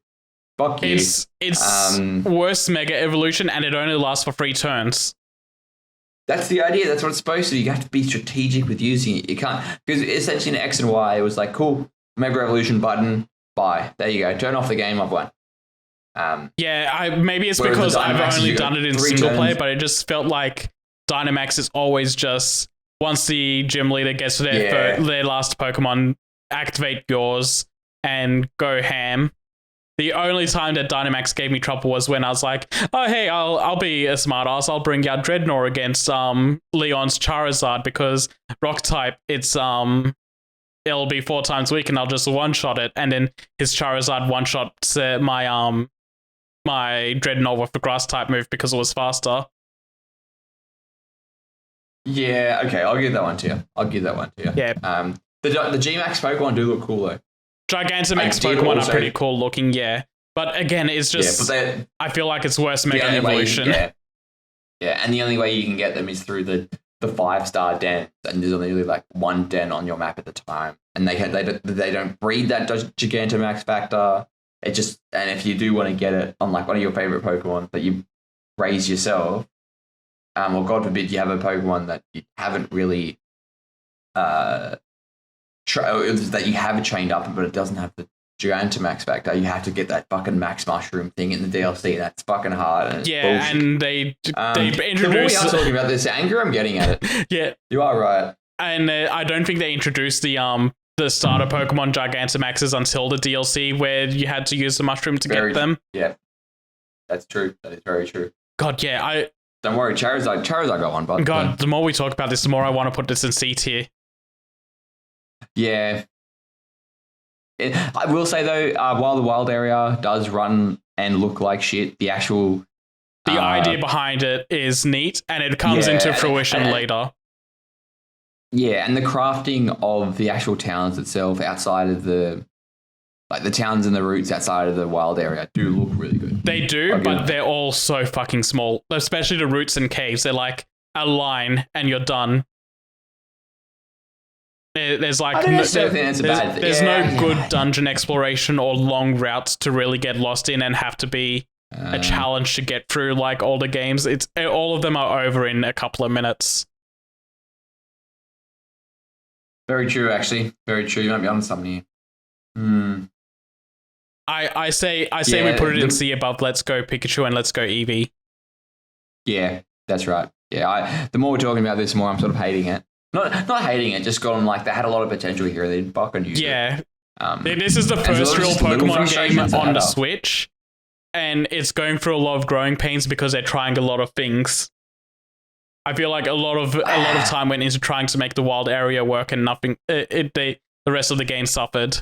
Fuck you. It's worse Mega Evolution, and it only lasts for 3 turns. That's the idea. That's what it's supposed to do. You have to be strategic with using it. You can't, because essentially in X and Y, it was like, cool, Mega Evolution button, buy. There you go. Turn off the game. I've won. Yeah, maybe it's Whereas because the I've Dynamax, only you got done it in 3 single turns. player, but it just felt like Dynamax is always just once the gym leader gets to their last Pokemon, activate yours and go ham. The only time that Dynamax gave me trouble was when I was like, oh hey, I'll be a smartass. I'll bring out Dreadnought against Leon's Charizard because Rock type it'll be 4 times weak and I'll just one shot it, and then his Charizard one shot my Dreadnought with the Grass type move because it was faster. Yeah, okay. I'll give that one to you. Yeah. The Gmax Pokemon do look cool though. Gigantamax I did Pokemon also- are pretty cool looking, yeah. But again, it's just Yeah, I feel like it's worse but Mega the only way you Evolution. can and the only way you can get them is through the 5-star den, and there's only really like one den on your map at the time, and they don't breed that Gigantamax factor. It just, and if you do want to get it on like one of your favorite Pokemon that you raise yourself, or God forbid you have a Pokemon that you haven't really that you have trained up, but it doesn't have the Gigantamax factor, you have to get that fucking Max Mushroom thing in the DLC. That's fucking hard. And it's bullshit. And they The more we introduced are talking about this anger, I'm getting at it. yeah, You are right. and I don't think they introduced the starter Pokemon Gigantamaxes until the DLC where you had to use the mushroom to get them. Yeah, that's true. That is very true. God, yeah, Don't worry, Charizard got one, but God, the more we talk about this, the more I want to put this in C tier. yeah. I will say though, while the wild area does run and look like shit, the actual The idea behind it is neat, and it comes into fruition later. Yeah, and the crafting of the actual towns itself outside of the towns and the routes outside of the wild area do look really good. They do, but they're all so fucking small. Especially the routes and caves. They're like a line and you're done. There's like I don't necessarily think that's a bad thing. there's no Yeah. good dungeon exploration or long routes to really get lost in and have to be a challenge to get through like all the games. It's all of them are over in a couple of minutes. Very true, actually. Very true. You might be on something here. I say Yeah, we put it in C above Let's Go Pikachu and Let's Go Eevee. Yeah, that's right. Yeah, the more we're talking about this, the more I'm sort of hating it. Not hating it, just gone like they had a lot of potential here. They fucking used it. Yeah. This is the and there's first real just little Pokemon game frustrations that on add the up. Switch, and it's going through a lot of growing pains because they're trying a lot of things. I feel like a lot of time went into trying to make the wild area work, and nothing. The rest of the game suffered.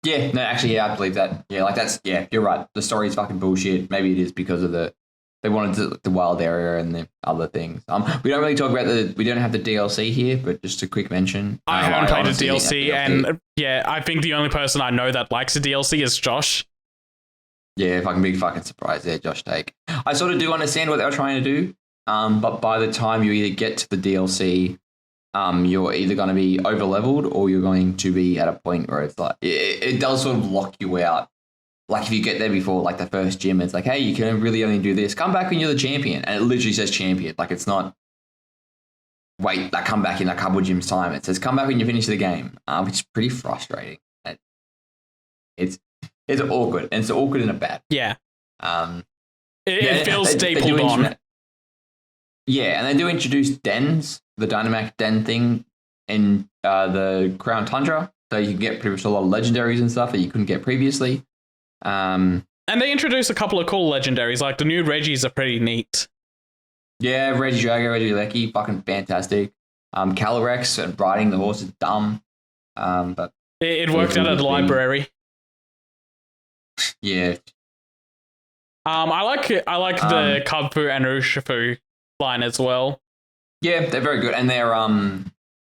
Yeah, no, actually, yeah, I believe that. Yeah, you're right. The story's fucking bullshit. Maybe it is because of they wanted the wild area and the other things. We don't really talk about we don't have the DLC here, but just a quick mention. I haven't played the honestly DLC, think that and yeah, I think the only person I know that likes the DLC is Josh. Yeah, fucking big fucking surprise there, Josh Take. I sort of do understand what they were trying to do, but by the time you either get to the DLC, you're either going to be over leveled or you're going to be at a point where it's like it does sort of lock you out. Like if you get there before like the first gym, it's like, hey, you can really only do this. Come back when you're the champion, and it literally says champion. Like it's not. Wait, like come back in a couple of gyms time. It says come back when you finish the game, which is pretty frustrating. It's awkward, and it's awkward in a bad. Yeah. It It feels stapled on. Yeah, and they do introduce dens, the Dynamax den thing in the Crown Tundra, so you can get pretty much a lot of legendaries and stuff that you couldn't get previously. And they introduce a couple of cool legendaries, like the new Reggies are pretty neat. Yeah, Regidrago, Regieleki, fucking fantastic. Calyrex and riding the horse is dumb. But It worked out at the library. yeah. I like the Kubfu and Urshifu line as well. Yeah, they're very good, and they're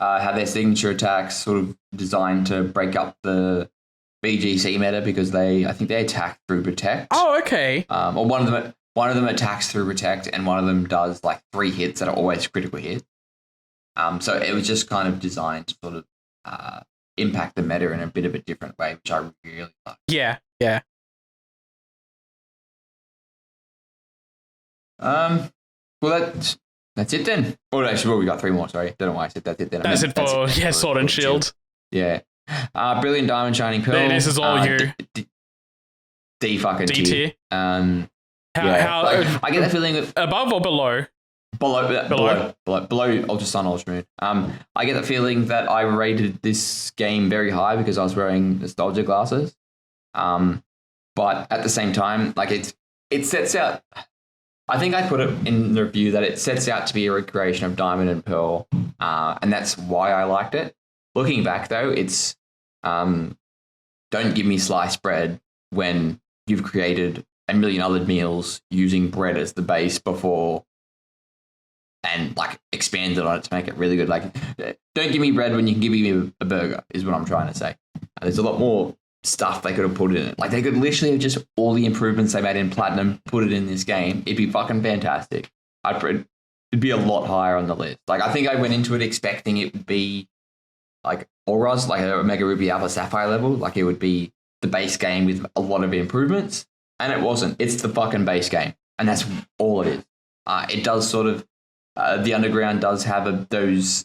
have their signature attacks sort of designed to break up the BGC meta because I think they attack through Protect. Oh, okay. Or one of them attacks through Protect, and one of them does like 3 hits that are always critical hits. So it was just kind of designed to sort of impact the meta in a bit of a different way, which I really like. Yeah. Well, that's it then. Oh, actually, we got 3 more. Sorry, don't know why I said that's it then. That's it for Sword and Shield. Yeah. Brilliant Diamond Shining Pearl. This is all you. D fucking D tier. How I get the feeling that above or below. Below Ultra Sun, Ultra Moon. I get the feeling that I rated this game very high because I was wearing nostalgia glasses. But at the same time, like it sets out. I think I put it in the review that it sets out to be a recreation of Diamond and Pearl, and that's why I liked it. Looking back though, it's don't give me sliced bread when you've created a million other meals using bread as the base before and like expanded on it to make it really good. Like, don't give me bread when you can give me a burger is what I'm trying to say. There's a lot more stuff they could have put in it. Like, they could literally have just all the improvements they made in Platinum, put it in this game. It'd be fucking fantastic. It'd be a lot higher on the list. Like, I think I went into it expecting it would be like Auras, like a Mega Ruby Alpha Sapphire level. Like, it would be the base game with a lot of improvements. And it wasn't. It's the fucking base game. And that's all it is. It does sort of, the Underground does have those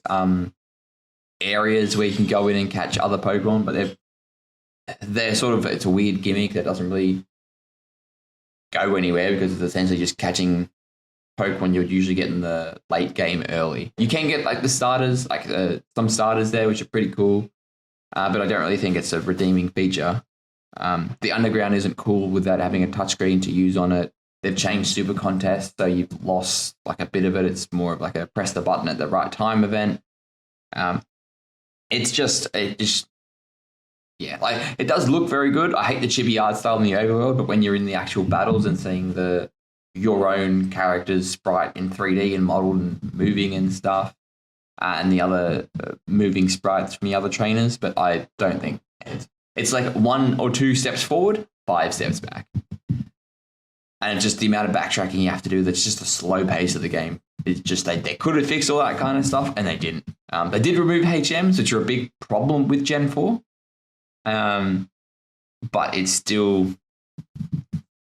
areas where you can go in and catch other Pokemon, but they're sort of, it's a weird gimmick that doesn't really go anywhere because it's essentially just catching Pokemon you'd usually get in the late game early. You can get like the starters, like some starters there, which are pretty cool, but I don't really think it's a redeeming feature. The Underground isn't cool without having a touchscreen to use on it. They've changed Super Contest, so you've lost like a bit of it. It's more of like a press the button at the right time event. It just yeah, like it does look very good. I hate the chibi art style in the overworld, but when you're in the actual battles and seeing your own character's sprite in 3D and modeled and moving and stuff, and the other moving sprites from the other trainers, but I don't think it's like 1 or 2 steps forward, 5 steps back. And it's just the amount of backtracking you have to do. That's just a slow pace of the game. It's just they could have fixed all that kind of stuff, and they didn't. They did remove HMs, which are a big problem with Gen 4. But it's still...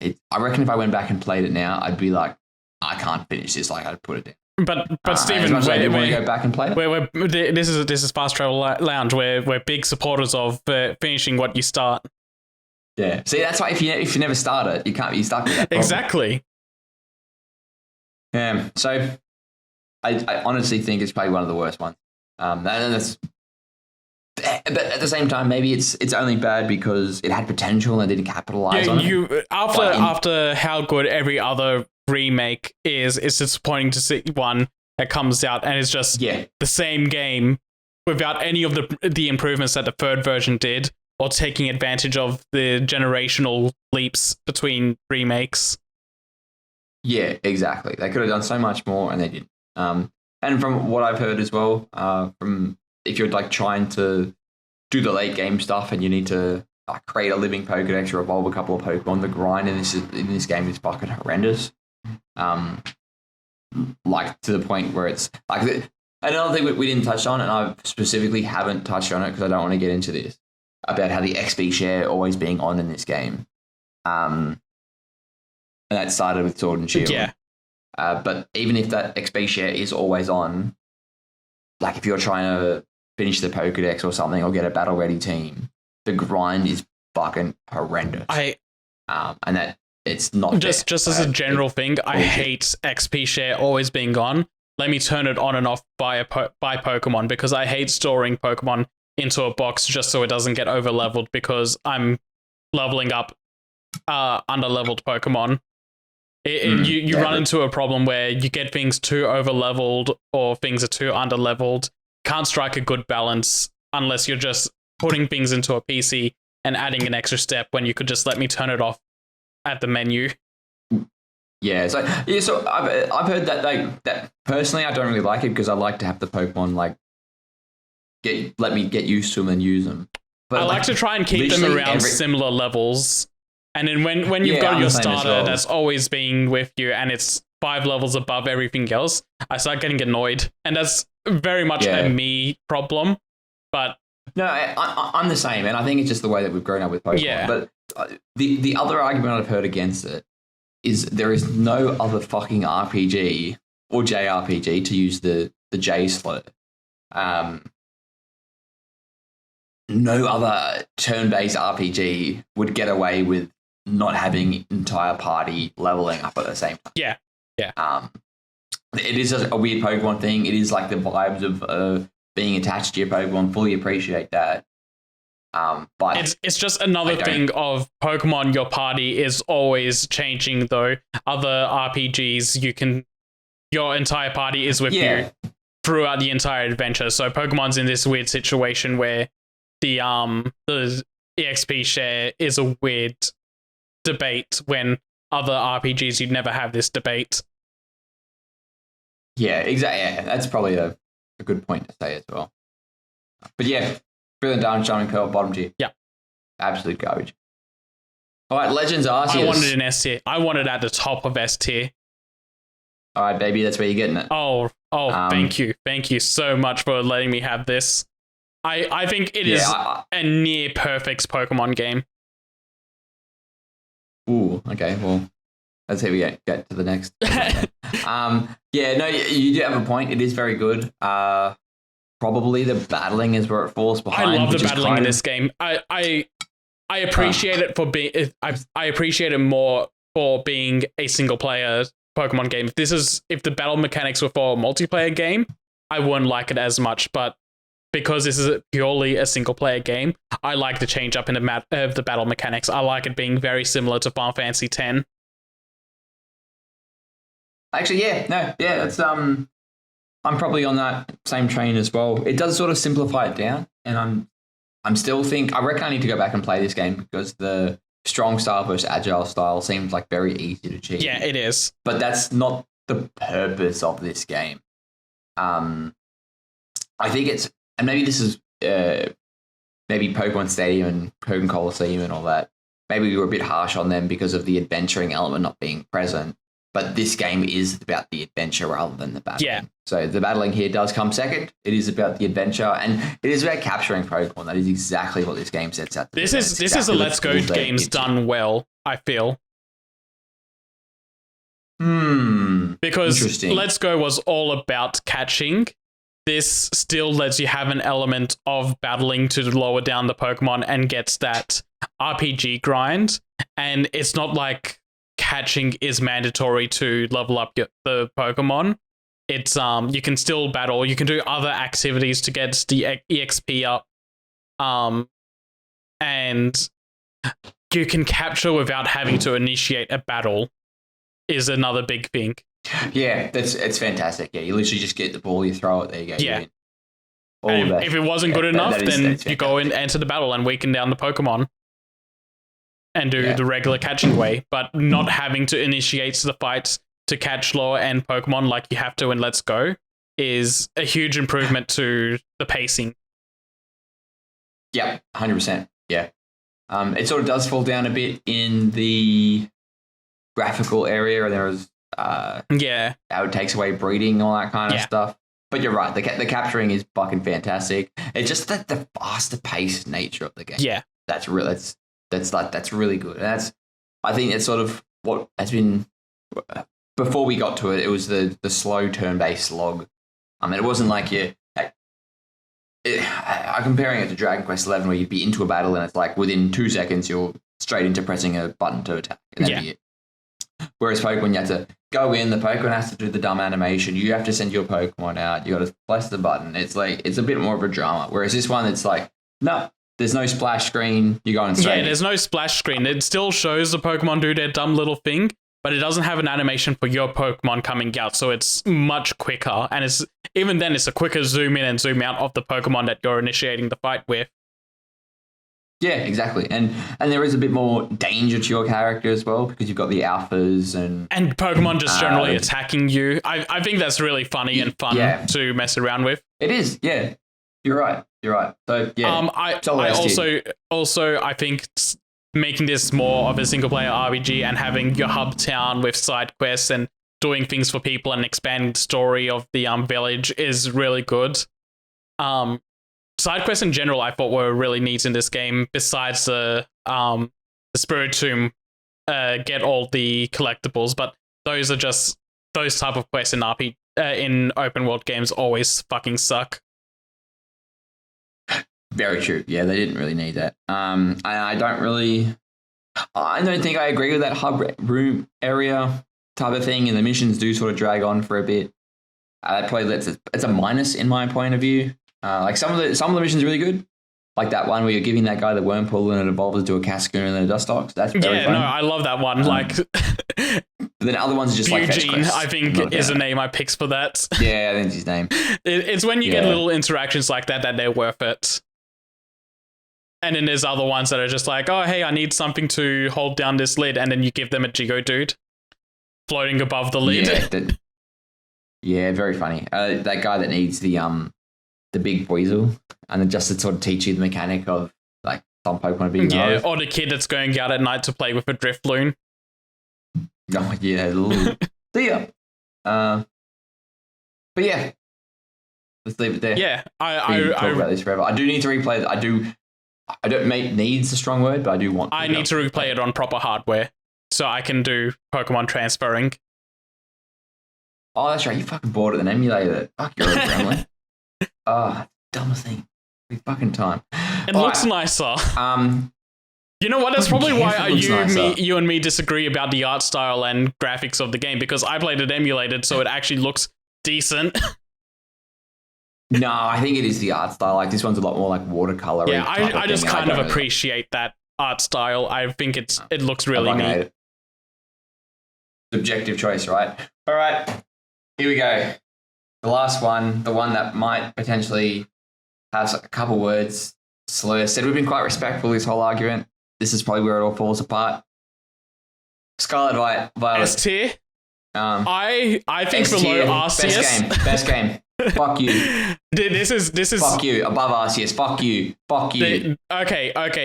I reckon if I went back and played it now, I'd be like, I can't finish this. Like, I'd put it down. But Stephen, want to go back and play it? This is Fast Travel Lounge. We're big supporters of finishing what you start. Yeah. See, that's why if you never start it, you can't be stuck with that problem. Exactly. Yeah. So I honestly think it's probably one of the worst ones. But at the same time, maybe it's only bad because it had potential and didn't capitalize on it. After how good every other remake is, it's disappointing to see one that comes out and it's just the same game without any of the improvements that the third version did, or taking advantage of the generational leaps between remakes. Yeah, exactly. They could have done so much more, and they didn't. And from what I've heard as well, from if you're like trying to do the late game stuff and you need to create a living Pokedex or evolve a couple of Pokemon, the grind in this game is fucking horrendous. Like to the point where it's like another thing we didn't touch on, and I specifically haven't touched on it because I don't want to get into this, about how the XP share always being on in this game. And that started with Sword and Shield. Yeah. But even if that XP share is always on, like if you're trying to finish the Pokedex or something or get a battle ready team, the grind is fucking horrendous. And that it's not just as a general thing. I hate XP share always being on. Let me turn it on and off by Pokemon, because I hate storing Pokemon into a box just so it doesn't get over leveled because I'm leveling up under leveled Pokemon. You run into a problem where you get things too over leveled or things are too under leveled, can't strike a good balance unless you're just putting things into a PC and adding an extra step when you could just let me turn it off at the menu. Yeah, so I've heard that personally I don't really like it because I like to have the Pokemon like let me get used to them and use them. But I like to try and keep them around similar levels. And then when you've got your starter that's always been with you and it's 5 levels above everything else, I start getting annoyed. And that's very much a me problem. But no, I'm the same, and I think it's just the way that we've grown up with Pokemon. Yeah. But the other argument I've heard against it is there is no other fucking RPG or JRPG to use the J slur. No other turn-based RPG would get away with not having entire party leveling up at the same time. Yeah. It is a weird Pokemon thing. It is like the vibes of being attached to your Pokemon. Fully appreciate that. But it's just another thing of Pokemon. Your party is always changing, though. Other RPGs, your entire party is with you throughout the entire adventure. So Pokemon's in this weird situation where the EXP share is a weird debate when other RPGs you'd never have this debate. Yeah, exactly. Yeah, that's probably a good point to say as well. But yeah, Brilliant Diamond, Shining Pearl, bottom tier. Yeah. Absolute garbage. All right, Legends Arceus. I wanted an S tier. I wanted at the top of S tier. All right, baby, that's where you're getting it. Oh, thank you. Thank you so much for letting me have this. I think it is a near perfect Pokemon game. Ooh, okay, well, let's see if we get to the next. Yeah, no, you do have a point. It is very good. Probably the battling is where it falls behind. I love the battling in this game. I appreciate it for being. I appreciate it more for being a single player Pokemon game. If the battle mechanics were for a multiplayer game, I wouldn't like it as much. But because this is purely a single player game, I like the change up in the battle mechanics. I like it being very similar to Final Fantasy X. Actually, that's I'm probably on that same train as well. It does sort of simplify it down, and I reckon I need to go back and play this game because the strong style versus agile style seems like very easy to achieve. Yeah, it is. But that's not the purpose of this game. I think it's, and maybe this is maybe Pokemon Stadium and Pokemon Coliseum and all that. Maybe we were a bit harsh on them because of the adventuring element not being present. But this game is about the adventure rather than the battling. Yeah. So the battling here does come second. It is about the adventure, and it is about capturing Pokemon. That is exactly what this game sets out to do. This is a Let's Go games done well, I feel. Because Let's Go was all about catching. This still lets you have an element of battling to lower down the Pokemon and gets that RPG grind. And it's not like catching is mandatory to level up the Pokemon. It's you can still battle. You can do other activities to get the EXP up. And you can capture without having to initiate a battle is another big thing. Yeah, it's fantastic. Yeah, you literally just get the ball, you throw it, there you go. Yeah. And if it wasn't good enough, then you go and enter the battle and weaken down the Pokemon and do the regular catching way, but not having to initiate the fights to catch lower end Pokemon like you have to in Let's Go is a huge improvement to the pacing. Yeah, 100%. Yeah. It sort of does fall down a bit in the graphical area, and there is how it takes away breeding, all that kind of stuff. But you're right, the capturing is fucking fantastic. It's just that the faster paced nature of the game. Yeah, that's really good. And I think that's sort of what has been before we got to it. It was the slow turn based slog. I mean, it wasn't like I'm comparing it to Dragon Quest XI, where you'd be into a battle and it's like within 2 seconds you're straight into pressing a button to attack. And that'd be it. Whereas Pokemon, you have to go in, the Pokemon has to do the dumb animation, you have to send your Pokemon out, you got to press the button. It's like, it's a bit more of a drama. Whereas this one, it's like, no, there's no splash screen, you're going straight. Yeah, there's no splash screen. It still shows the Pokemon do their dumb little thing, but it doesn't have an animation for your Pokemon coming out, so it's much quicker, and even then, it's a quicker zoom in and zoom out of the Pokemon that you're initiating the fight with. Yeah, exactly. And there is a bit more danger to your character as well because you've got the alphas and Pokemon just generally attacking you. I think that's really funny and fun to mess around with. It is, yeah. You're right. So yeah. I also I think making this more of a single player RPG and having your hub town with side quests and doing things for people and expanding the story of the village is really good. Side quests in general, I thought were really neat in this game. Besides the Spiritomb, get all the collectibles, but those are just those type of quests in open world games always fucking suck. Very true. Yeah, they didn't really need that. I don't think I agree with that hub room area type of thing, and the missions do sort of drag on for a bit. That probably it's a minus in my point of view. Like some of the missions are really good, like that one where you're giving that guy the worm pool and it evolves into a Cascoon and then a Dustox. That's very fun. No, I love that one. But then other ones are just Eugene, like fetch quests. I think is a name I picked for that. Yeah, I think it's his name. It's when you get little interactions like that they're worth it. And then there's other ones that are just like, oh hey, I need something to hold down this lid, and then you give them a Geodude floating above the lid. Yeah, very funny. That guy that needs the big weasel, and then just to sort of teach you the mechanic of like some Pokemon being or the kid that's going out at night to play with a Drifloon. Oh yeah, see ya. But yeah, let's leave it there. Yeah, I talk about this forever. I do need to replay it. I don't make needs a strong word, but I do want. I need to replay it on proper hardware so I can do Pokemon transferring. Oh, that's right. You fucking bought it and emulated it. Fuck, you're a gremlin. Dumbest thing. Every fucking time. It looks nicer. You know what? That's probably why you and me disagree about the art style and graphics of the game, because I played it emulated, so it actually looks decent. No, I think it is the art style. Like this one's a lot more like watercolor. Yeah, I just kind of appreciate that art style. I think it looks really neat. Subjective choice, right? All right, here we go. The last one, the one that might potentially have a couple words. Slur said we've been quite respectful this whole argument. This is probably where it all falls apart. Scarlet Violet. S tier. I think below Arceus. Best game. Fuck you. This is fuck you. Above Arceus. Fuck you. Okay.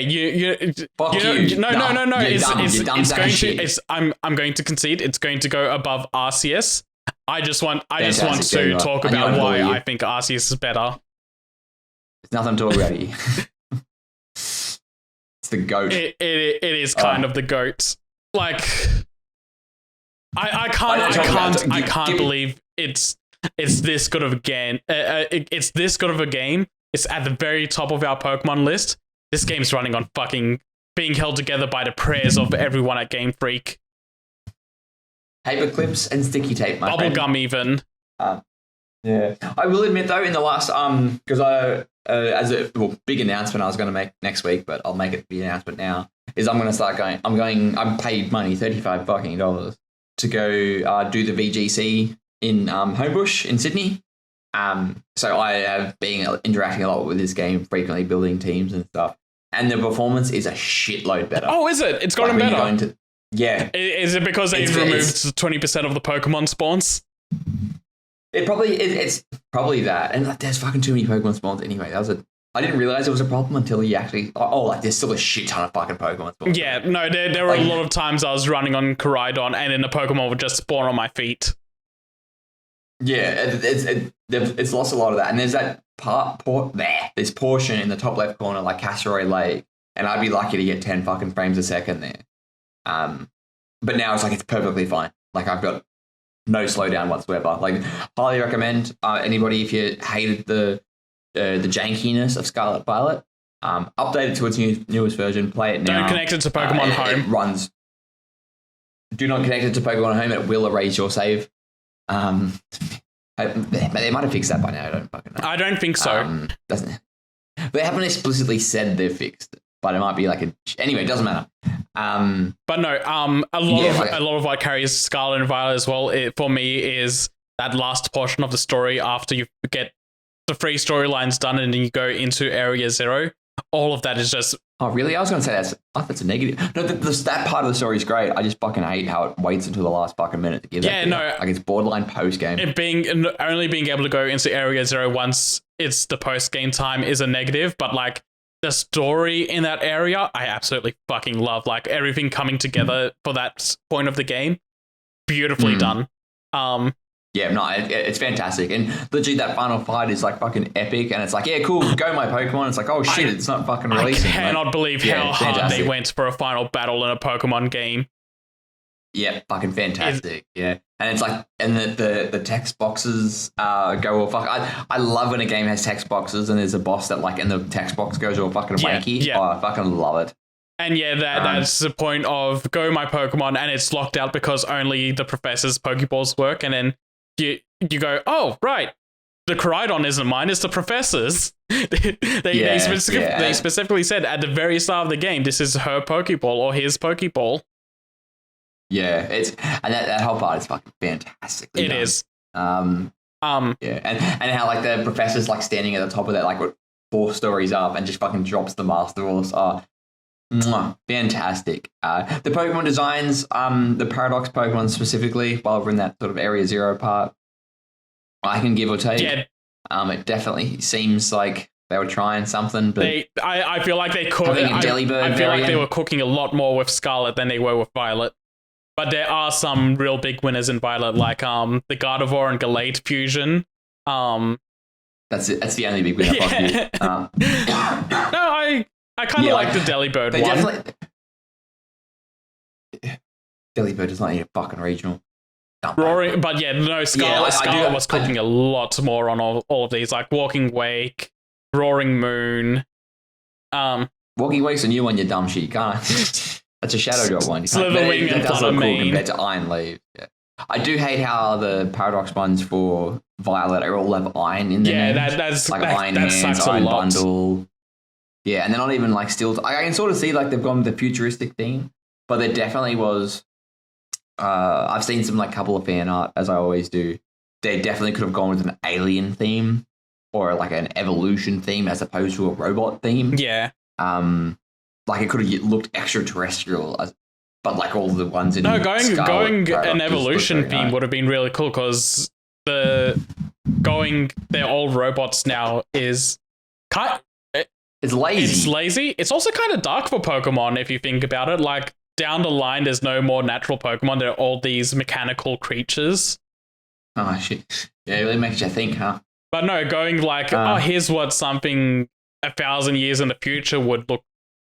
You. Fuck you. No. You're dumb It's I'm going to concede. It's going to go above Arceus. I just want to talk about why I think Arceus is better. There's nothing to talk about here. It's the GOAT. It is kind of the GOAT. Like, I can't believe it's this good of a game. It's this good of a game. It's at the very top of our Pokemon list. This game's running on fucking being held together by the prayers of everyone at Game Freak. Paper clips and sticky tape, my friend. Bubblegum even. Yeah. I will admit though, in the last because as a big announcement I was going to make next week, but I'll make it the announcement now. Is I'm going to start going. I'm paid money, $35 fucking dollars, to go do the VGC in Homebush in Sydney. So I have been interacting a lot with this game, frequently building teams and stuff. And the performance is a shitload better. Oh, is it? It's gotten better. Yeah. Is it because they've removed 20% of the Pokemon spawns? It's probably that. And there's fucking too many Pokemon spawns anyway. I didn't realize it was a problem until you actually... there's still a shit ton of fucking Pokemon spawns. Yeah, no, there were a lot of times I was running on Koraidon and then the Pokemon would just spawn on my feet. Yeah, it's lost a lot of that. And there's that this portion in the top left corner, like Castleroy Lake, and I'd be lucky to get 10 fucking frames a second there. But now it's perfectly fine. Like I've got no slowdown whatsoever. Like highly recommend anybody if you hated the jankiness of Scarlet Violet, update it to its newest version. Play it now. Don't connect it to Pokemon Home. It runs. Do not connect it to Pokemon Home. It will erase your save. They might have fixed that by now. I don't fucking know. I don't think so. They haven't explicitly said they're fixed, but it might be anyway. It doesn't matter. But no. A lot of what carries Scarlet and Violet as well. For me is that last portion of the story after you get the 3 storylines done and then you go into Area Zero. All of that is just... Oh, really? I was going to say that's a negative. No, that part of the story is great. I just fucking hate how it waits until the last fucking minute to give that. No. Like, it's borderline post-game. It only being able to go into Area Zero once it's the post-game time is a negative, but like the story in that area, I absolutely fucking love. Like everything coming together for that point of the game. Beautifully done. Yeah, no, it's fantastic. And legit, that final fight is like fucking epic. And it's like, yeah, cool, go my Pokemon. It's like, oh shit, it's not fucking releasing. I cannot believe how hard they went for a final battle in a Pokemon game. Yeah, fucking fantastic. Yeah. And it's like, and the text boxes go all fuck. I love when a game has text boxes and there's a boss that like, and the text box goes all fucking wanky. Yeah. Oh, I fucking love it. And yeah, that's the point of go my Pokemon and it's locked out because only the professor's Pokeballs work. And then you go, oh, right. The Koraidon isn't mine, it's the professor's. They specifically said at the very start of the game, this is her Pokeball or his Pokeball. Yeah, and that whole part is fucking fantastic. It is. Yeah, and how like the professor's like standing at the top of that, like 4 stories up, and just fucking drops the Master Balls. Oh, fantastic. The Pokemon designs, the Paradox Pokemon specifically, while we're in that sort of Area Zero part, I can give or take. Yeah. It definitely seems like they were trying something, but I feel like they cooked. I feel like they were cooking a lot more with Scarlet than they were with Violet. But there are some real big winners in Violet, like the Gardevoir and Gallade fusion. That's it. That's the only big winner. Yeah. No, I kind of like the Delibird one. Definitely... Delibird does not need a fucking regional. Roaring, but yeah, no, Scarlet was cooking a lot more on all of these, like Walking Wake, Roaring Moon. Walking Wake's a new one, you dumb shit. You can't. That's a Shadow Drop one. Slitherwing and Fluttermane. Cool compared to Iron Leaf. Yeah. I do hate how the Paradox ones for Violet are all have iron in their names. That's like Iron Hands, Iron Bundle. Yeah, and they're not even like still. I can sort of see like they've gone with the futuristic theme, but there definitely was. I've seen some like couple of fan art, as I always do. They definitely could have gone with an alien theme or like an evolution theme as opposed to a robot theme. Yeah. Like it could have looked extraterrestrial, but like all the ones in going an evolution theme would have been really cool because they're all robots now is it's lazy. It's lazy. It's also kind of dark for Pokemon if you think about it. Like down the line, there's no more natural Pokemon. They're all these mechanical creatures. Oh shit! Yeah, it really makes you think, huh? But no, going like, here's what something 1,000 years in the future would look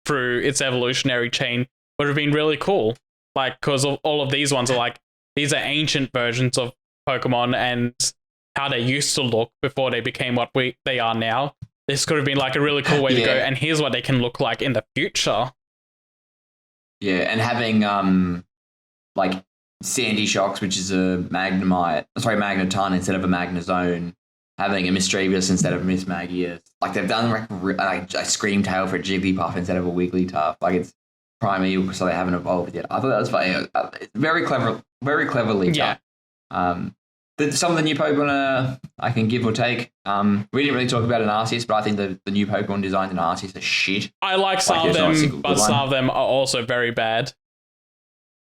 through its evolutionary chain would have been really cool. Like, because all of these ones are like, these are ancient versions of Pokemon and how they used to look before they became what they are now. This could have been like a really cool way to go, and here's what they can look like in the future. Yeah, and having like Sandy Shocks, which is a Magneton instead of a Magnezone, having a Mischievous instead of a Mismagius. Like they've done like a Screamtail for a Jigglypuff instead of a Wigglytuff. Like it's Primeval, so they haven't evolved yet. I thought that was funny. It's very cleverly done. Some of the new Pokemon I can give or take. We didn't really talk about an Arceus, but I think the new Pokemon designs in Arceus are shit. I like some of them, but some of them are also very bad.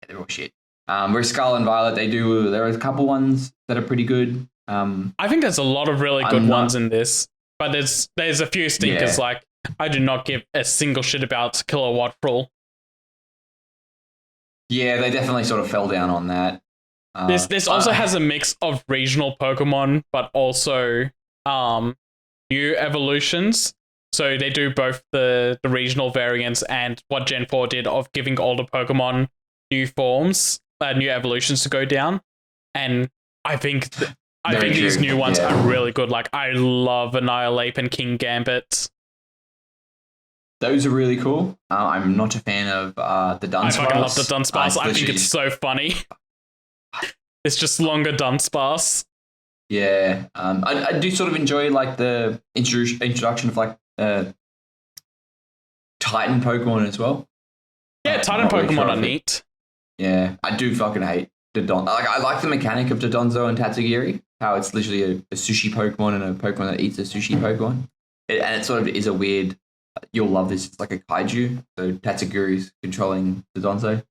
Yeah, they're all shit. Whereas Scarlet and Violet, there are a couple ones that are pretty good. I think there's a lot of really good ones in this, but there's a few stinkers. Like I do not give a single shit about Kilowatt Rule. Yeah, they definitely sort of fell down on that. This also has a mix of regional Pokemon, but also new evolutions. So they do both the regional variants and what Gen 4 did of giving older Pokemon new forms, new evolutions to go down. And I think these new ones are really good. Like I love Annihilate and King Gambit. Those are really cool. I'm not a fan of the Dunsparce. I fucking love the Dunsparce. I think it's so funny. It's just longer Dunsparce. Yeah. I do sort of enjoy like the introduction of like Titan Pokemon as well. Yeah, Titan Pokemon are neat. Yeah, I do fucking hate Dodon. Like I like the mechanic of Dodonzo and Tatsugiri. How it's literally a sushi Pokemon and a Pokemon that eats a sushi Pokemon. And it sort of is a weird. You'll love this. It's like a kaiju. So Tatsugiri's controlling Dodonzo.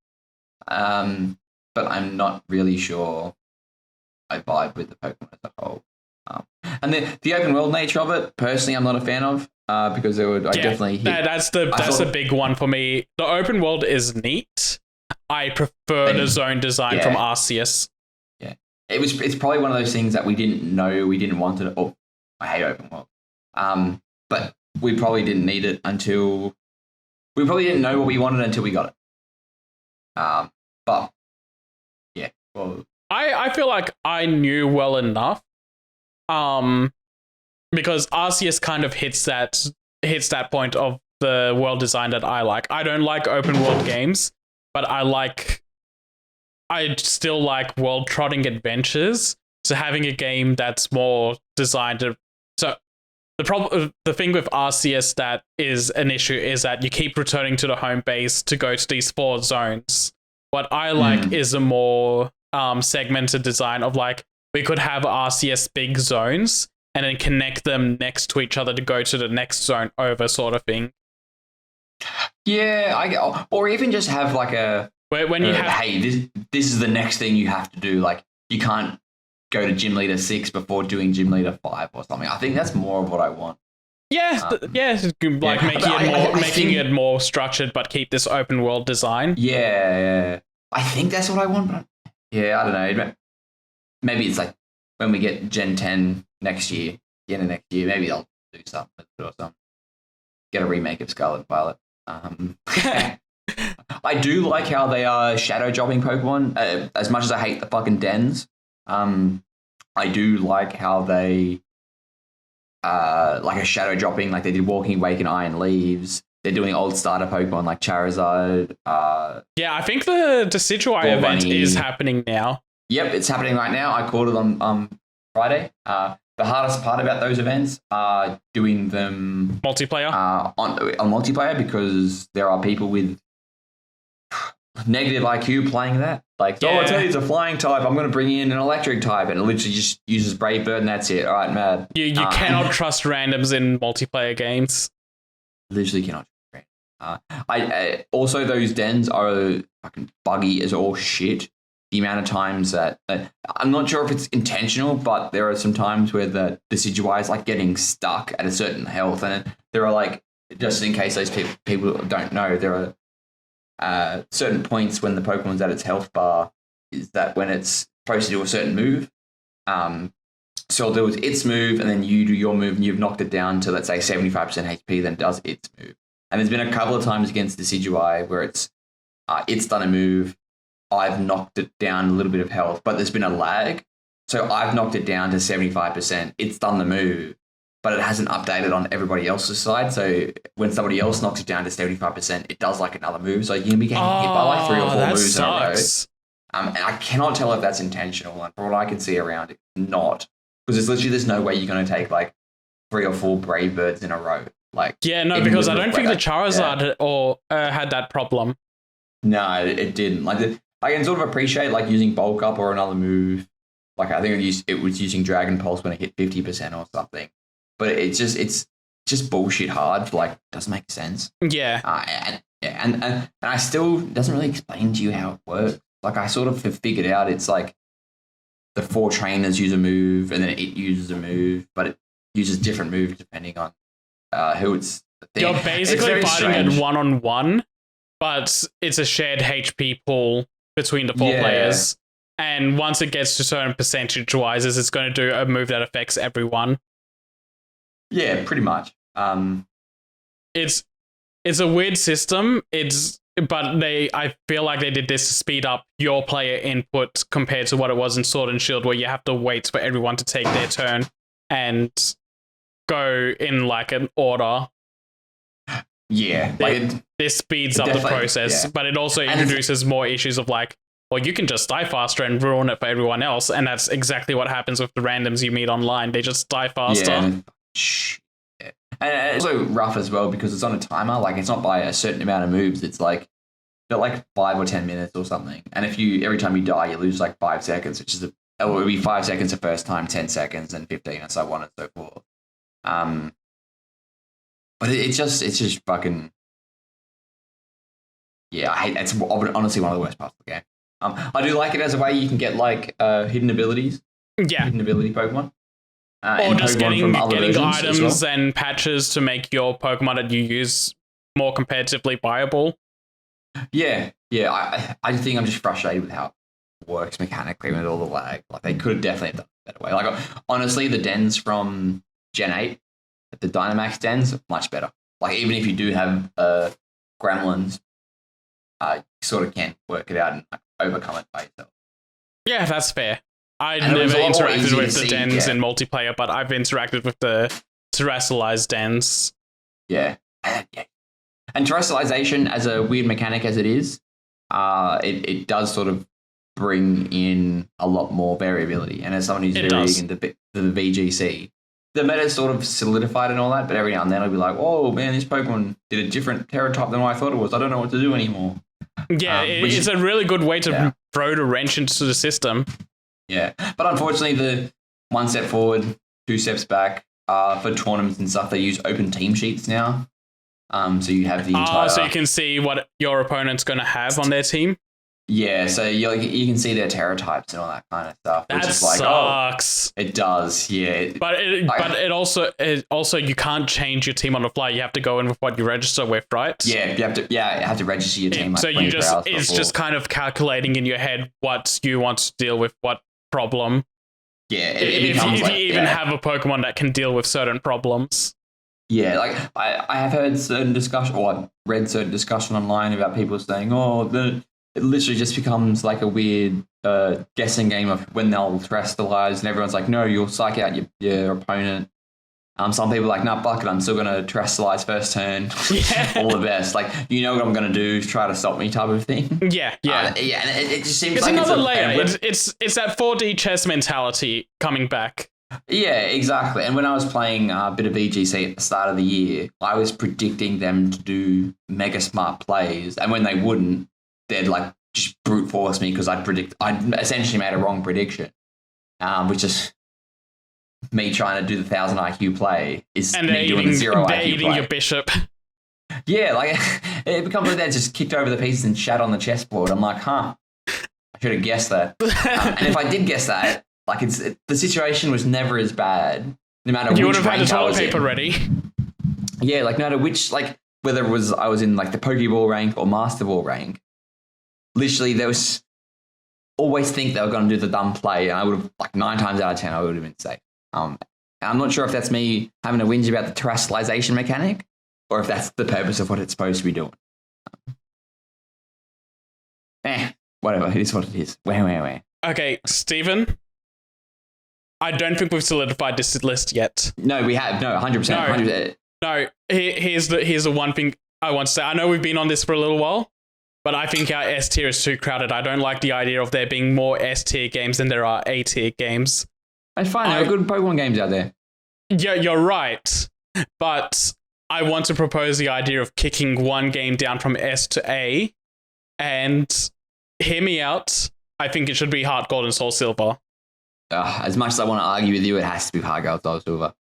But I'm not really sure I vibe with the Pokemon as a whole. And the open world nature of it, personally, I'm not a fan of because it would definitely hit. That's the big one for me. The open world is neat. I prefer the zone design from Arceus. Yeah, it's probably one of those things that we didn't know we didn't want it. Oh, I hate open world. But we probably didn't need it until we probably didn't know what we wanted until we got it. But yeah, well, I feel like I knew well enough. Because Arceus kind of hits that point of the world design that I like. I don't like open world games, but I still like world trotting adventures. So having a game that's more designed to. So the thing with Arceus that is an issue is that you keep returning to the home base to go to these 4 zones. What I like is a more segmented design of like we could have Arceus big zones and then connect them next to each other to go to the next zone over sort of thing. Yeah, or even just have like a when you have hey, this is the next thing you have to do. Like you can't go to gym leader 6 before doing gym leader 5 or something. I think that's more of what I want. Making it more structured, but keep this open world design. Yeah. I think that's what I want. But I don't know. Maybe it's like when we get Gen 10 next year, the end of next year, maybe I'll do something with it or something. Get a remake of Scarlet Violet. I do like how they are shadow dropping Pokemon. As much as I hate the fucking dens, I do like how they like a shadow dropping, like they did Walking Wake and Iron Leaves. They're doing old starter Pokemon like Charizard. I think the Decidueye event is happening now. Yep, it's happening right now. I called it on Friday. The hardest part about those events are doing them multiplayer on multiplayer because there are people with negative IQ playing that. Like, I tell you it's a flying type. I'm going to bring in an electric type, and it literally just uses Brave Bird, and that's it. All right, mad. You cannot trust randoms in multiplayer games. Literally cannot. I also those dens are fucking buggy as all shit. The amount of times that I'm not sure if it's intentional, but there are some times where the Decidueye is like getting stuck at a certain health, and there are like, just in case those people don't know, there are certain points when the Pokemon's at its health bar is that when it's supposed to do a certain move, so it'll do its move, and then you do your move, and you've knocked it down to, let's say, 75% HP, then it does its move. And there's been a couple of times against Decidueye where it's done a move, I've knocked it down a little bit of health, but there's been a lag. So I've knocked it down to 75%. It's done the move, but it hasn't updated on everybody else's side. So when somebody else knocks it down to 75%, it does like another move. So you can be getting hit by like 3 or 4 moves in a row. And I cannot tell if that's intentional. And from what I can see around it, not. Because there's no way you're going to take like 3 or 4 Brave Birds in a row. Like, because I don't think the Charizard had that problem. No, it didn't. Like, I can sort of appreciate like using Bulk Up or another move. Like I think it was using Dragon Pulse when it hit 50% or something. But it's just bullshit hard. Like, doesn't make sense. Yeah. And I still doesn't really explain to you how it works. Like I sort of have figured out it's like the 4 trainers use a move and then it uses a move, but it uses different moves depending on who it's. You're basically fighting it 1-on-1, but it's a shared HP pool between the 4 players. And once it gets to certain percentage-wise, it's going to do a move that affects everyone. Yeah, pretty much. It's a weird system. But I feel like they did this to speed up your player input compared to what it was in Sword and Shield, where you have to wait for everyone to take their turn and go in like an order. Yeah, this speeds up the process, but it also introduces more issues of like, well, you can just die faster and ruin it for everyone else, and that's exactly what happens with the randoms you meet online. They just die faster. And it's also rough as well because it's on a timer. Like, it's not by a certain amount of moves. It's like got like 5 or 10 minutes or something. And if you every time you die, you lose like 5 seconds, which is it would be 5 seconds the first time, 10 seconds, and 15, and so on and so forth. But it's just fucking. Yeah, I hate it's honestly one of the worst parts of the game. I do like it as a way you can get like hidden abilities. Yeah. Hidden ability Pokemon. Or just getting items well. and patches to make your Pokemon that you use more competitively viable. Yeah. I think I'm just frustrated with how it works mechanically with all the lag. Like they could have definitely done it a better way. Like honestly, the dens from Gen 8, the Dynamax dens, much better. Like even if you do have gremlins, you sort of can work it out and overcome it by yourself. Yeah, that's fair. I And it was never a lot more interacted easy with to the see, dens yeah. in multiplayer, but I've interacted with the terrestrialized dens. Yeah. And terrestrialization, as a weird mechanic as it is, it does sort of bring in a lot more variability. And as someone who's It very does. into the VGC, the meta's sort of solidified and all that, but every now and then I'll be like, oh man, this Pokemon did a different Terra type than what I thought it was. I don't know what to do anymore. Yeah, which it's is- a really good way to yeah. throw the wrench into the system. Yeah. But unfortunately, the 1 step forward, 2 steps back, for tournaments and stuff, they use open team sheets now. So you have the entire... So you can see what your opponent's going to have on their team. Yeah, so you can see their Terra types and all that kind of stuff. That which is like, sucks. it does, yeah. But it also you can't change your team on the fly. You have to go in with what you register with, right? Yeah, you have to register your team. So like you 24 hours it's before. just kind of calculating in your head what you want to deal with, what problem. Yeah, it If becomes you like, even yeah. have a Pokemon that can deal with certain problems. Yeah, like I have heard certain discussion, or I've read certain discussion online about people saying, it literally just becomes like a weird guessing game of when they'll terrestrialize, and everyone's like, no, you'll psych out your opponent. Some people are like, nah, fuck it, I'm still going to terrestrialize first turn. Yeah. All the best. Like, you know what I'm going to do, try to stop me type of thing. Yeah. And it just seems It's like another it's layer. It's that 4D chess mentality coming back. Yeah, exactly. And when I was playing a bit of VGC at the start of the year, I was predicting them to do mega smart plays, and when they wouldn't, they'd like just brute force me because I'd essentially made a wrong prediction, which is me trying to do the 1,000 IQ play is And me doing the 0 they're IQ eating play. your bishop. Yeah, like it becomes like that. Just kicked over the pieces and shat on the chessboard. I'm like, I should have guessed that. And if I did guess that, like the situation was never as bad. No matter You would which have had the rank I toilet was paper in. ready. Yeah, like no matter which, like whether it was I was in like the Pokeball rank or Master Ball rank, literally there was always think they were going to do the dumb play, and I would have like 9 times out of 10 I would have been safe. I'm not sure if that's me having a whinge about the terrestrialization mechanic, or if that's the purpose of what it's supposed to be doing. Whatever, it is what it is. Where. Okay, Stephen. I don't think we've solidified this list yet. No, we have. No, 100%. No. 100%. No, here's the one thing I want to say. I know we've been on this for a little while, but I think our S tier is too crowded. I don't like the idea of there being more S tier games than there are A tier games. It's fine. There are good Pokemon games out there. Yeah, you're right. But I want to propose the idea of kicking one game down from S to A. And hear me out. I think it should be Heart Gold and Soul Silver. As much as I want to argue with you, it has to be Heart Gold, Soul Silver.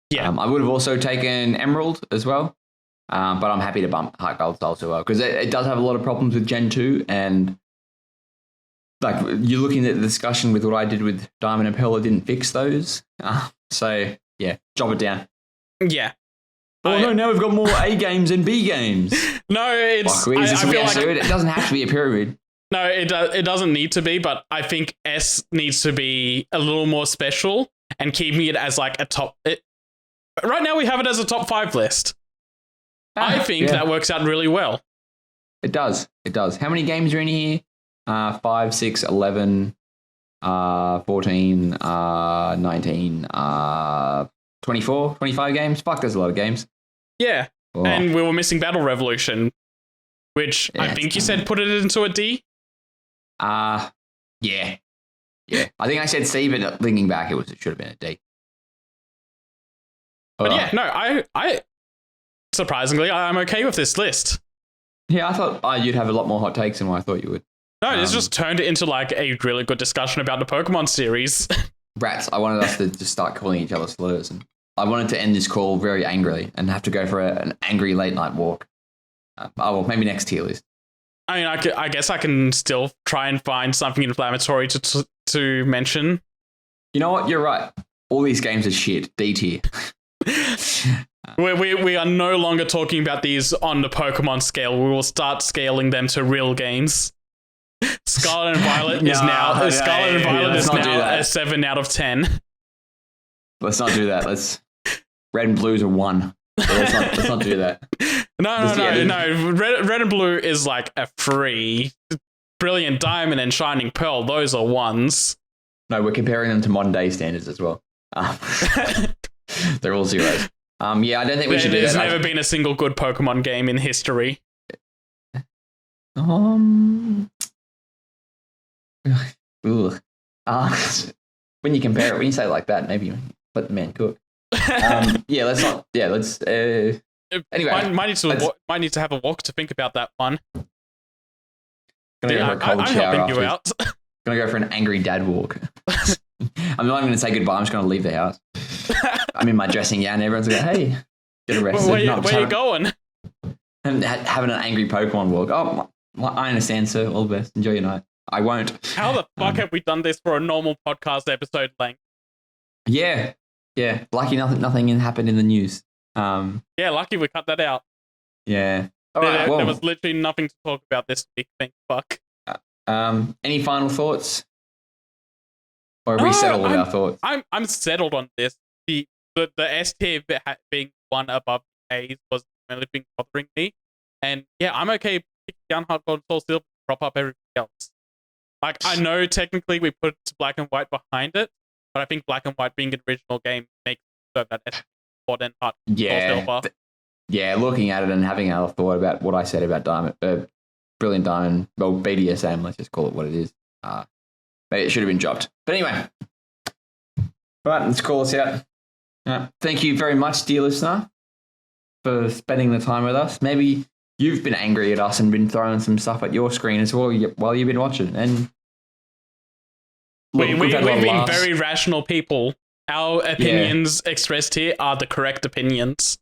Yeah. I would have also taken Emerald as well. But I'm happy to bump Heart Gold, Soul Silver because it does have a lot of problems with Gen 2. And like you're looking at the discussion with what I did with Diamond and Pearl, it didn't fix those. So yeah, drop it down. Yeah. No, now we've got more A games and B games. No, it's. Fuck, is this I a feel like pyramid? It doesn't have to be a pyramid. no, it doesn't need to be, but I think S needs to be a little more special and keeping it as like a top. Right now we have it as a top 5 list. I think that works out really well. It does. It does. How many games are in here? 5, 6, 11, 14, 19, 24, 25 games. Fuck, there's a lot of games. Yeah. Oh. And we were missing Battle Revolution, which I Yeah, think you said put it into a D. Yeah. Yeah. I think I said C, but thinking back, it should have been a D. But Oh. yeah, no, I surprisingly, I'm okay with this list. Yeah, I thought you'd have a lot more hot takes than what I thought you would. No, it's just turned into like a really good discussion about the Pokemon series. Rats, I wanted us to just start calling each other slurs. And I wanted to end this call very angrily and have to go for an angry late night walk. Well, maybe next tier list. I mean, I guess I can still try and find something inflammatory to mention. You know what? You're right. All these games are shit. D tier. We are no longer talking about these on the Pokemon scale. We will start scaling them to real games. Scarlet and Violet is now a 7 out of 10. Let's not do that. Red and Blue's a 1. So let's not do that. No. Red and Blue is like a 3. Brilliant Diamond and Shining Pearl, those are 1s. No, we're comparing them to modern day standards as well. They're all 0s. Yeah, I don't think we should do that. There's never been a single good Pokemon game in history. Ugh. When you compare it, when you say it like that, maybe let the man cook. Yeah, let's not. Yeah, let's. Anyway, might need to have a walk to think about that one. Gonna go for a cold I'm shower helping you out. Gonna go for an angry dad walk. I'm not even gonna say goodbye. I'm just gonna leave the house. I'm in my dressing gown. Everyone's like, "Hey, get arrested." Where are you going? And having an angry Pokemon walk. Oh, I understand, sir. All the best. Enjoy your night. I won't. How the fuck have we done this for a normal podcast episode length? Yeah. Lucky nothing happened in the news. Yeah, lucky we cut that out. Yeah. All right. There was literally nothing to talk about this week. Thank fuck. Any final thoughts? Or have we settled with our thoughts? I'm settled on this. The S tier being one above the A's was the only thing bothering me. And yeah, I'm okay picking down Heart Gold Soul Silver to prop up everything else. Like, I know technically we put Black and White behind it, but I think Black and White being an original game makes so that S more than Heart Gold Soul Silver. Yeah, looking at it and having a thought about what I said about Brilliant Diamond, well, BDSM, let's just call it what it is. Maybe it should have been dropped. But anyway. Right, let's call us out. Thank you very much, dear listener, for spending the time with us. Maybe you've been angry at us and been throwing some stuff at your screen as well while you've been watching. And we've been very rational people. Our opinions expressed here are the correct opinions.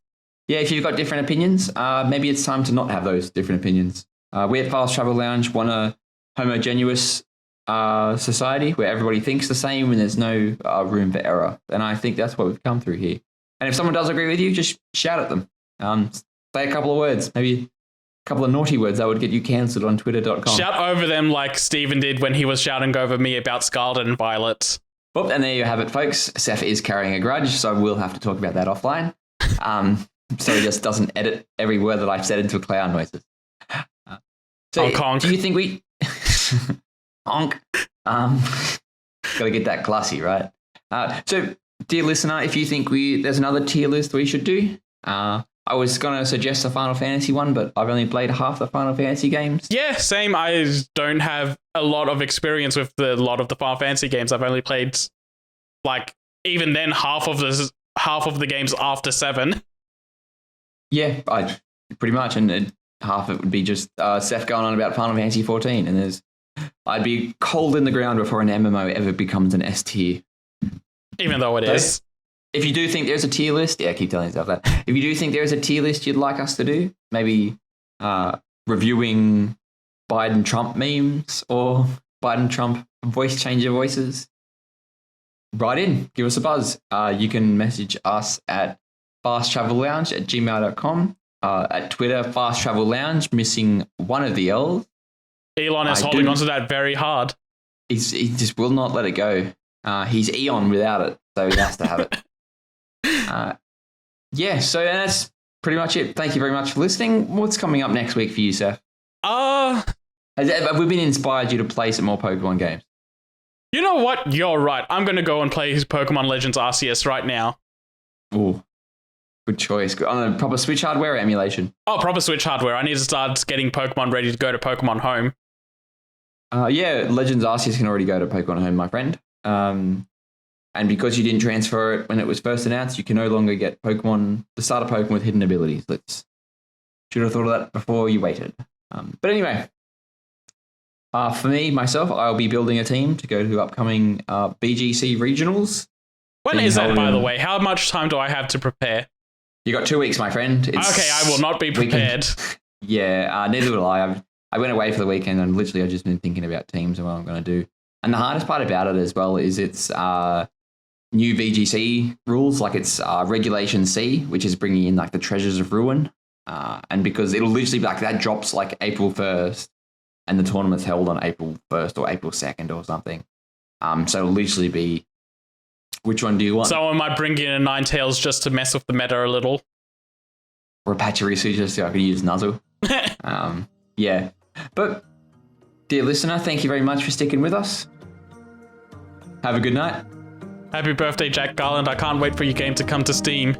Yeah, if you've got different opinions, maybe it's time to not have those different opinions. We at Fast Travel Lounge want a homogeneous society where everybody thinks the same and there's no room for error. And I think that's what we've come through here. And if someone does agree with you, just shout at them. Say a couple of words, maybe a couple of naughty words that would get you cancelled on twitter.com. Shout over them like Steven did when he was shouting over me about Scarlet and Violet. Well, and there you have it, folks. Seth is carrying a grudge, so we'll have to talk about that offline. So he just doesn't edit every word that I've said into cloud noises. So honk. Do you think we... honk. Gotta get that classy, right? So, dear listener, if you think there's another tier list we should do, I was going to suggest a Final Fantasy one, but I've only played half the Final Fantasy games. Yeah, same. I don't have a lot of experience with a lot of the Final Fantasy games. I've only played, like, even then, half of the games after 7. Yeah, pretty much. And half it would be just Seth going on about Final Fantasy 14. And I'd be cold in the ground before an MMO ever becomes an S tier. Even though it is. If you do think there's a tier list, keep telling yourself that. If you do think there's a tier list you'd like us to do, maybe reviewing Biden-Trump memes or Biden-Trump voice changer voices, write in, give us a buzz. You can message us at fasttravellounge@gmail.com, at Twitter, Fast Travel Lounge, missing one of the L's. Elon is holding onto that very hard. He just will not let it go. He's Eon without it, so he has to have it. So that's pretty much it. Thank you very much for listening. What's coming up next week for you, Seth? Have we been inspired you to play some more Pokemon games? You know what? You're right. I'm going to go and play his Pokemon Legends Arceus right now. Ooh, good choice. On a proper Switch hardware or emulation? Oh, proper Switch hardware. I need to start getting Pokemon ready to go to Pokemon Home. Legends Arceus can already go to Pokemon Home, my friend. And because you didn't transfer it when it was first announced, you can no longer get the starter Pokemon with hidden abilities. Should have thought of that before you waited. But anyway, for me, myself, I'll be building a team to go to upcoming BGC regionals. When being is that, held by the in- way? How much time do I have to prepare? You got 2 weeks, my friend. Okay, I will not be prepared. Yeah, neither will I. I went away for the weekend and literally I've just been thinking about teams and what I'm going to do. And the hardest part about it as well is it's new VGC rules, like it's Regulation C, which is bringing in like the Treasures of Ruin. And because it'll literally be like that drops like April 1st and the tournament's held on April 1st or April 2nd or something. So it'll literally be, which one do you want? Someone might bring in a Ninetales just to mess with the meta a little. Or a Pachirisu just so I could use Nuzzle. Yeah. But, dear listener, thank you very much for sticking with us. Have a good night. Happy birthday, Jack Garland. I can't wait for your game to come to Steam.